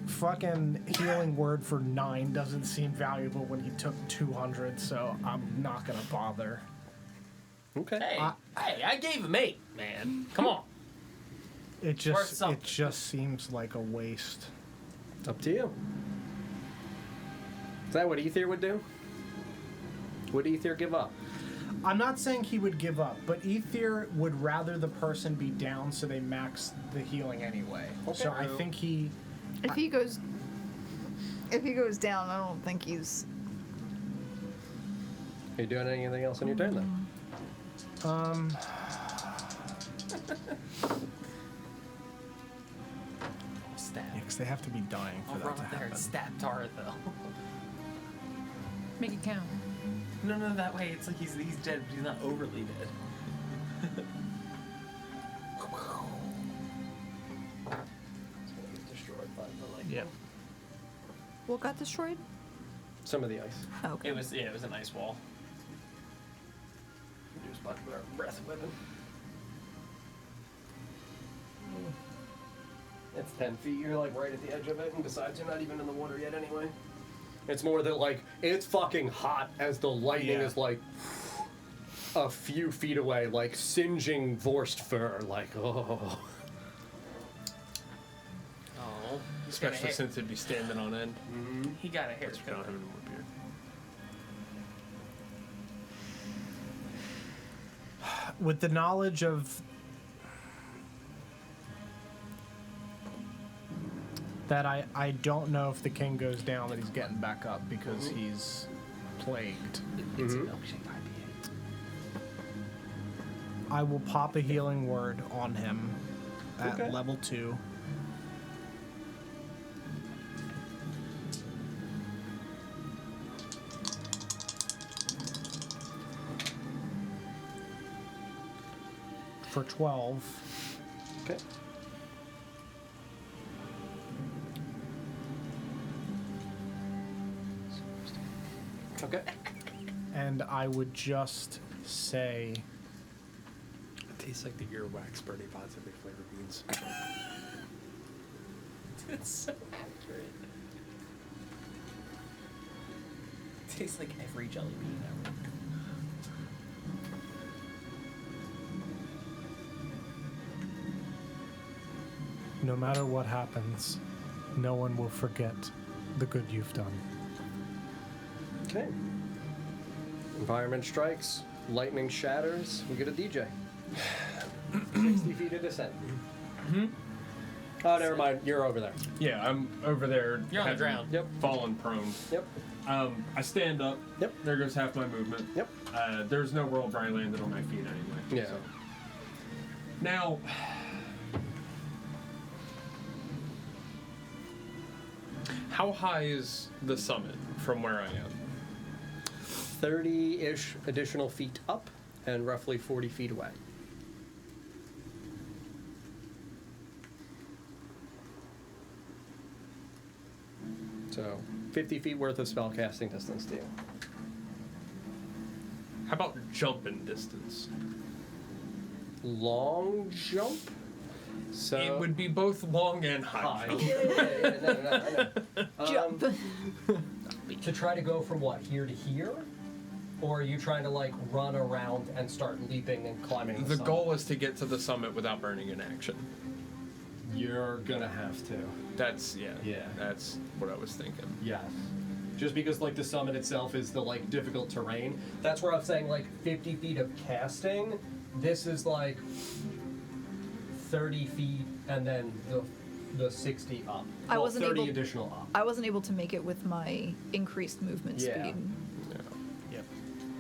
fucking healing word for 9 doesn't seem valuable when he took 200, so I'm not gonna bother. Okay. Hey, I gave him 8, man. Come on. It worth just something. seems like a waste. Up to you. Is that what Ether would do? Would Ether give up? I'm not saying he would give up, but Ether would rather the person be down so they max the healing anyway. Okay. So I think he. If he goes down, I don't think he's. Are you doing anything else on your turn then? Stab. Yeah, 'cause they have to be dying for I'll that run to up there and happen. stab Taratha. Make it count. No, that way it's like he's dead, but he's not overly dead. Destroyed by the lightning. Yep. What got destroyed? Some of the ice. Oh, okay. It was a nice wall. Use my breath weapon. It's 10 feet. You're like right at the edge of it, and besides, you're not even in the water yet anyway. It's more that like it's fucking hot as the lightning Yeah. is like a few feet away, like singeing Vorst fur. Like oh, Oh, Especially since it'd be standing on end. he got a Which you don't haircut. have any more beard. With the knowledge of that, I don't know if the king goes down that he's getting back up because he's plagued. It's a milkshake IPA. I will pop a healing word on him at Okay. level 2. For 12. okay. Okay. And I would just say, It tastes like the earwax Bernie Bott's every flavor beans. It's so accurate. Tastes like every jelly bean ever. no matter what happens, no one will forget the good you've done. Okay. Environment strikes. Lightning shatters. We get a DJ. 60 feet of descent. Oh, never mind. You're over there. Yeah, I'm over there. You're on the having ground. Yep. Fallen prone. Yep. I stand up. Yep. There goes half my movement. Yep. There's no world where I landed on my feet anyway. Yeah. So. Now, how high is the summit from where I am? 30-ish additional feet up and roughly 40 feet away. So 50 feet worth of spell casting distance to you. How about jumping distance? Long jump? So It would be both long and high. No. Jump. To try to go from what, here to here? Or are you trying to like run around and start leaping and climbing The summit? goal is to get to the summit without burning an action. You're gonna have to. That's Yeah. That's what I was thinking. Yes. Just because like the summit itself is the like difficult terrain. That's where I'm saying like 50 feet of casting. This is like 30 feet and then the 60 up. I Well, wasn't 30 able- additional up. I wasn't able to make it with my increased movement Yeah. speed.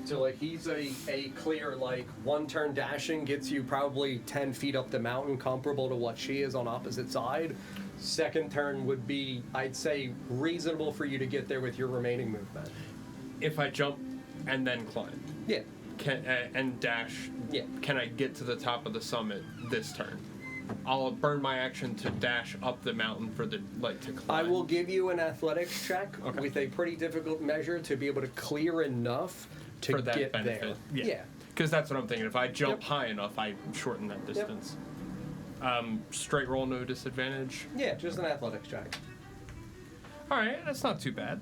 So like he's a clear like one turn dashing gets you probably 10 feet up the mountain, comparable to what she is on opposite side. Second turn would be, I'd say, reasonable for you to get there with your remaining movement. If I jump and then climb Yeah. and dash, Yeah. can I get to the top of the summit this turn? I'll burn my action to dash up the mountain for the to climb. I will give you an athletics check Okay. with a pretty difficult measure to be able to clear enough to for that get benefit. there. Yeah. Because that's what I'm thinking. If I jump Yep. high enough, I shorten that distance. Straight roll, no disadvantage. Yeah, just an athletics check. All right, that's not too bad.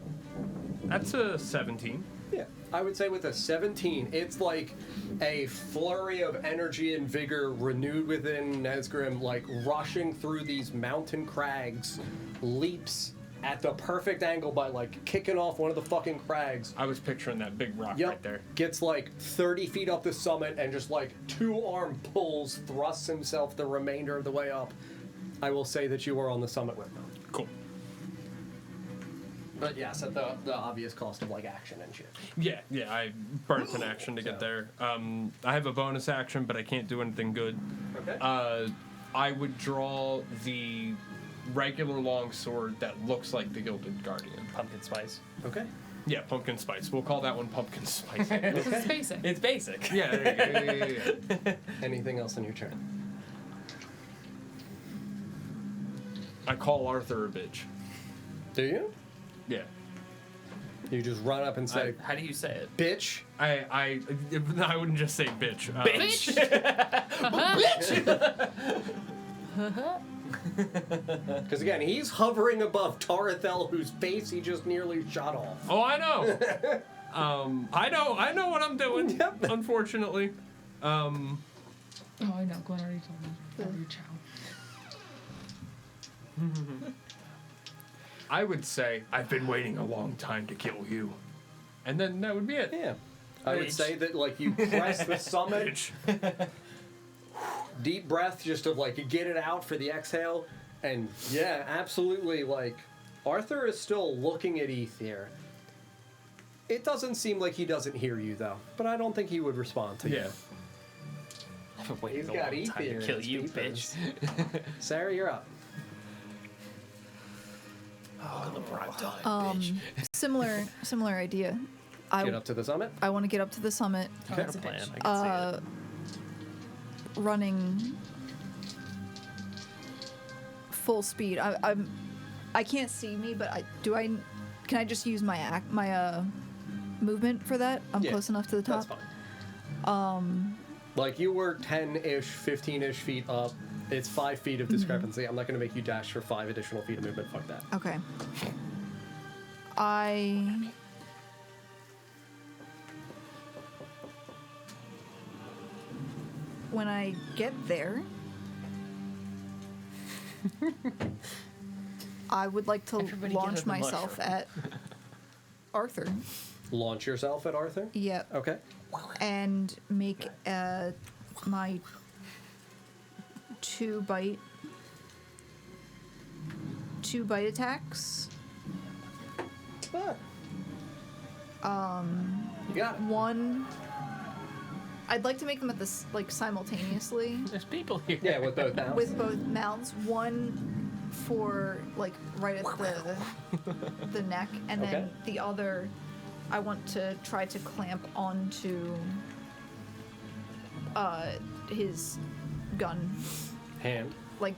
That's a 17. Yeah, I would say with a 17, it's like a flurry of energy and vigor renewed within Nesgrim, like rushing through these mountain crags, leaps at the perfect angle by like kicking off one of the fucking crags. I was picturing that big rock Yep. right there. Gets like 30 feet up the summit and just like 2-arm pulls, thrusts himself the remainder of the way up. I will say that you are on the summit with them. Cool. But yes, at the obvious cost of like action and shit. Yeah, I burnt an action to get there. I have a bonus action, but I can't do anything good. Okay. I would draw the regular long sword that looks like the Gilded Guardian. Pumpkin spice. Okay. Yeah, pumpkin spice. We'll call that one pumpkin spice. Because it's basic. It's basic. Yeah, there you go. Yeah. Anything else on your turn? I call Arthur a bitch. Do you? Yeah. You just run up and say, How do you say it? bitch. I wouldn't just say bitch. Bitch. Because again, he's hovering above Tarathel, whose face he just nearly shot off. Oh, I know. I know what I'm doing. Yep. Unfortunately. Oh, I know. Glenn already told me. Your child. I would say I've been waiting a long time to kill you, and then that would be it. Yeah. I would Bitch. say that like you press the summit, Bitch. deep breath just to like get it out for the exhale, and yeah, absolutely like Arthur is still looking at Ether. It doesn't seem like he doesn't hear you though, but I don't think he would respond to Yeah. you. I've been waiting He's a got long Ether time in to kill his you, peepers. bitch. Sarah, you're up. Similar idea. Get up to the summit. I want to get up to the summit, Okay. That's a plan. I can see it. running full speed. I can't see me, but can I just use my movement for that? I'm Yeah, close enough to the top. That's fine. Like you were 10-ish, 15-ish feet up. It's 5 feet of discrepancy. I'm not going to make you dash for 5 additional feet of movement. Fuck that. Okay. When I get there, I would like to Everybody get launch the myself mushroom. at Arthur. Launch yourself at Arthur. Yep. Okay. And make my 2 bite attacks. You got it. One. I'd like to make them at this like simultaneously There's people here. Yeah, with both mouths. with both mouths. One for like right at the neck, and then Okay. the other, I want to try to clamp onto his gun, Hand. like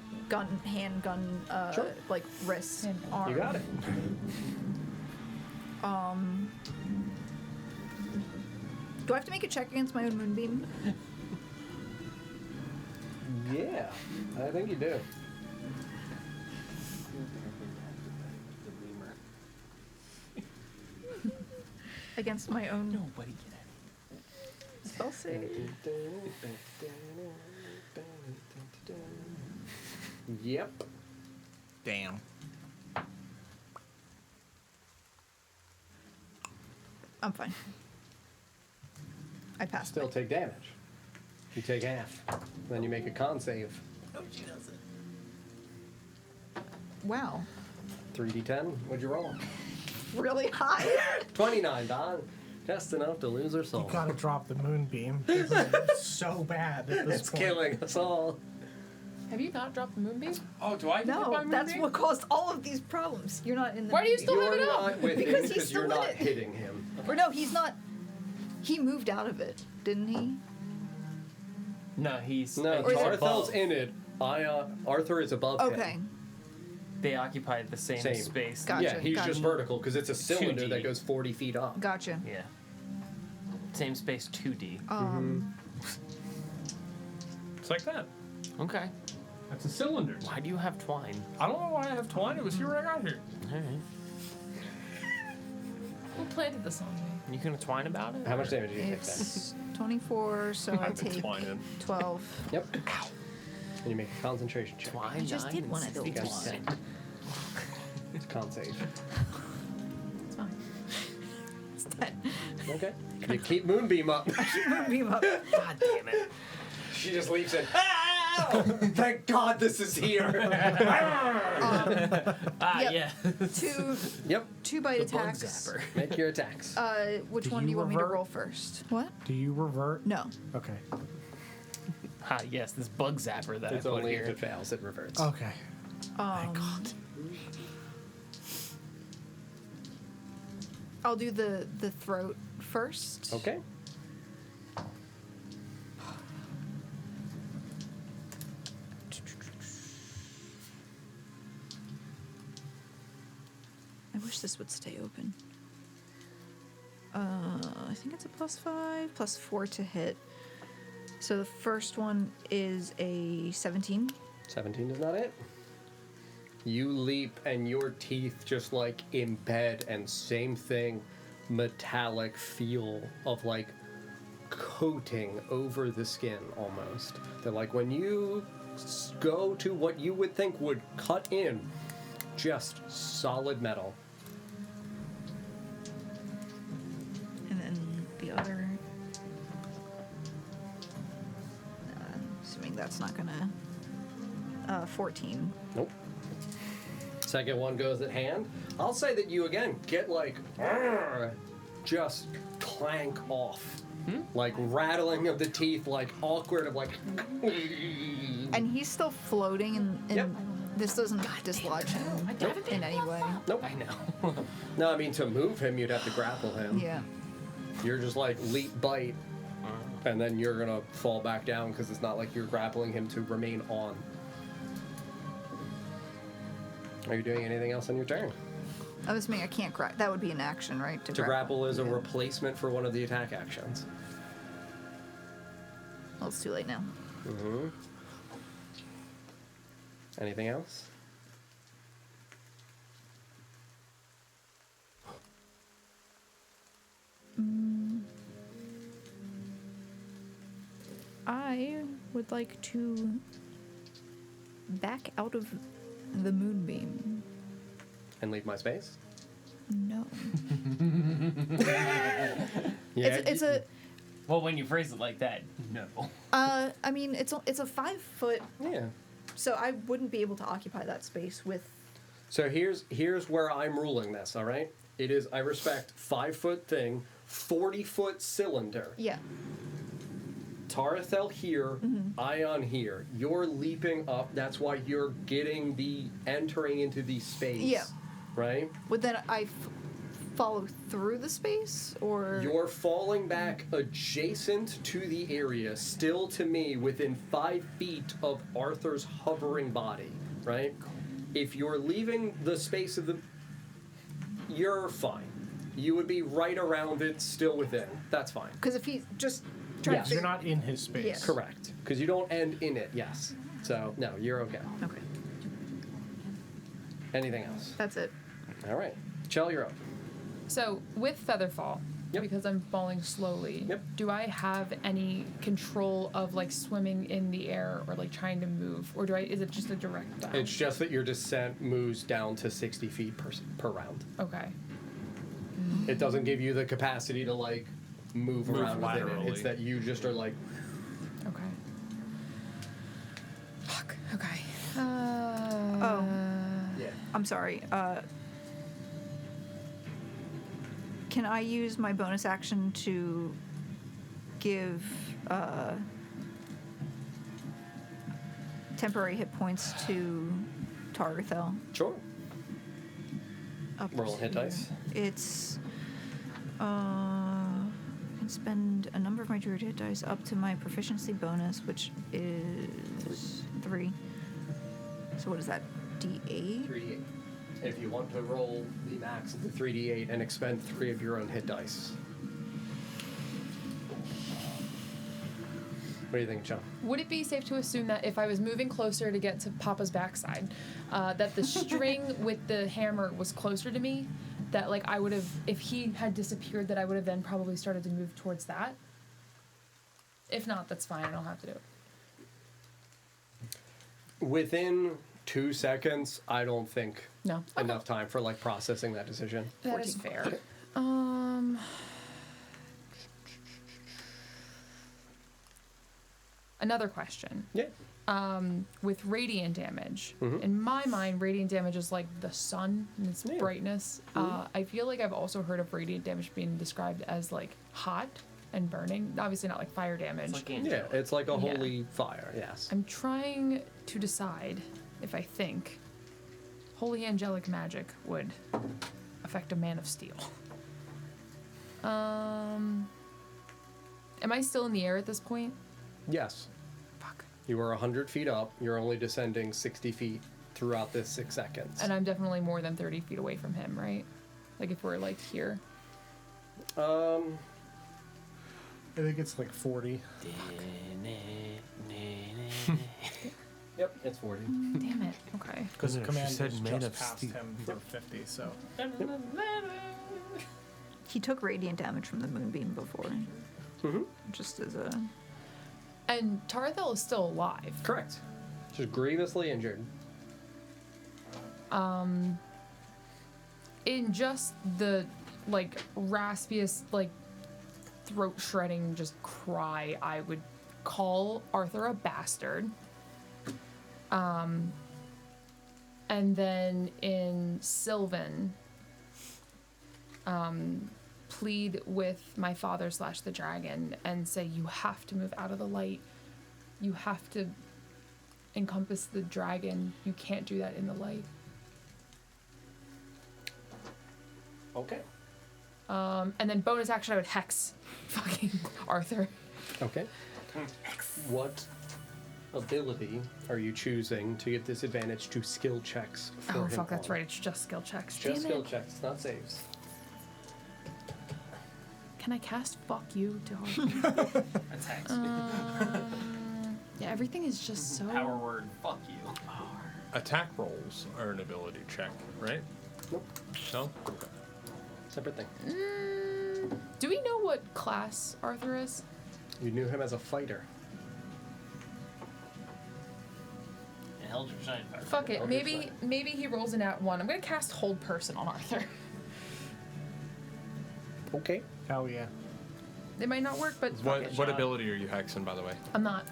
handgun, Sure. like wrist, arm. You got it. Do I have to make a check against my own moonbeam? Yeah, I think you do. Against my own Nobody get spell save. Yep. Damn. I'm fine. I passed. Still take damage. You take half. Then you make a con save. Wow. 3d10. What'd you roll? Really high. 29, Don. Just enough to lose her soul. You gotta drop the moonbeam. This is so bad at this It's point. killing us all. Have you not dropped the moonbeam? Oh, do I? No, that's what caused all of these problems. You're not in the. Why do you movie. still have You're it up? not with Because him he's because you're still in not it. hitting him. Or no, he's not. He moved out of it, didn't he? No, he's. No, Or is it Arthel's above. in it. Arthur is above Okay. him. They occupy the same, Same. space. Gotcha. Yeah, he's just vertical because it's a cylinder 2D. that goes 40 feet up. Gotcha. Yeah. Same space, 2D. It's like that. Okay. That's a cylinder. Why do you have twine? I don't know why I have twine. It was here when I got here. Alright. Who planted this on me? You gonna twine about it? How much damage do you take then? It's 24, so I I've been take twining. 12. Yep. And you make a concentration check. Twine. I just 9 did and one of those. 60%. It's con save. It's fine. It's 10. Okay. You keep Moonbeam up. Beam up. God damn it. She just leaps in. Ow! Thank God this is here. Ah, Yep. yeah. Yep. 2 bite The bug attacks. zapper. Make your attacks. Which Do one do you you want me to revert? roll first? What? Do you revert? No. Okay. Ah, yes, this bug zapper that It's I put only if here. it fails, it reverts. Okay. I'll do the throat first. Okay. I wish this would stay open. I think it's a +5, +4 to hit. So the first one is a 17. 17 is not it. You leap and your teeth just like embed, and same thing, metallic feel of like coating over the skin almost. That like when you go to what you would think would cut in, just solid metal. And then the other. Assuming that's not gonna. 14. Nope. Second one goes at hand. I'll say that you again get like just clank off. Like rattling of the teeth, like awkward of like And he's still floating, and Yep. this doesn't dislodge him in any way. Nope. I know. No, I mean to move him you'd have to grapple him. Yeah. You're just like leap bite and then you're gonna fall back down because it's not like you're grappling him to remain on. Are you doing anything else on your turn? I'm assuming I can't grab. That would be an action, right? To grapple is a Yeah. replacement for one of the attack actions. Well, it's too late now. Mm-hmm. Anything else? I would like to back out of the moonbeam. And leave my space? No. Yeah. It's a. Well, when you phrase it like that, no. I mean, it's a 5 foot, Yeah. so I wouldn't be able to occupy that space with. So here's where I'm ruling this, all right? It is, I respect 5-foot thing, 40-foot cylinder. Yeah. Tarathel here, Ion here. You're leaping up. That's why you're getting the entering into the space. Yeah. Right? Would then I follow through the space, or? You're falling back adjacent to the area, still to me within 5 feet of Arthur's hovering body. Right? If you're leaving the space of the, you're fine. You would be right around it, still within. That's fine. Because if he just trying Yes. to You're figure. not in his space. Yes. Correct. Because you don't end in it, yes. So, no, you're okay. Okay, Anything else? that's it. All right. Chell, you're up. So with Featherfall, Yep. because I'm falling slowly, Yep. do I have any control of like swimming in the air or like trying to move, or is it just a direct down? It's just that your descent moves down to 60 feet per round. Okay. It doesn't give you the capacity to, like, move around within it. laterally. It's that you just are like, Okay. Fuck. Okay. Oh. yeah. I'm sorry. Can I use my bonus action to give temporary hit points to Targathel? Sure. Up Roll hit to- dice. It's can spend a number of my druid hit dice up to my proficiency bonus, which is 3. So what is that? D8? 3d8. If you want to roll the max of the 3d8 and expend 3 of your own hit dice. What do you think, John? Would it be safe to assume that if I was moving closer to get to Papa's backside, that the string with the hammer was closer to me? That like I would have, if he had disappeared, that I would have then probably started to move towards that. If not, that's fine. I don't have to do it. Within 2 seconds, I don't think No. enough time for, like, processing that decision. That is 14. fair. Another question. Yeah. With radiant damage, Mhm. in my mind, radiant damage is like the sun and its Yeah. brightness. I feel like I've also heard of radiant damage being described as like hot and burning. Obviously, not like fire damage. It's like Yeah, angelic. it's like a Yeah. holy fire, yes. I'm trying to decide if I think holy angelic magic would affect a man of steel. Am I still in the air at this point? Yes. Fuck. You are 100 feet up. You're only descending 60 feet throughout this 6 seconds. And I'm definitely more than 30 feet away from him, right? Like if we're like here. I think it's like 40. Yep, it's 40. Damn it. Okay. Because She command said is made just of past steel. him for 50, so. He took radiant damage from the moonbeam before, Mm-hmm. just as a. And Tarthel is still alive. Correct. Just grievously injured. In just the like raspiest, like throat shredding just cry, I would call Arthur a bastard. And then in Sylvan, plead with my father / the dragon and say, you have to move out of the light. You have to encompass the dragon. You can't do that in the light. Okay. And then bonus action, I would hex fucking Arthur. Okay. What ability are you choosing to give disadvantage to skill checks for Oh him? fuck, that's on? right. It's just skill checks. Just Damn skill it. checks, not saves. Can I cast fuck you to Arthur? Attacks. Yeah, everything is just so. Power word. Fuck you. Attack rolls are an ability check, right? Nope. No? Separate thing. Do we know what class Arthur is? You knew him as a fighter. And held your shine power. Fuck it. Okay, Maybe he rolls an at 1. I'm gonna cast hold person on Arthur. Okay. Hell yeah. It might not work, but fuck it. What ability are you hexing, by the way? I'm not.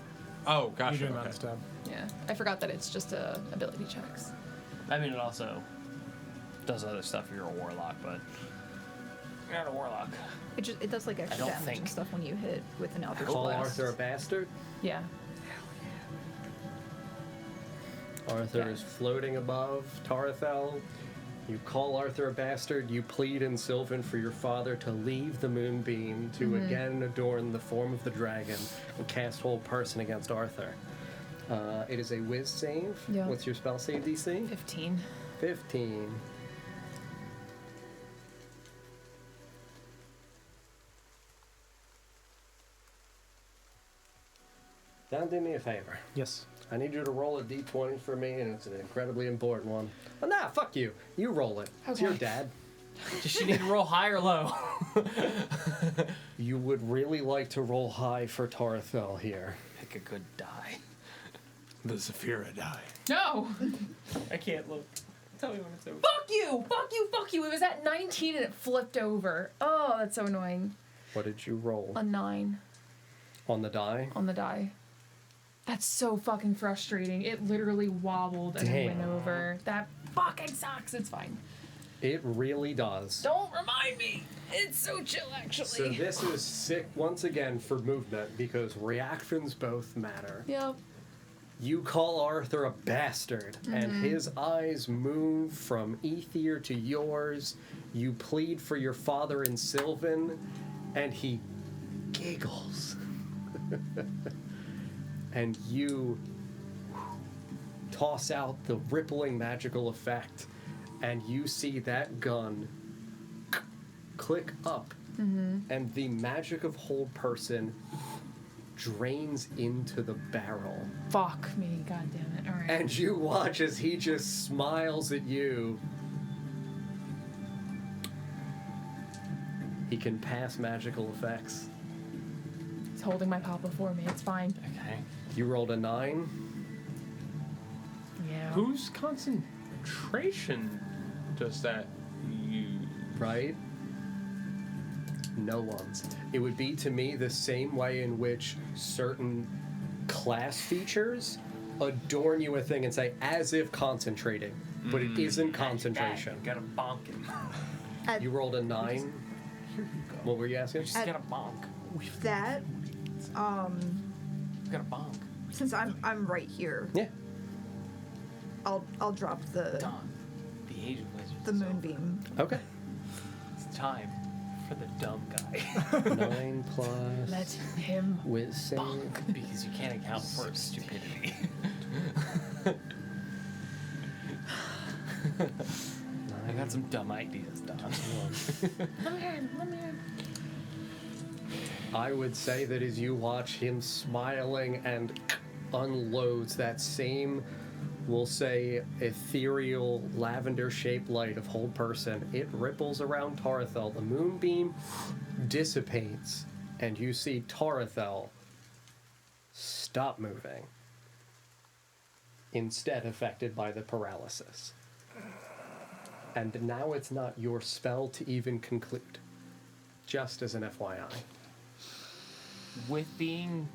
Oh, You're gotcha. doing that Okay. instead. Yeah, I forgot that it's just ability checks. I mean, it also does other stuff if you're a warlock, but you're not a warlock. It does like extra don't damage and think. stuff when you hit with an Eldritch Call Blast. Arthur a bastard. Yeah. Arthur Yeah. is floating above Tarathel. You call Arthur a bastard. You plead in Sylvan for your father to leave the moonbeam to again adorn the form of the dragon and cast hold person against Arthur. It is a whiz save. Yeah. What's your spell save DC? 15. 15. Now do me a favor. Yes. I need you to roll a d20 for me, and it's an incredibly important one. Oh, nah, fuck you. You roll it. It's your Okay. dad. Does she need to roll high or low? You would really like to roll high for Tarthel here. Pick a good die. The Zafira die. No! I can't look. Tell me when it's over. Fuck you! Fuck you! Fuck you! It was at 19 and it flipped over. Oh, that's so annoying. What did you roll? A 9 On the die? on the die. That's so fucking frustrating. It literally wobbled and Damn. went over. That fucking sucks. It's fine. It really does. Don't remind me. It's so chill, actually. So this is sick once again for movement because reactions both matter. Yep. You call Arthur a bastard, and his eyes move from Ether to yours. You plead for your father in Sylvan, and he giggles. And you toss out the rippling magical effect, and you see that gun click up, and the magic of Hold Person drains into the barrel. Fuck me. God damn it. All right. And you watch as he just smiles at you. He can pass magical effects. He's holding my papa for me. It's fine. Okay. You rolled a 9. Yeah. Whose concentration does that use? Right? No one's. It would be to me the same way in which certain class features adorn you a thing and say as if concentrating, but it isn't concentration. You gotta bonk him. At You rolled a 9. What were you asking? Just gotta bonk. that, You gotta bonk. since I'm right here, Yeah. I'll drop the Done. The age of wizards. the is over. moonbeam. Okay. It's time for the dumb guy. 9 plus Let him. with save. Bonk. Because you can't account for stupidity. I got some dumb ideas, Don. Let me hear him. Let me hear him. I would say that as you watch him smiling and unloads that same, we'll say, ethereal lavender-shaped light of Hold Person, it ripples around Tarthel. The moonbeam dissipates, and you see Tarthel stop moving, instead affected by the paralysis. And now it's not your spell to even conclude, just as an FYI. With being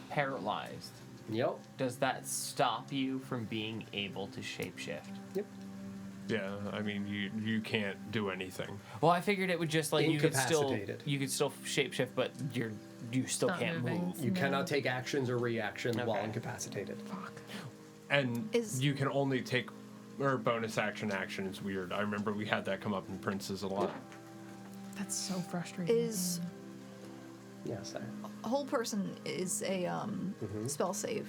paralyzed, Yep. does that stop you from being able to shapeshift? Yep. Yeah, I mean, you can't do anything. Well, I figured it would just like you could still Incapacitated. shapeshift, but you still Not can't moving. move. You cannot take actions or reactions while Okay. incapacitated. Fuck. And Is- you can only take, or bonus action is weird. I remember we had that come up in Princes a lot. That's so frustrating. Is Yes, Whole Person is a spell save.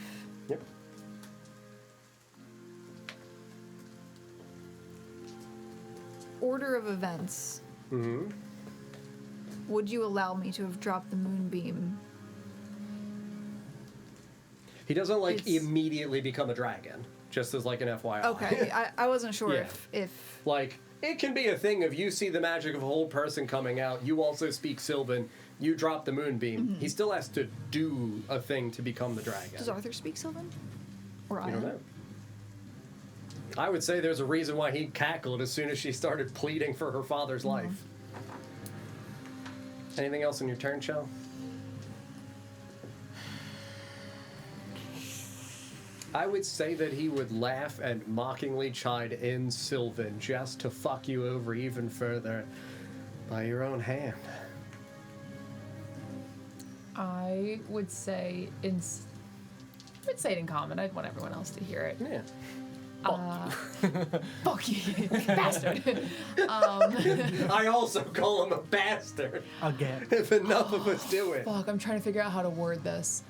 Yep. Order of events. Mm-hmm. Would you allow me to have dropped the moonbeam? He doesn't like It's- immediately become a dragon, just as like an FYI. Okay, I wasn't sure Yeah. if Like, it can be a thing of you see the magic of a whole person coming out, you also speak Sylvan, you drop the moonbeam. He still has to do a thing to become the dragon. does Arthur speak Sylvan? Or You I don't know. I would say there's a reason why he cackled as soon as she started pleading for her father's life. Anything else in your turn, Shell? I would say that he would laugh and mockingly chide in Sylvan just to fuck you over even further by your own hand. I would say I'd say it in common. I'd want everyone else to hear it. Yeah. Fuck you, bastard. I also call him a bastard. Again. If enough of us do it. Fuck, I'm trying to figure out how to word this.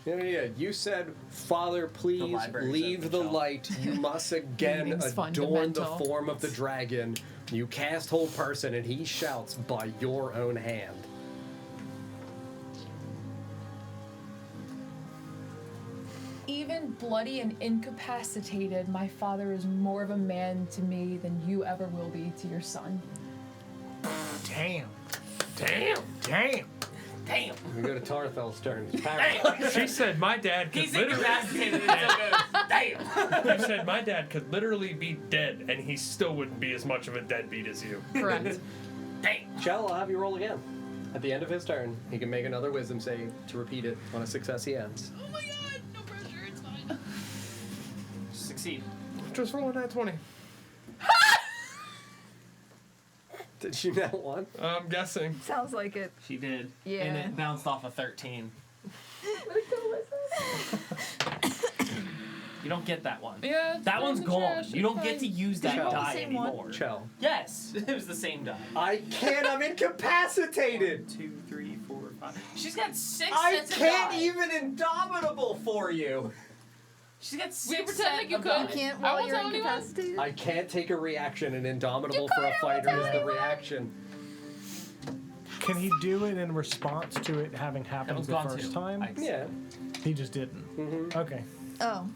Yeah. You said, Father, please library's leave open, the Shel. light. You must again Reading's adorn the fundamental. form of the dragon. You cast Whole Person, and he shouts, by your own hand. Even bloody and incapacitated, my father is more of a man to me than you ever will be to your son. Damn. Damn. Damn. Damn. We go to Tarthel's turn. It's paralyzed. She said my dad could He's literally. incapacitated. It's so good. Damn. You said my dad could literally be dead, and he still wouldn't be as much of a deadbeat as you. Correct. Damn. Shell, I'll have you roll again. At the end of his turn, he can make another wisdom save to repeat it. On a success, he ends. Oh my god, no pressure, it's fine. Succeed. Just roll a nat 20. Did you not want? I'm guessing. Sounds like it. She did. Yeah. And it bounced off a 13. You don't get that one. Yeah. That one's gone. You don't get to use that you roll the die same one? anymore. Chell. Yes, it was the same die. I can't. I'm incapacitated. 1, 2, 3, 4, 5. She's got 6 I sets of can't die. even indomitable for you. She's got 6 We pretend sets like you of could. die. You can't I while won't you're tell anyone. incapacitated? I can't take a reaction, and indomitable for a fighter is the reaction. Can he do it in response to it having That happened one's the gone first too. time? Yeah. He just didn't. Mm-hmm. Okay. Oh.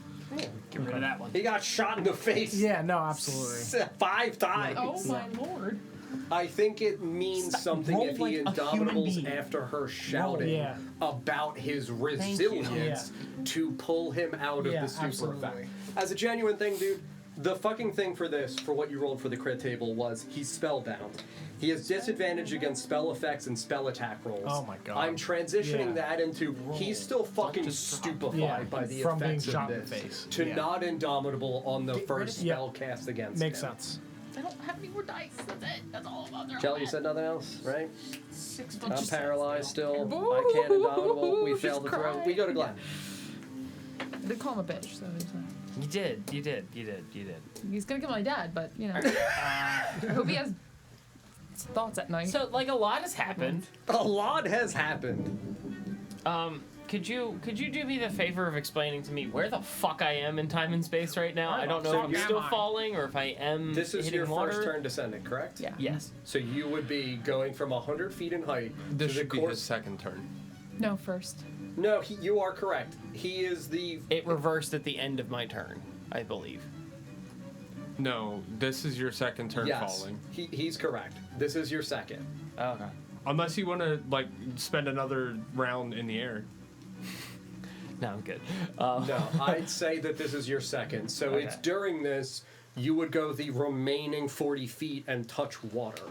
Get rid of that one. He got shot in the face. Yeah, no, absolutely. 5 times. Oh my lord. I think it means Stop. something Roll if like he a human indomitables being. after her shouting Yeah. about his you. resilience to pull him out of Yeah, the super absolutely. effect. As a genuine thing, dude, the fucking thing for this, for what you rolled for the crit table, was he's spellbound. He has disadvantage against spell effects and spell attack rolls. Oh my God. I'm transitioning Yeah. that into he's still fucking stupefied Yeah, by the from being effects of shot in the this face. to Yeah. not indomitable on the first Yeah. spell cast against Makes him. sense. I don't have any more dice. That's it. That's all about their Kelly, you said nothing else, right? 6 I'm paralyzed still. Boo. I can't indomitable. We She's failed the throw. crying. We go to Glenn. They call him a bitch, so he's not. You did. You did. You did. You did. He's gonna kill my dad, but you know. I hope he has thoughts at night. So, like, a lot has happened. A lot has happened. Could you do me the favor of explaining to me where the fuck I am in time and space right now? I don't know So if I'm you're- still falling or if I am This is hitting your water. first turn descending, correct? Yeah. Yes. So you would be going from 100 feet in height This to the should be course. his second turn. No, first. No, you are correct. He is the. It reversed at the end of my turn, I believe. No, this is your second turn Yes, falling. he's correct. This is your second. Okay. Unless you want to like spend another round in the air. No, I'm good. No, I'd say that this is your second. So it's Okay. during this, you would go the remaining 40 feet and touch water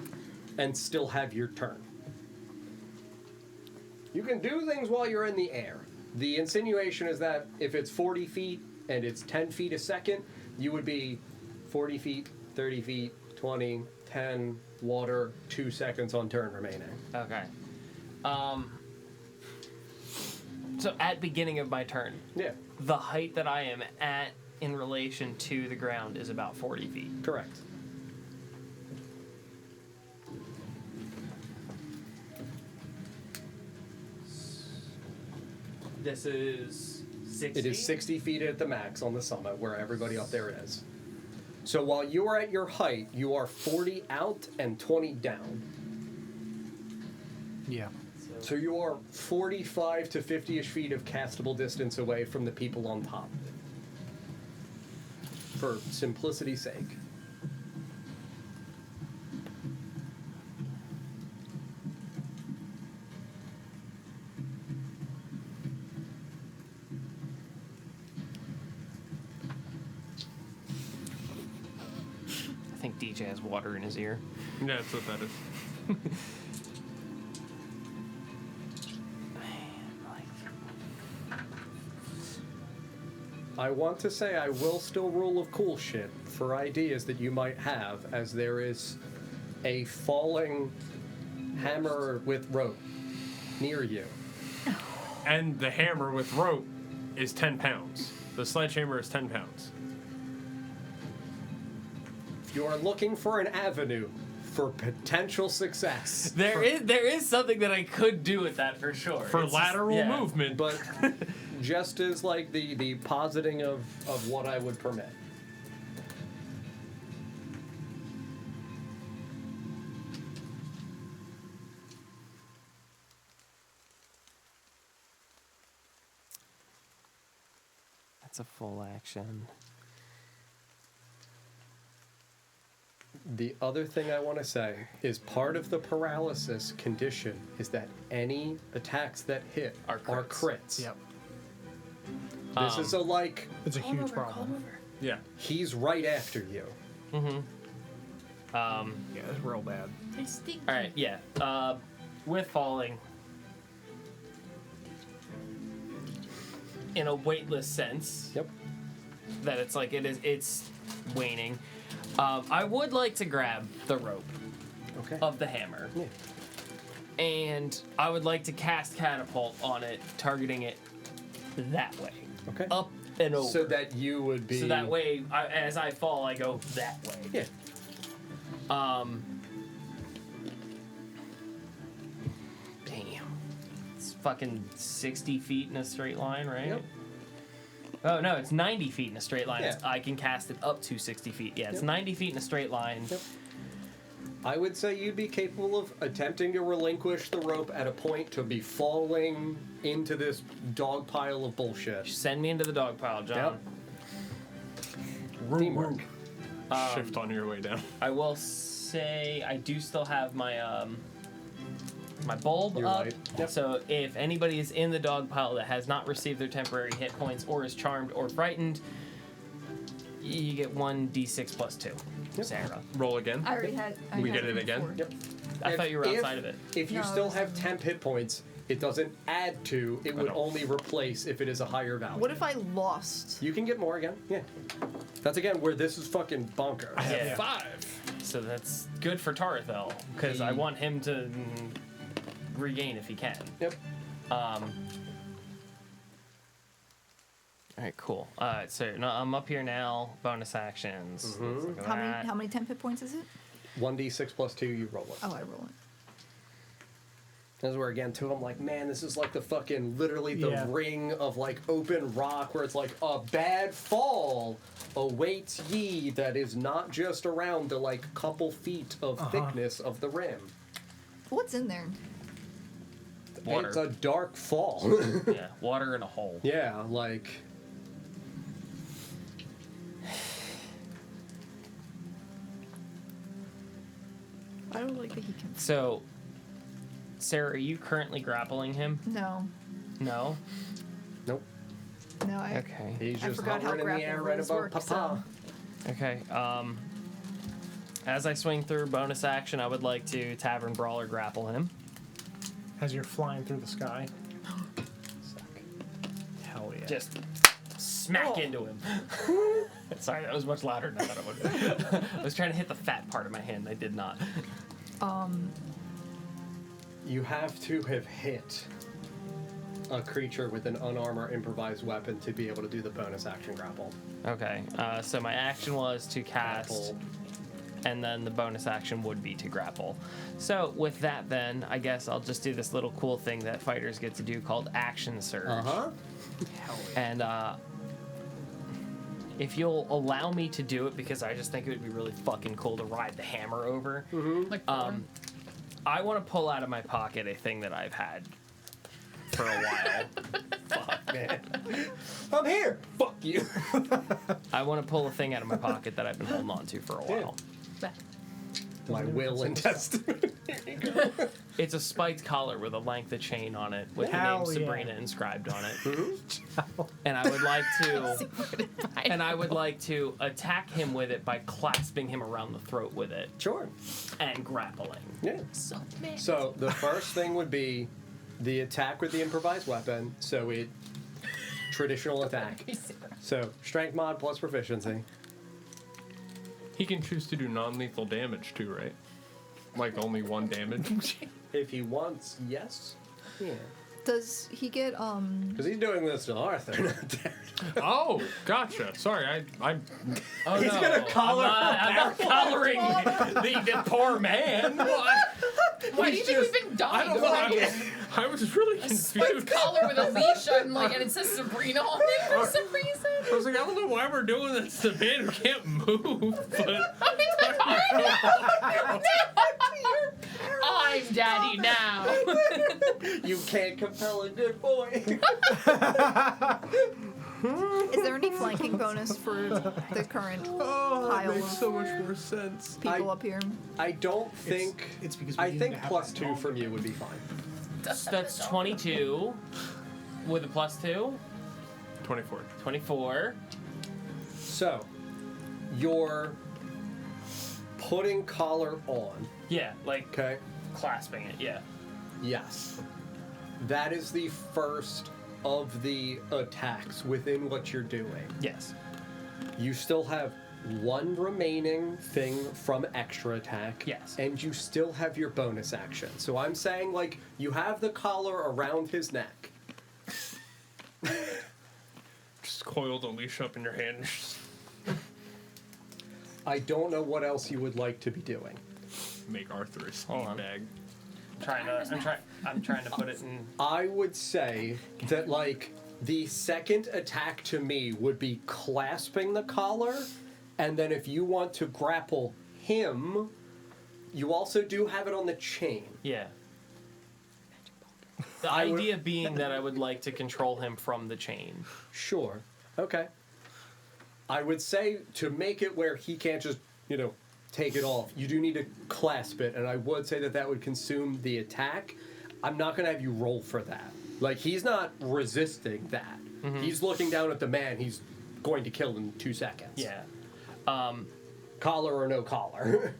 and still have your turn. You can do things while you're in the air. The insinuation is that if it's 40 feet and it's 10 feet a second, you would be 40 feet, 30 feet, 20, 10, water, 2 seconds on turn remaining. Okay. So at beginning of my turn, Yeah, the height that I am at in relation to the ground is about 40 feet. correct. This is 60. It is 60 feet at the max on the summit where everybody up there is. So while you are at your height, you are 40 out and 20 down. Yeah. So you are 45 to 50-ish feet of castable distance away from the people on top. For simplicity's sake. I think DJ has water in his ear. Yeah, that's what that is. I want to say I will still rule of cool shit for ideas that you might have, as there is a falling hammer with rope near you. And the hammer with rope is 10 pounds. The sledgehammer is 10 pounds. If you are looking for an avenue for potential success, There is something that I could do with that for sure. For It's just- lateral yeah. movement, but just as like the positing of what I would permit. That's a full action. The other thing I want to say is part of the paralysis condition is that any attacks that hit Are are crits. crits. Yep. This is a like, It's a huge problem. Yeah. he's right after you. Yeah, it's real bad. They stink. All right, yeah. With falling, in a weightless sense, Yep. that it's waning. I would like to grab the rope Okay. of the hammer, Yeah. and I would like to cast catapult on it, targeting it that way, Okay. up and over. So that you would be. So that way, as I fall, I go that way. Yeah. Damn. It's fucking 60 feet in a straight line, right? Yep. Oh, no, it's 90 feet in a straight line. Yeah. I can cast it up to 60 feet. Yeah, it's Yep. 90 feet in a straight line. Yep. I would say you'd be capable of attempting to relinquish the rope at a point to be falling into this dog pile of bullshit. Send me into the dog pile, John. Teamwork. Shift on your way down. I will say I do still have my my bulb Your up. light. Yep. So if anybody is in the dog pile that has not received their temporary hit points or is charmed or frightened, you get 1d6 plus 2. Yep. Sarah. Roll again. I already had. I We had did it again? before. Yep. I thought you were outside of it. If you No, still it was- have temp hit points, it doesn't add to. It would know. only replace if it is a higher value. What if I lost? You can get more again. Yeah. That's again where this is fucking bonkers. I have Yeah. 5. So that's good for Tarathel, because I want him to regain if he can. Yep. All right, cool. So no, I'm up here now. Bonus actions. Let's look at How many? that. How many temp hit points is it? 1d6 plus 2, you roll it. Oh, I roll it. This is where again too I'm like, man, this is like the fucking literally the Yeah. ring of like open rock where it's like a bad fall awaits ye that is not just around the like couple feet of thickness of the rim. What's in there? Water. It's a dark fall. Yeah, water in a hole. Yeah, like I don't like that he can. So, Sarah, are you currently grappling him? No, No. nope. no. I. Okay. He's I just forgot how hovering in the air grapple right rules above work, Papa. Okay. As I swing through bonus action, I would like to Tavern Brawler grapple him. As you're flying through the sky. Hell yeah. Just smack into him. Sorry, that was much louder than I thought it would. I was trying to hit the fat part of my hand. I did not. You have to have hit a creature with an unarmored improvised weapon to be able to do the bonus action grapple. Okay. So my action was to cast, Grapple. and then the bonus action would be to grapple. So with that, then I guess I'll just do this little cool thing that fighters get to do called Action Surge. And if you'll allow me to do it, because I just think it would be really fucking cool to ride the hammer over. Like I want to pull out of my pocket a thing that I've had for a while. Fuck, man. I'm here. Fuck you. I want to pull a thing out of my pocket that I've been holding on to for a while. My will and destiny. It's a spiked collar with a length of chain on it with Hell the name yeah. Sabrina inscribed on it. And I would like to attack him with it by clasping him around the throat with it Sure. and grappling. Yeah. So the first thing would be the attack with the improvised weapon. So it traditional attack. So strength mod plus proficiency. He can choose to do non-lethal damage too, right? Like only 1 damage. If he wants, yes. Yeah. Does he get Because he's doing this to Arthur, not Darren. Oh, gotcha. Sorry, I'm. Oh, He's gonna collar I'm not collaring the poor man. why do you think we've been dying? I don't know. I was really Spiked confused. collar with a leash on, like, and it says Sabrina on it for some reason. I was like, I don't know why we're doing this to the man who can't move, but I'm daddy now. You can't compel a good boy. Is there any flanking bonus for the current Oh, that pile makes of so much more sense. people up here? I don't think. It's because we I need think to have plus that 2 dog. from you would be fine. That's 22 with a plus 2. 24. 24. So, you're putting collar on. Yeah, like Okay. clasping it. Yeah. Yes. That is the first of the attacks within what you're doing. Yes. You still have one remaining thing from extra attack. Yes. And you still have your bonus action. So I'm saying, like, you have the collar around his neck. Just coiled a leash up in your hand. I don't know what else you would like to be doing. Make Arthur a speed Hold on. bag. I'm trying to put it in. I would say that, like, the second attack to me would be clasping the collar, and then if you want to grapple him, you also do have it on the chain. Yeah. The I would- idea being that I would like to control him from the chain. Sure. Okay. I would say to make it where he can't just, take it off, you do need to clasp it, and I would say that that would consume the attack. I'm not going to have you roll for that. Like, he's not resisting that. He's looking down at the man he's going to kill in 2 seconds. Yeah. Collar or no collar.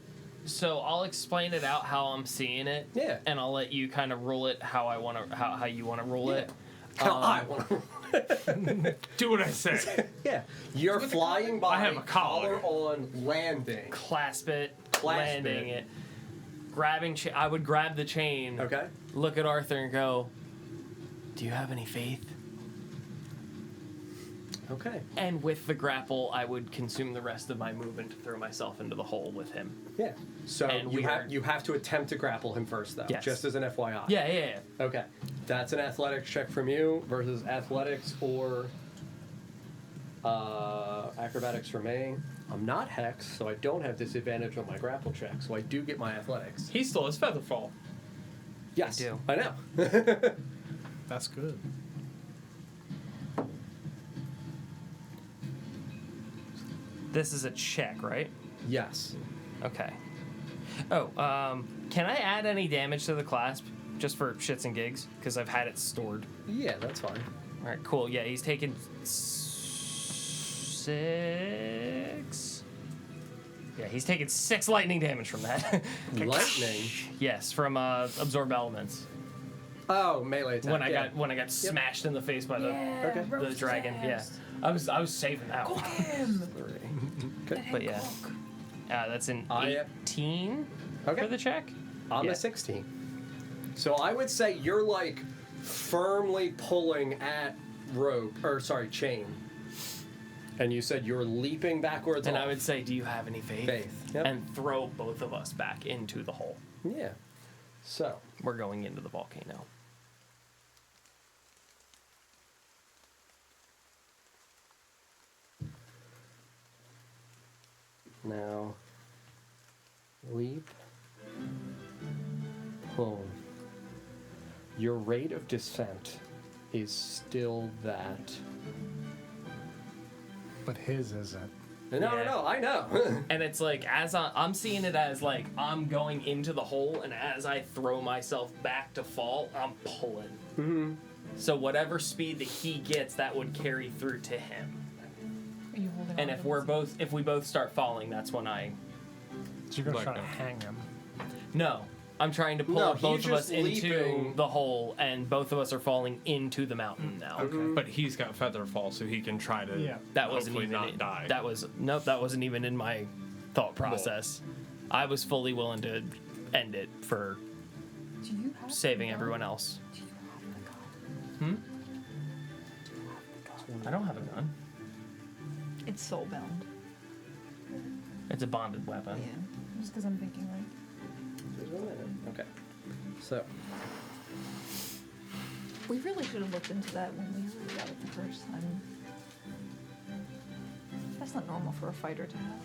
So I'll explain it out how I'm seeing it. Yeah. And I'll let you kind of roll it how I want to how you want to roll it. How I want to. Do what I say. Yeah. You're flying by. I have a collar. on landing. Clasp it, Clasp landing it. it, grabbing. I would grab the chain. Okay. Look at Arthur and go, "Do you have any faith?" Okay. And with the grapple, I would consume the rest of my movement to throw myself into the hole with him. Yeah. So And you have to attempt to grapple him first, though. Yes. Just as an FYI. Yeah. Okay. That's an athletics check from you versus athletics or acrobatics from me. I'm not Hex, so I don't have disadvantage on my grapple check, so I do get my athletics. He still has Featherfall. Yes. do. I know. That's good. This is a check, right? Yes. Okay. Oh, can I add any damage to the clasp just for shits and gigs? Because I've had it stored. Yeah, that's fine. All right, cool. Yeah, he's taken 6. Yeah, he's taken 6 lightning damage from that. Lightning. Yes, from absorb elements. Oh, melee attack. When I yeah. got smashed in the face by Okay. the dragon. Yeah, I was saving that one. Okay. But yeah, that's an I- 18 Okay. for the check. I'm Yeah. a 16. So I would say you're like firmly pulling at chain. And you said you're leaping backwards. And off. I would say, do you have any faith? Faith. Yep. And throw both of us back into the hole. Yeah. So We're going into the volcano. now leap, pull. Your rate of descent is still that. But his isn't. No, Yeah. no, I know. And it's like, as I'm seeing it as like, I'm going into the hole, and as I throw myself back to fall, I'm pulling. Mm-hmm. So whatever speed that he gets, that would carry through to him. Are you holding And on if we both start falling, that's when I. So you're gonna Like try to that. hang him. No, I'm trying to pull No, both he's of us just into leaping. the hole, and both of us are falling into the mountain now. Okay. But he's got Featherfall, so he can try to Yeah. That wasn't hopefully even not die. That wasn't even in my thought process. I was fully willing to end it for Do you have saving the gun? everyone else. Do you have the gun? I don't have a gun. It's soulbound. It's a bonded weapon. Yeah. Just because I'm thinking like. Okay. So We really should have looked into that when we got it the first time. That's not normal for a fighter to have.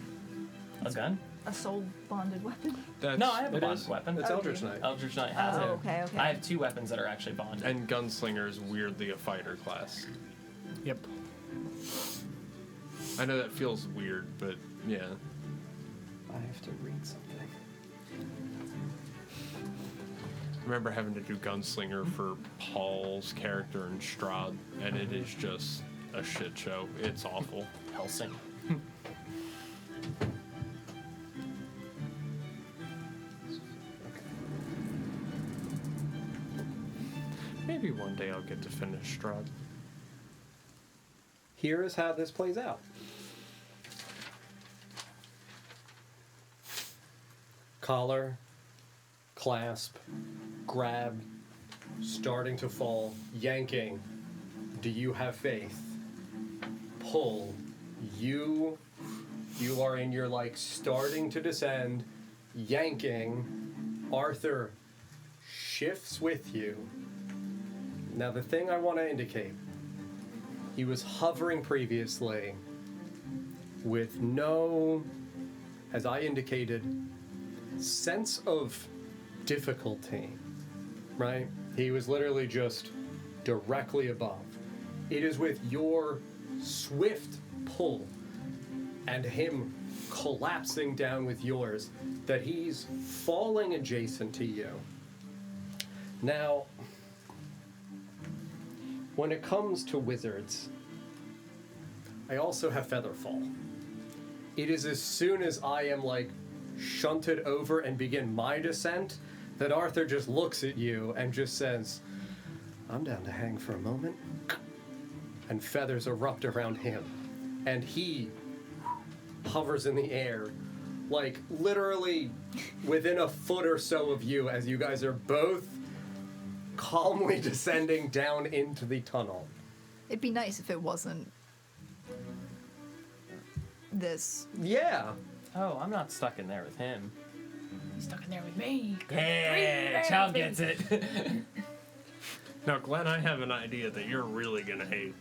A gun? A soul bonded weapon. That's, No, I have a it bonded is. weapon. It's Oh, Eldritch do you? Knight. Eldritch Knight has Oh, it. okay, okay. I have 2 weapons that are actually bonded. And Gunslinger is weirdly a fighter class. Yep. I know that feels weird, but yeah. I have to read something. I remember having to do Gunslinger for Paul's character in Strahd, and it is just a shit show. It's awful. Helsing. Maybe one day I'll get to finish Strahd. Here is how this plays out. Collar, clasp, grab, starting to fall, yanking. Do you have faith? Pull. You are in your like starting to descend, yanking. Arthur shifts with you. Now the thing I want to indicate, he was hovering previously with no, as I indicated, sense of difficulty, right? He was literally just directly above. It is with your swift pull and him collapsing down with yours that he's falling adjacent to you. Now, when it comes to wizards, I also have Featherfall. It is as soon as I am like shunted over and begin my descent that Arthur just looks at you and just says, I'm down to hang for a moment. And feathers erupt around him. And he hovers in the air, like literally within a foot or so of you as you guys are both calmly descending down into the tunnel. It'd be nice if it wasn't this. Yeah. Oh, I'm not stuck in there with him. He's stuck in there with me. Yeah, Chow gets it. Now, Glenn, I have an idea that you're really gonna hate.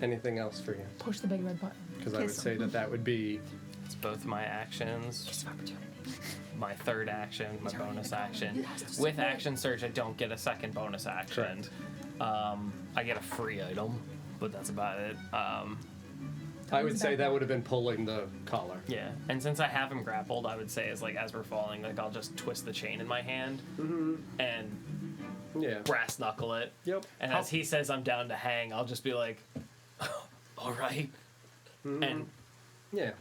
Anything else for you? Push the big red button. Because I would say that that would be It's both my actions, my third action, my bonus action. With action surge, I don't get a second bonus action. I get a free item, but that's about it. I would say that would have been pulling the collar. Yeah, and since I have him grappled, I would say is like as we're falling, like I'll just twist the chain in my hand and Yeah. brass knuckle it. Yep. And as he says I'm down to hang, I'll just be like, all right. And Yeah.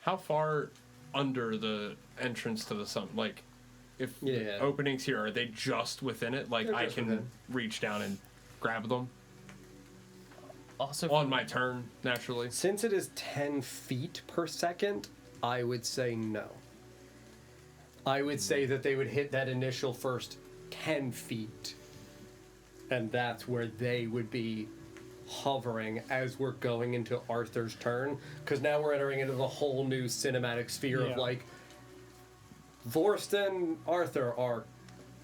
How far under the entrance to the sun? Like, if Yeah. the openings here, are they just within it? Like, They're I just can within. reach down and grab them also on my turn, naturally. Since it is 10 feet per second, I would say no. I would say that they would hit that initial first 10 feet. And that's where they would be hovering as we're going into Arthur's turn. Because now we're entering into the whole new cinematic sphere of like, Vorst and Arthur are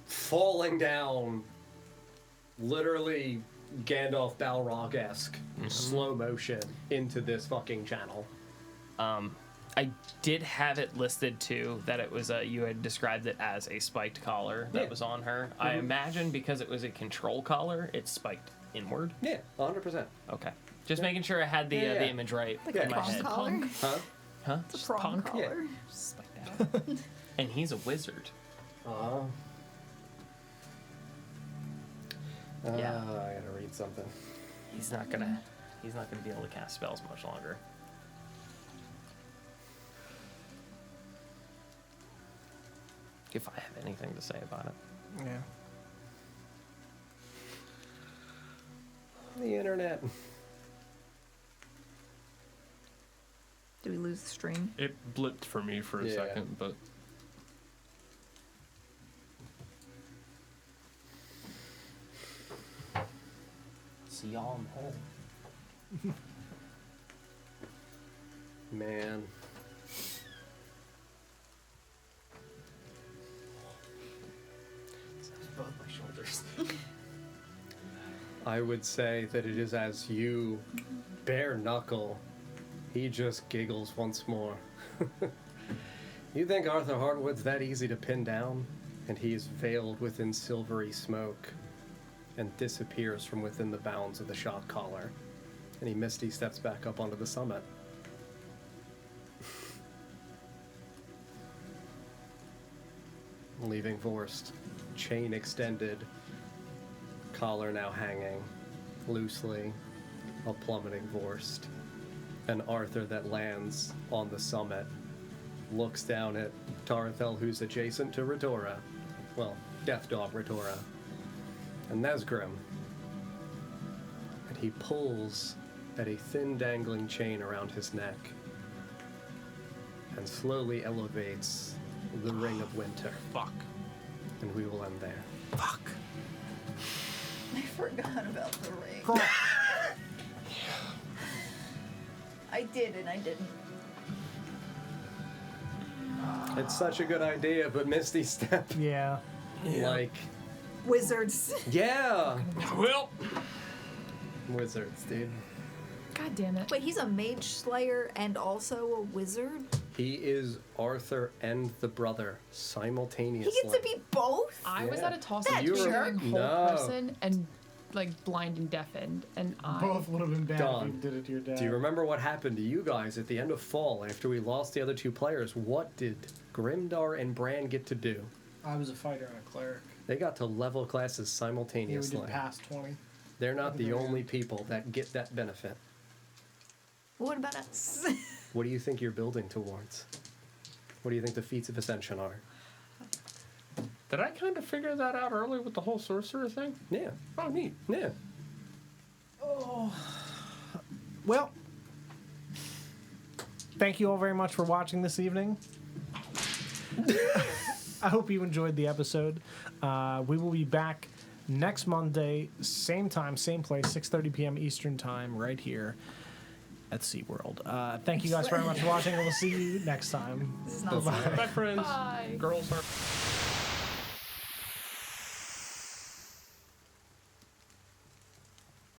falling down, literally Gandalf Balrog-esque slow motion into this fucking channel. I did have it listed too that it was you had described it as a spiked collar that was on her. I imagine because it was a control collar, it's spiked inward. Yeah, 100%. Okay, just making sure I had the Yeah. the image right Like Yeah. a in my prong head. collar. Huh? Huh? It's a prong punk? collar. Spiked out. And he's a wizard. Yeah. I gotta read something. He's not gonna be able to cast spells much longer. If I have anything to say about it. Yeah. The internet. Do we lose the stream? It blipped for me for a Yeah. second, but See y'all in the hole. Man. Both my shoulders. I would say that it is as you bare knuckle, he just giggles once more. You think Arthur Hartwood's that easy to pin down? And he is veiled within silvery smoke. and disappears from within the bounds of the shot collar. And he misty steps back up onto the summit. Leaving Vorst, chain extended, collar now hanging loosely, a plummeting Vorst. And Arthur that lands on the summit looks down at Tarthel, who's adjacent to Redora. Well, Death Dog Redora. And Nesgrim. And he pulls at a thin dangling chain around his neck and slowly elevates the Ring of Winter. Fuck. And we will end there. Fuck. I forgot about the ring. I did and I didn't. It's such a good idea, but Misty Step, Yeah. like, Wizards. yeah! Well, Wizards, dude. God damn it. Wait, he's a mage slayer and also a wizard? He is Arthur and the brother simultaneously. He gets to be both? I was Yeah. at a toss That up between jerk. whole No. person and like blind and deafened, and I. Both would have been bad Done. if you did it to your dad. Do you remember what happened to you guys at the end of fall after we lost the other two players? What did Grimdar and Bran get to do? I was a fighter and a cleric. They got to level classes Yeah, we simultaneously. did past 20. They're not the Yeah. only people that get that benefit. What about us? What do you think you're building towards? What do you think the feats of ascension are? did I kind of figure that out early with the whole sorcerer thing? Yeah, Oh, neat. yeah. Well, thank you all very much for watching this evening. I hope you enjoyed the episode. We will be back next Monday, same time, same place, 6:30 p.m. Eastern Time, right here at SeaWorld. Thank you guys very much for watching, and we'll see you next time. This is not Bye, friends. Bye. Girls are.